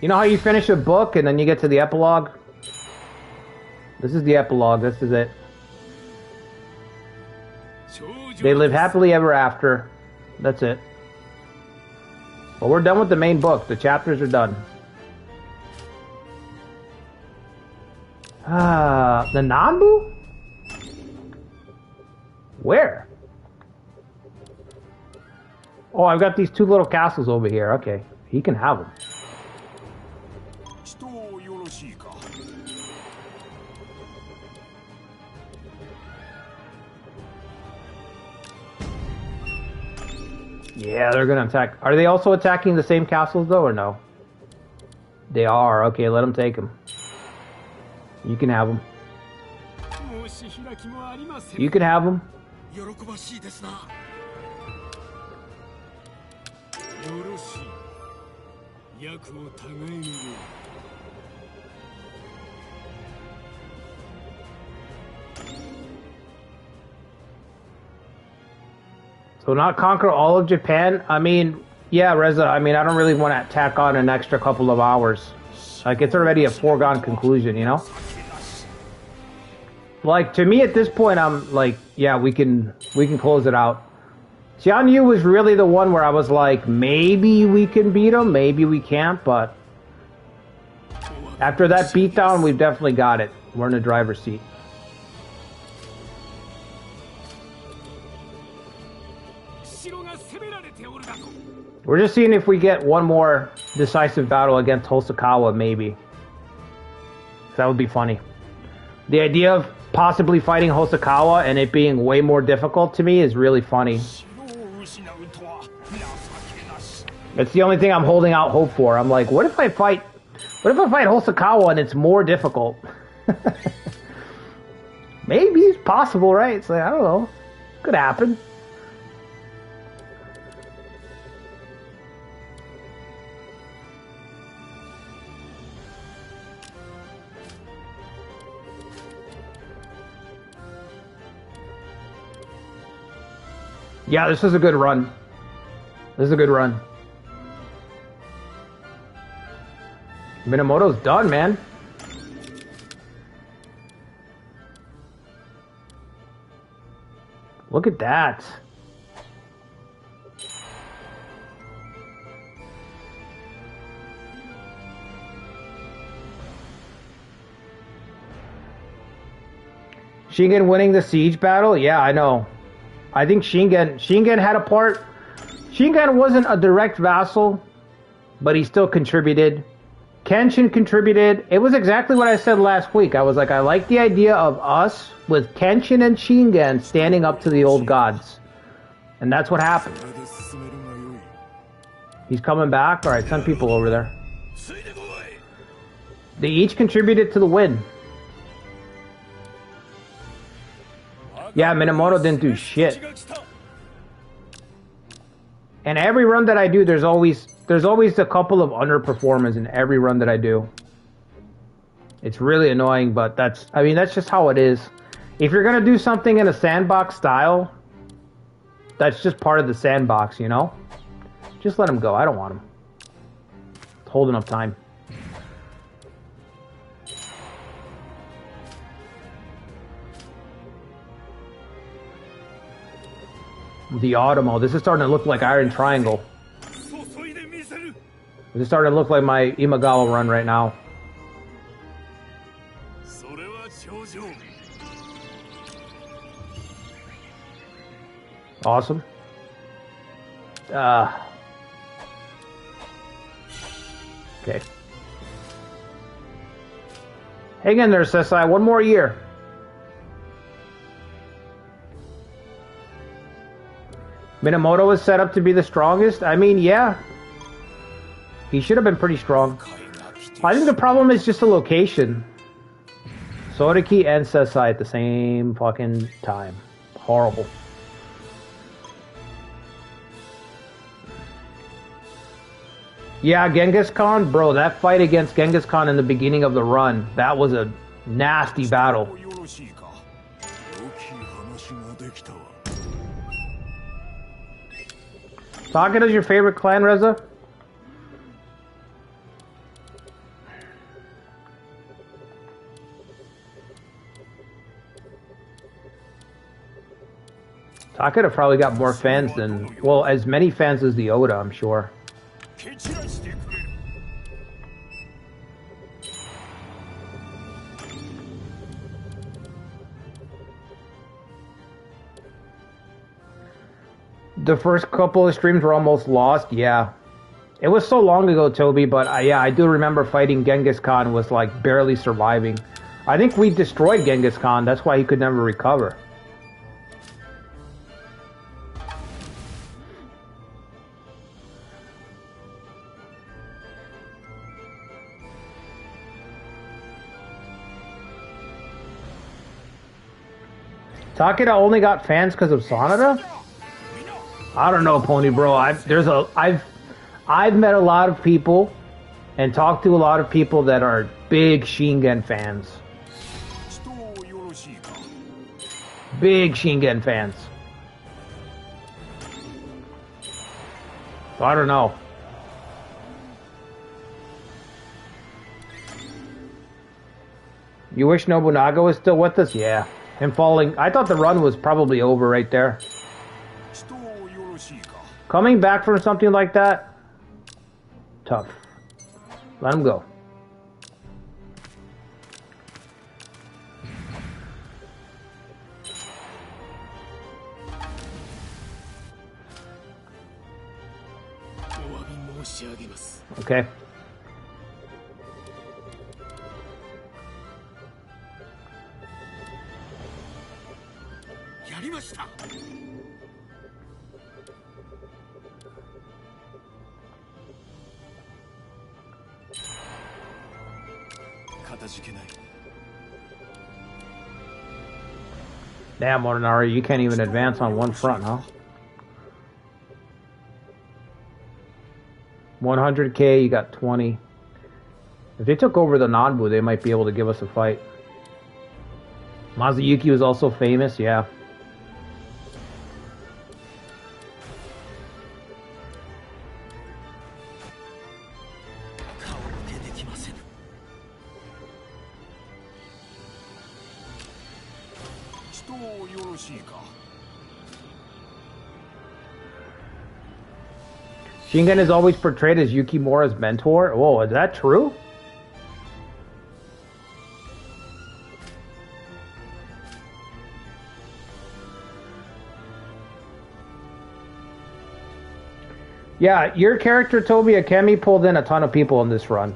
You know how you finish a book and then you get to the epilogue? This is the epilogue. This is it. They live happily ever after. That's it. Well, we're done with the main book. The chapters are done. The Nanbu? Where? Oh, I've got these two little castles over here. Okay, he can have them. Yeah, they're gonna attack. Are they also attacking the same castles though, or no? They are. Okay, let them take them. You can have them. You can have them. So not conquer all of Japan? I mean, yeah, Reza, I mean, I don't really want to tack on an extra couple of hours. Like, it's already a foregone conclusion, you know? Like, to me at this point, I'm like, yeah, we can close it out. Xian Yu was really the one where I was like, maybe we can beat him, maybe we can't, but after that beatdown, we've definitely got it. We're in the driver's seat. We're just seeing if we get one more decisive battle against Hosokawa, maybe. That would be funny. The idea of possibly fighting Hosokawa and it being way more difficult to me is really funny. It's the only thing I'm holding out hope for. I'm like, what if I fight Hosokawa and it's more difficult? Maybe it's possible, right? It's like, I don't know. Could happen. Yeah, this is a good run. This is a good run. Minamoto's done, man. Look at that. Shingen winning the siege battle? Yeah, I know. I think Shingen had a part. Shingen wasn't a direct vassal, but he still contributed. Kenshin contributed. It was exactly what I said last week. I was like, I like the idea of us with Kenshin and Shingen standing up to the old gods. And that's what happened. He's coming back. Alright, send people over there. They each contributed to the win. Yeah, Minamoto didn't do shit. And every run that I do, there's always a couple of underperformers in every run that I do. It's really annoying, but that's just how it is. If you're gonna do something in a sandbox style, that's just part of the sandbox, you know? Just let him go. I don't want him. It's holding up time. The Automo. This is starting to look like Iron Triangle. This is starting to look like my Imagawa run right now. Awesome. Okay. Hang in there, Sesai. One more year. Minamoto was set up to be the strongest? I mean, yeah. He should have been pretty strong. I think the problem is just the location. Sodaki and Sesai at the same fucking time. Horrible. Yeah, Genghis Khan, bro, that fight against Genghis Khan in the beginning of the run, that was a nasty battle. Takada's your favorite clan, Reza? Takada probably got more fans than, well, as many fans as the Oda, I'm sure. The first couple of streams were almost lost, yeah. It was so long ago, Toby, but yeah, I do remember fighting Genghis Khan was like barely surviving. I think we destroyed Genghis Khan, that's why he could never recover. Takeda only got fans because of Sanada? I don't know, Pony Bro. I've met a lot of people and talked to a lot of people that are big Shingen fans. Big Shingen fans. So I don't know. You wish Nobunaga was still with us? Yeah. Him falling. I thought the run was probably over right there. Coming back from something like that? Tough. Let him go. Okay. Damn, Morinari, you can't even advance on one front, huh? 100k, you got 20. If they took over the Nanbu, they might be able to give us a fight. Mazuyuki was also famous, yeah. Shingen is always portrayed as Yukimura's mentor. Whoa, is that true? Yeah, your character Tobi Akemi pulled in a ton of people in this run.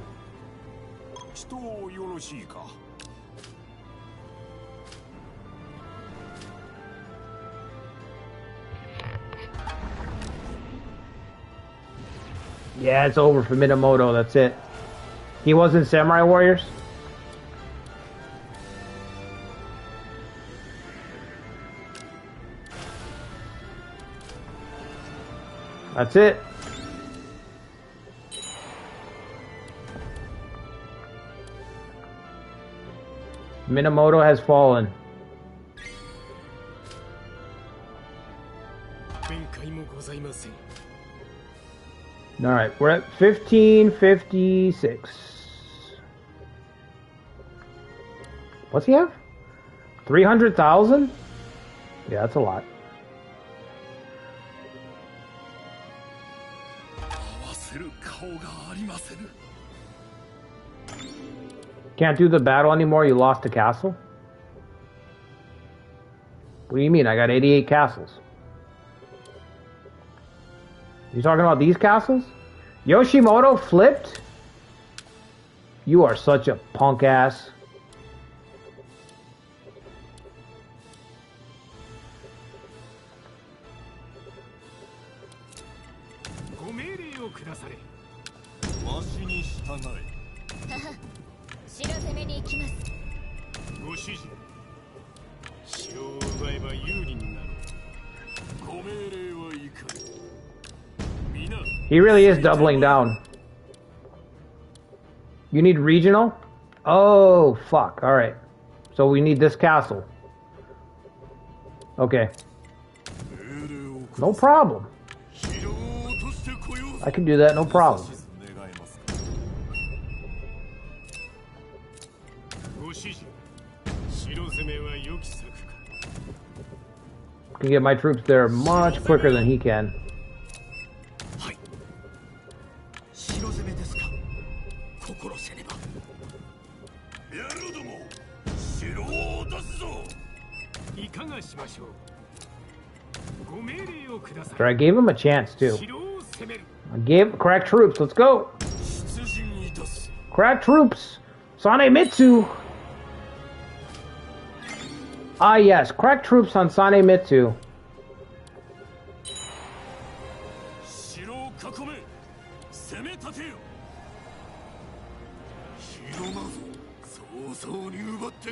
Yeah, it's over for Minamoto, that's it. He was in Samurai Warriors? That's it. Minamoto has fallen. Alright, we're at 1556. What's he have? 300,000? Yeah, that's a lot. Can't do the battle anymore, you lost the castle? What do you mean? I got 88 castles. You talking about these castles? Yoshimoto flipped? You are such a punk ass. He really is doubling down. You need regional? Oh, fuck. Alright. So we need this castle. Okay. No problem. I can do that, no problem. I can get my troops there much quicker than he can. Sure, I gave him a chance too. I gave crack troops. Let's go. Crack troops. Sanemitsu. Ah yes, crack troops on Sanemitsu.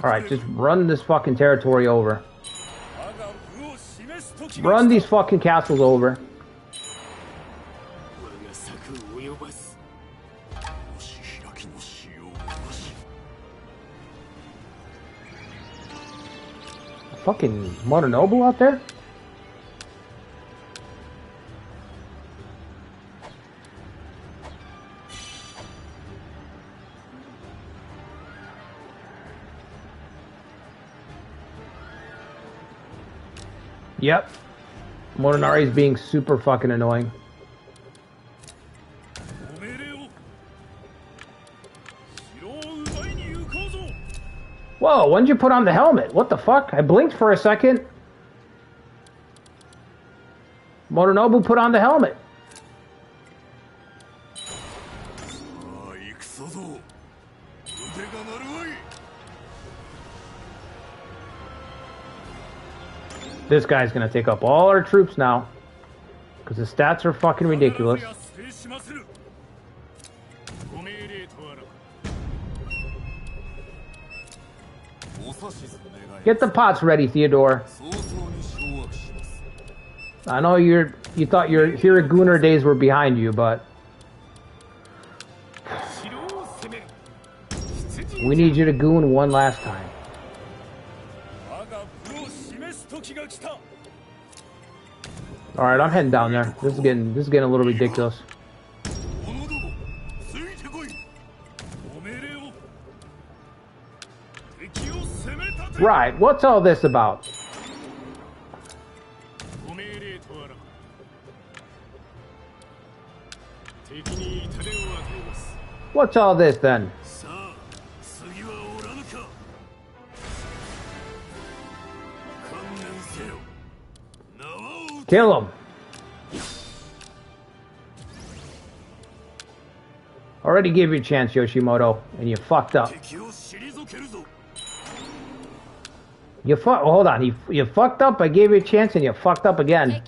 Alright, just run this fucking territory over. Run these fucking castles over. Fucking Motonobu out there? Yep. Motonari is being super fucking annoying. Whoa, when did you put on the helmet? What the fuck? I blinked for a second. Motonobu put on the helmet. This guy's gonna take up all our troops now. Because the stats are fucking ridiculous. Get the pots ready, Theodore. I know you thought your Hiraguner days were behind you, but we need you to goon one last time. Alright, I'm heading down there. This is getting a little ridiculous. Right, what's all this about? What's all this then? Kill him. Already gave you a chance, Yoshimoto, and you fucked up. Hold on, you fucked up. I gave you a chance, and you fucked up again.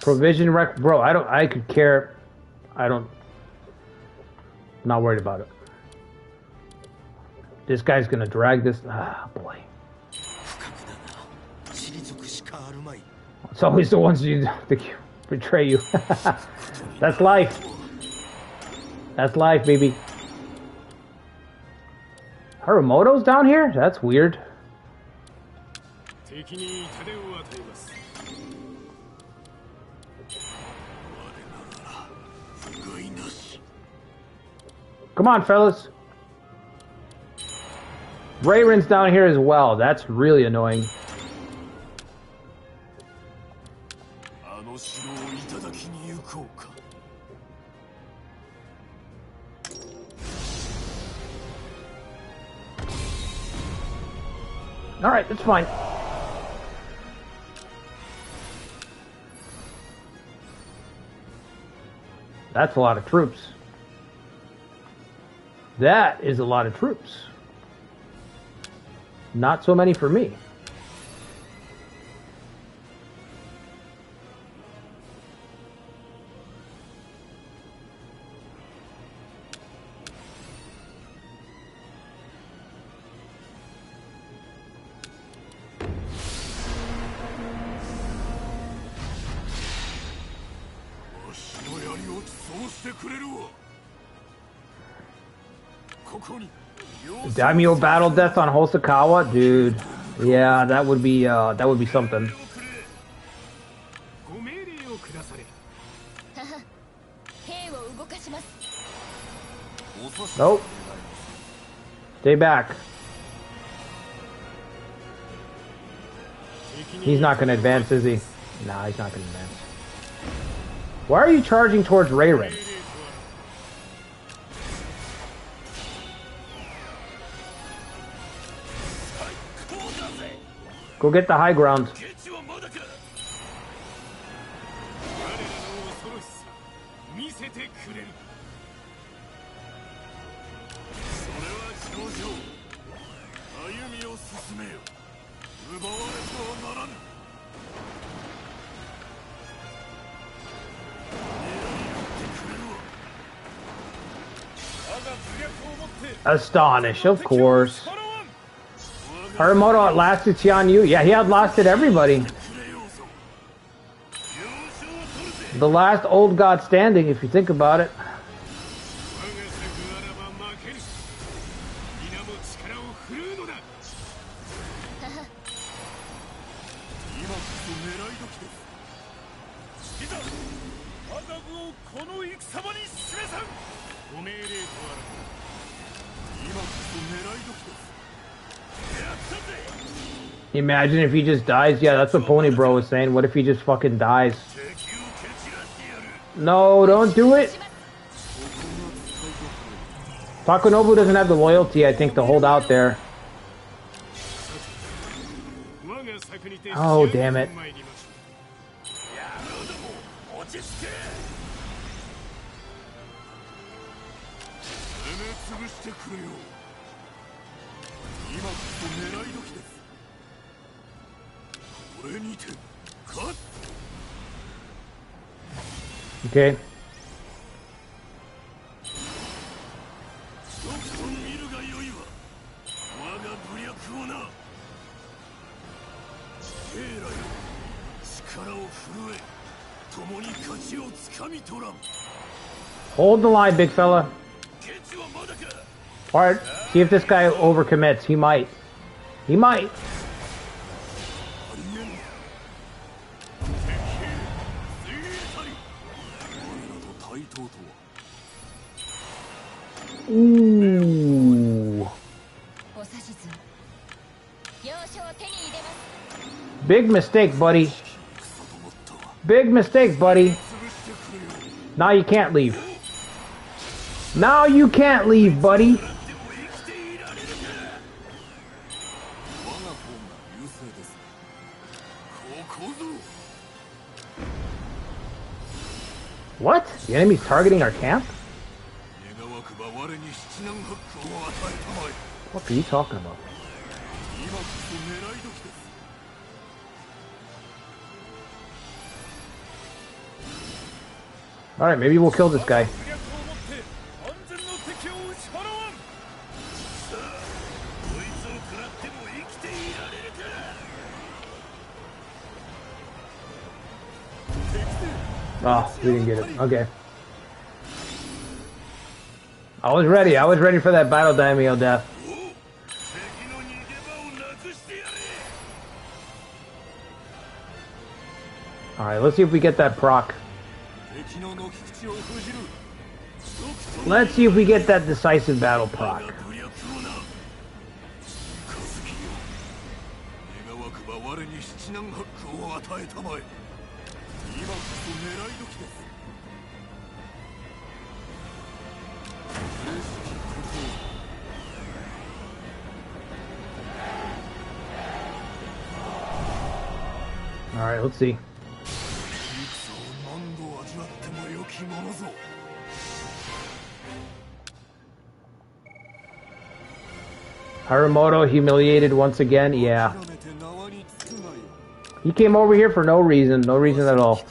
Provision rec, bro. I could care. Not worried about it. This guy's gonna drag this. Ah, boy. It's always the ones that betray you. That's life. That's life, baby. Haramoto's down here? That's weird. Come on, fellas. Rayron's down here as well. That's really annoying. All right, that's fine. That's a lot of troops. That is a lot of troops. Not so many for me. Daimyo battle death on Hosokawa, dude. Yeah, that would be something. Nope. Stay back. He's not going to advance, is he? Nah, he's not going to advance. Why are you charging towards Rayron? Go get the high ground. Astonish, of course. Haramoto outlasted Xianyu. Yeah, he outlasted everybody. The last old god standing, if you think about it. Imagine if he just dies. Yeah, that's what Pony Bro was saying. What if he just fucking dies? No, don't do it. Takunobu doesn't have the loyalty, I think, to hold out there. Oh, damn it. Okay. Hold the line, big fella. Alright, see if this guy overcommits. He might. He might. Ooh. Big mistake, buddy. Big mistake, buddy. Now you can't leave. Now you can't leave, buddy. What? The enemy's targeting our camp? What are you talking about? Alright, maybe we'll kill this guy. Oh, we didn't get it. Okay. I was ready. I was ready for that battle daimyo death. Alright, let's see if we get that proc. Let's see if we get that decisive battle proc. Alright, let's see. Haramoto humiliated once again? Yeah. He came over here for no reason. No reason at all.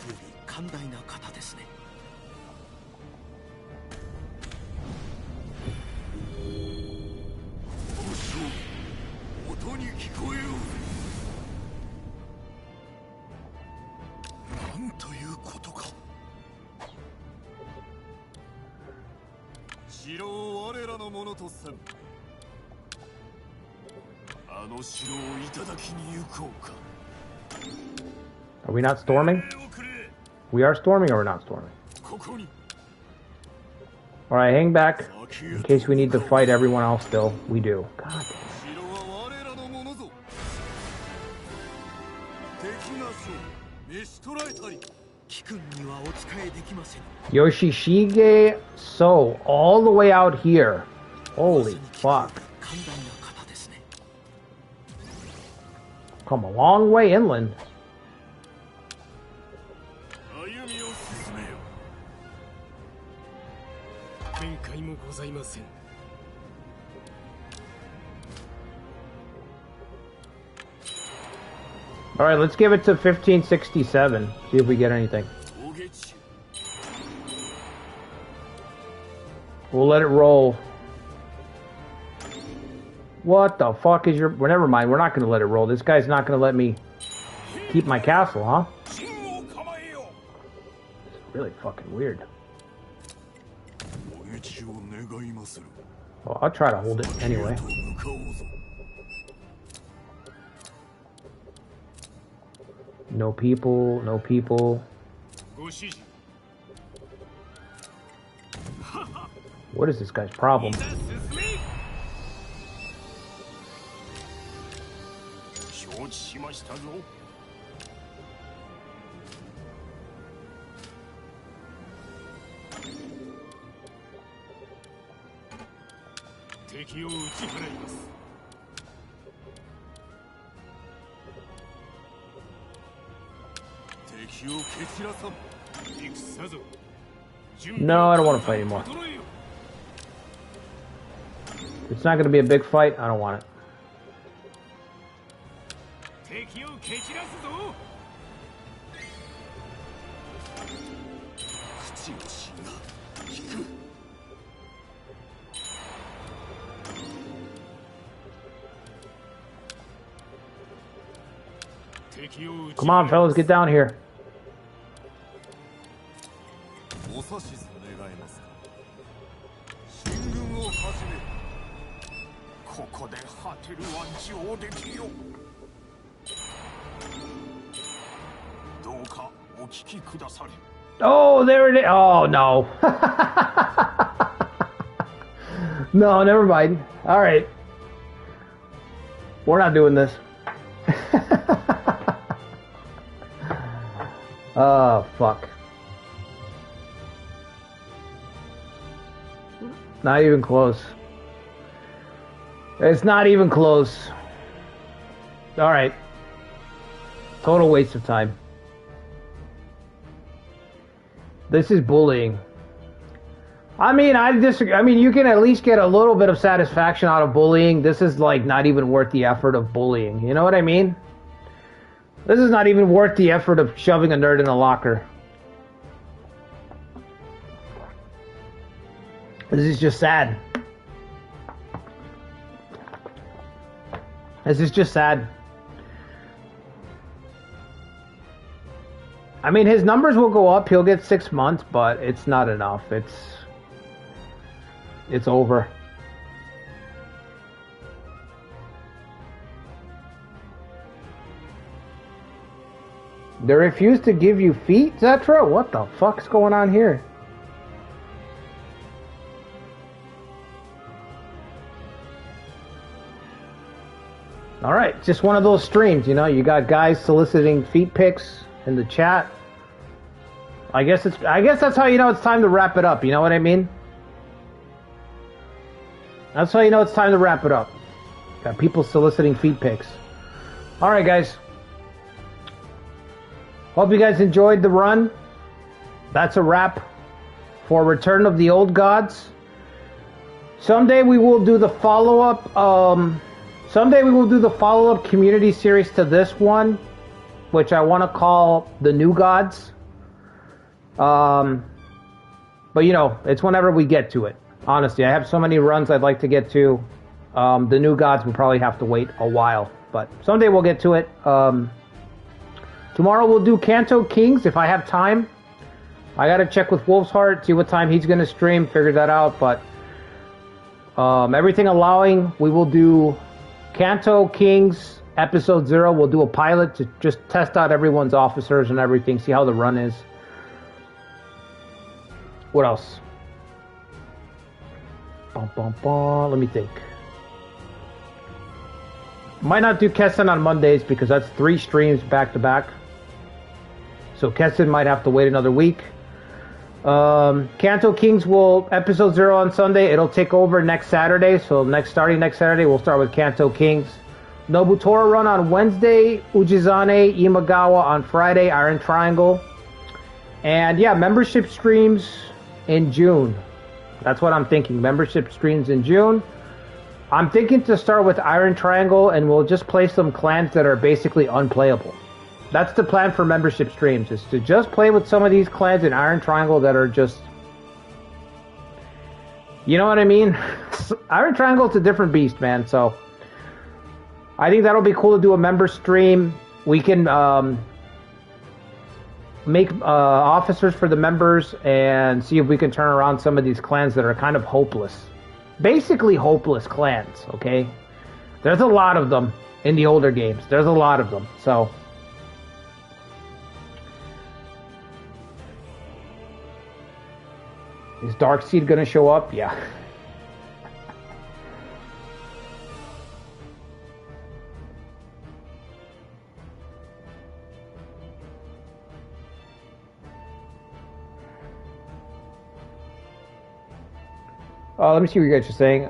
Are we not storming? We are storming or we're not storming? Alright, hang back. In case we need to fight everyone else still. We do. God damn it. Yoshishige So, all the way out here. Holy fuck. Come a long way inland. Alright, let's give it to 1567. See if we get anything. We'll let it roll. What the fuck is your... Well, never mind, we're not going to let it roll. This guy's not going to let me keep my castle, huh? It's really fucking weird. Well, I'll try to hold it anyway. No people, no people. What is this guy's problem? No, I don't want to fight anymore. It's not going to be a big fight. I don't want it. Come on, fellas, get down here. Oh, there it is. Oh, no. No, never mind. All right. We're not doing this. Oh, fuck. Not even close. It's not even close. All right. Total waste of time. This is bullying. I mean, I disagree. I mean, you can at least get a little bit of satisfaction out of bullying. This is like not even worth the effort of bullying. You know what I mean? This is not even worth the effort of shoving a nerd in a locker. This is just sad. This is just sad. I mean, his numbers will go up. He'll get 6 months, but it's not enough. It's over. They refuse to give you feet, Zetra? What the fuck's going on here? Alright, just one of those streams, you know, you got guys soliciting feet pics in the chat. I guess that's how you know it's time to wrap it up, you know what I mean? That's how you know it's time to wrap it up. Got people soliciting feet pics. Alright guys. Hope you guys enjoyed the run. That's a wrap for Return of the Old Gods. Someday we will do the follow-up. Someday we will do the follow-up community series to this one, which I want to call the New Gods. But you know, it's whenever we get to it. Honestly, I have so many runs I'd like to get to. The New Gods will probably have to wait a while, but someday we'll get to it. Tomorrow we'll do Kanto Kings if I have time. I gotta check with Wolf's Heart, see what time he's gonna stream, figure that out. But everything allowing, we will do Kanto Kings episode 0. We'll do a pilot to just test out everyone's officers and everything, see how the run is. What else? Let me think. Might not do Crescent on Mondays because that's 3 streams back to back. So Crescent might have to wait another week. Kanto Kings will episode 0 on Sunday. It'll take over next Saturday. So starting next Saturday, we'll start with Kanto Kings. Nobutora run on Wednesday. Ujizane Imagawa on Friday. Iron Triangle. And yeah, membership streams in June. That's what I'm thinking. Membership streams in June. I'm thinking to start with Iron Triangle, and we'll just play some clans that are basically unplayable. That's the plan for membership streams, is to just play with some of these clans in Iron Triangle that are just... You know what I mean? Iron Triangle is a different beast, man, so... I think that'll be cool to do a member stream. We can make officers for the members and see if we can turn around some of these clans that are kind of hopeless. Basically hopeless clans, okay? There's a lot of them in the older games. There's a lot of them, so... Is Darkseid gonna show up? Yeah. Let me see what you guys are saying.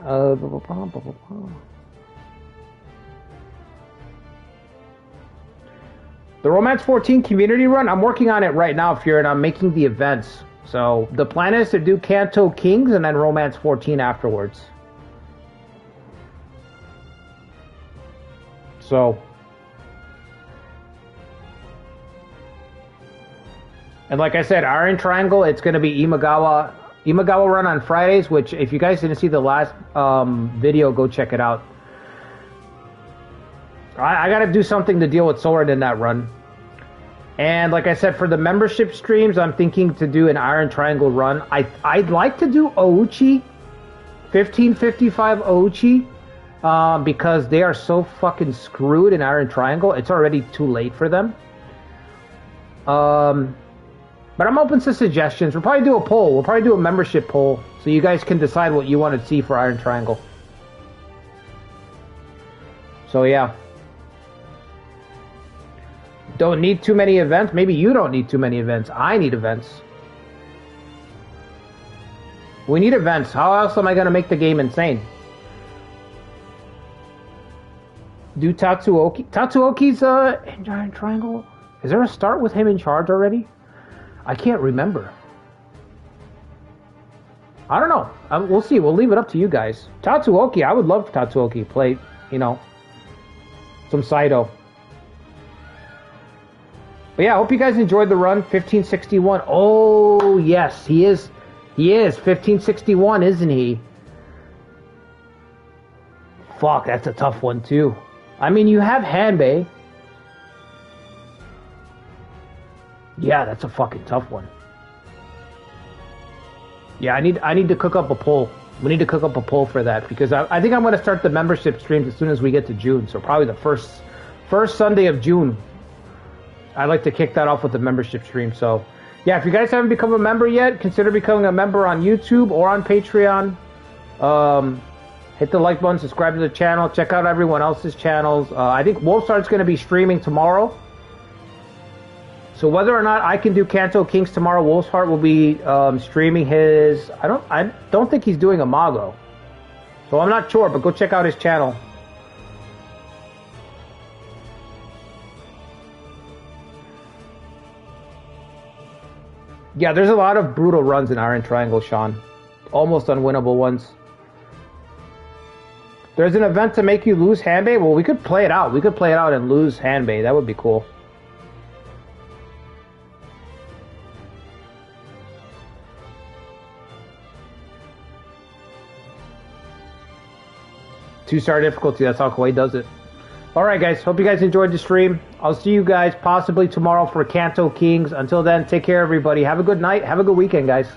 The Romance 14 community run, I'm working on it right now, Fury, and I'm making the events. So the plan is to do Kanto Kings and then Romance 14 afterwards. So. And like I said, Iron Triangle, it's going to be Imagawa run on Fridays, which if you guys didn't see the last video, go check it out. I got to do something to deal with Sword in that run. And like I said, for the membership streams, I'm thinking to do an Iron Triangle run. I'd like to do Ouchi, 1555 Ouchi, because they are so fucking screwed in Iron Triangle. It's already too late for them. But I'm open to suggestions. We'll probably do a poll. We'll probably do a membership poll so you guys can decide what you want to see for Iron Triangle. So yeah. Don't need too many events. Maybe you don't need too many events. I need events. We need events. How else am I going to make the game insane? Do Tatsuoki. Tatsuoki's in Giant Triangle. Is there a start with him in charge already? I can't remember. I don't know. We'll see. We'll leave it up to you guys. Tatsuoki. I would love Tatsuoki play, you know, some Saito. But yeah, I hope you guys enjoyed the run. 1561. Oh, yes. He is. He is. 1561, isn't he? Fuck, that's a tough one, too. I mean, you have Hanbei. Yeah, that's a fucking tough one. Yeah, I need to cook up a poll. We need to cook up a poll for that because I think I'm going to start the membership streams as soon as we get to June. So probably the first Sunday of June. I'd like to kick that off with the membership stream. So yeah, if you guys haven't become a member yet, consider becoming a member on YouTube or on Patreon. Hit the like button, subscribe to the channel, check out everyone else's channels. I think Wolfstar's going to be streaming tomorrow. So whether or not I can do Kanto Kings tomorrow, Wolfsheart will be streaming his. I don't think he's doing Imago, so I'm not sure. But go check out his channel. Yeah, there's a lot of brutal runs in Iron Triangle, Sean. Almost unwinnable ones. There's an event to make you lose Hanbei. Well, we could play it out. We could play it out and lose Hanbei. That would be cool. Two-star difficulty, that's how Koei does it. Alright guys, hope you guys enjoyed the stream. I'll see you guys possibly tomorrow for Kanto Kings. Until then, take care everybody. Have a good night. Have a good weekend, guys.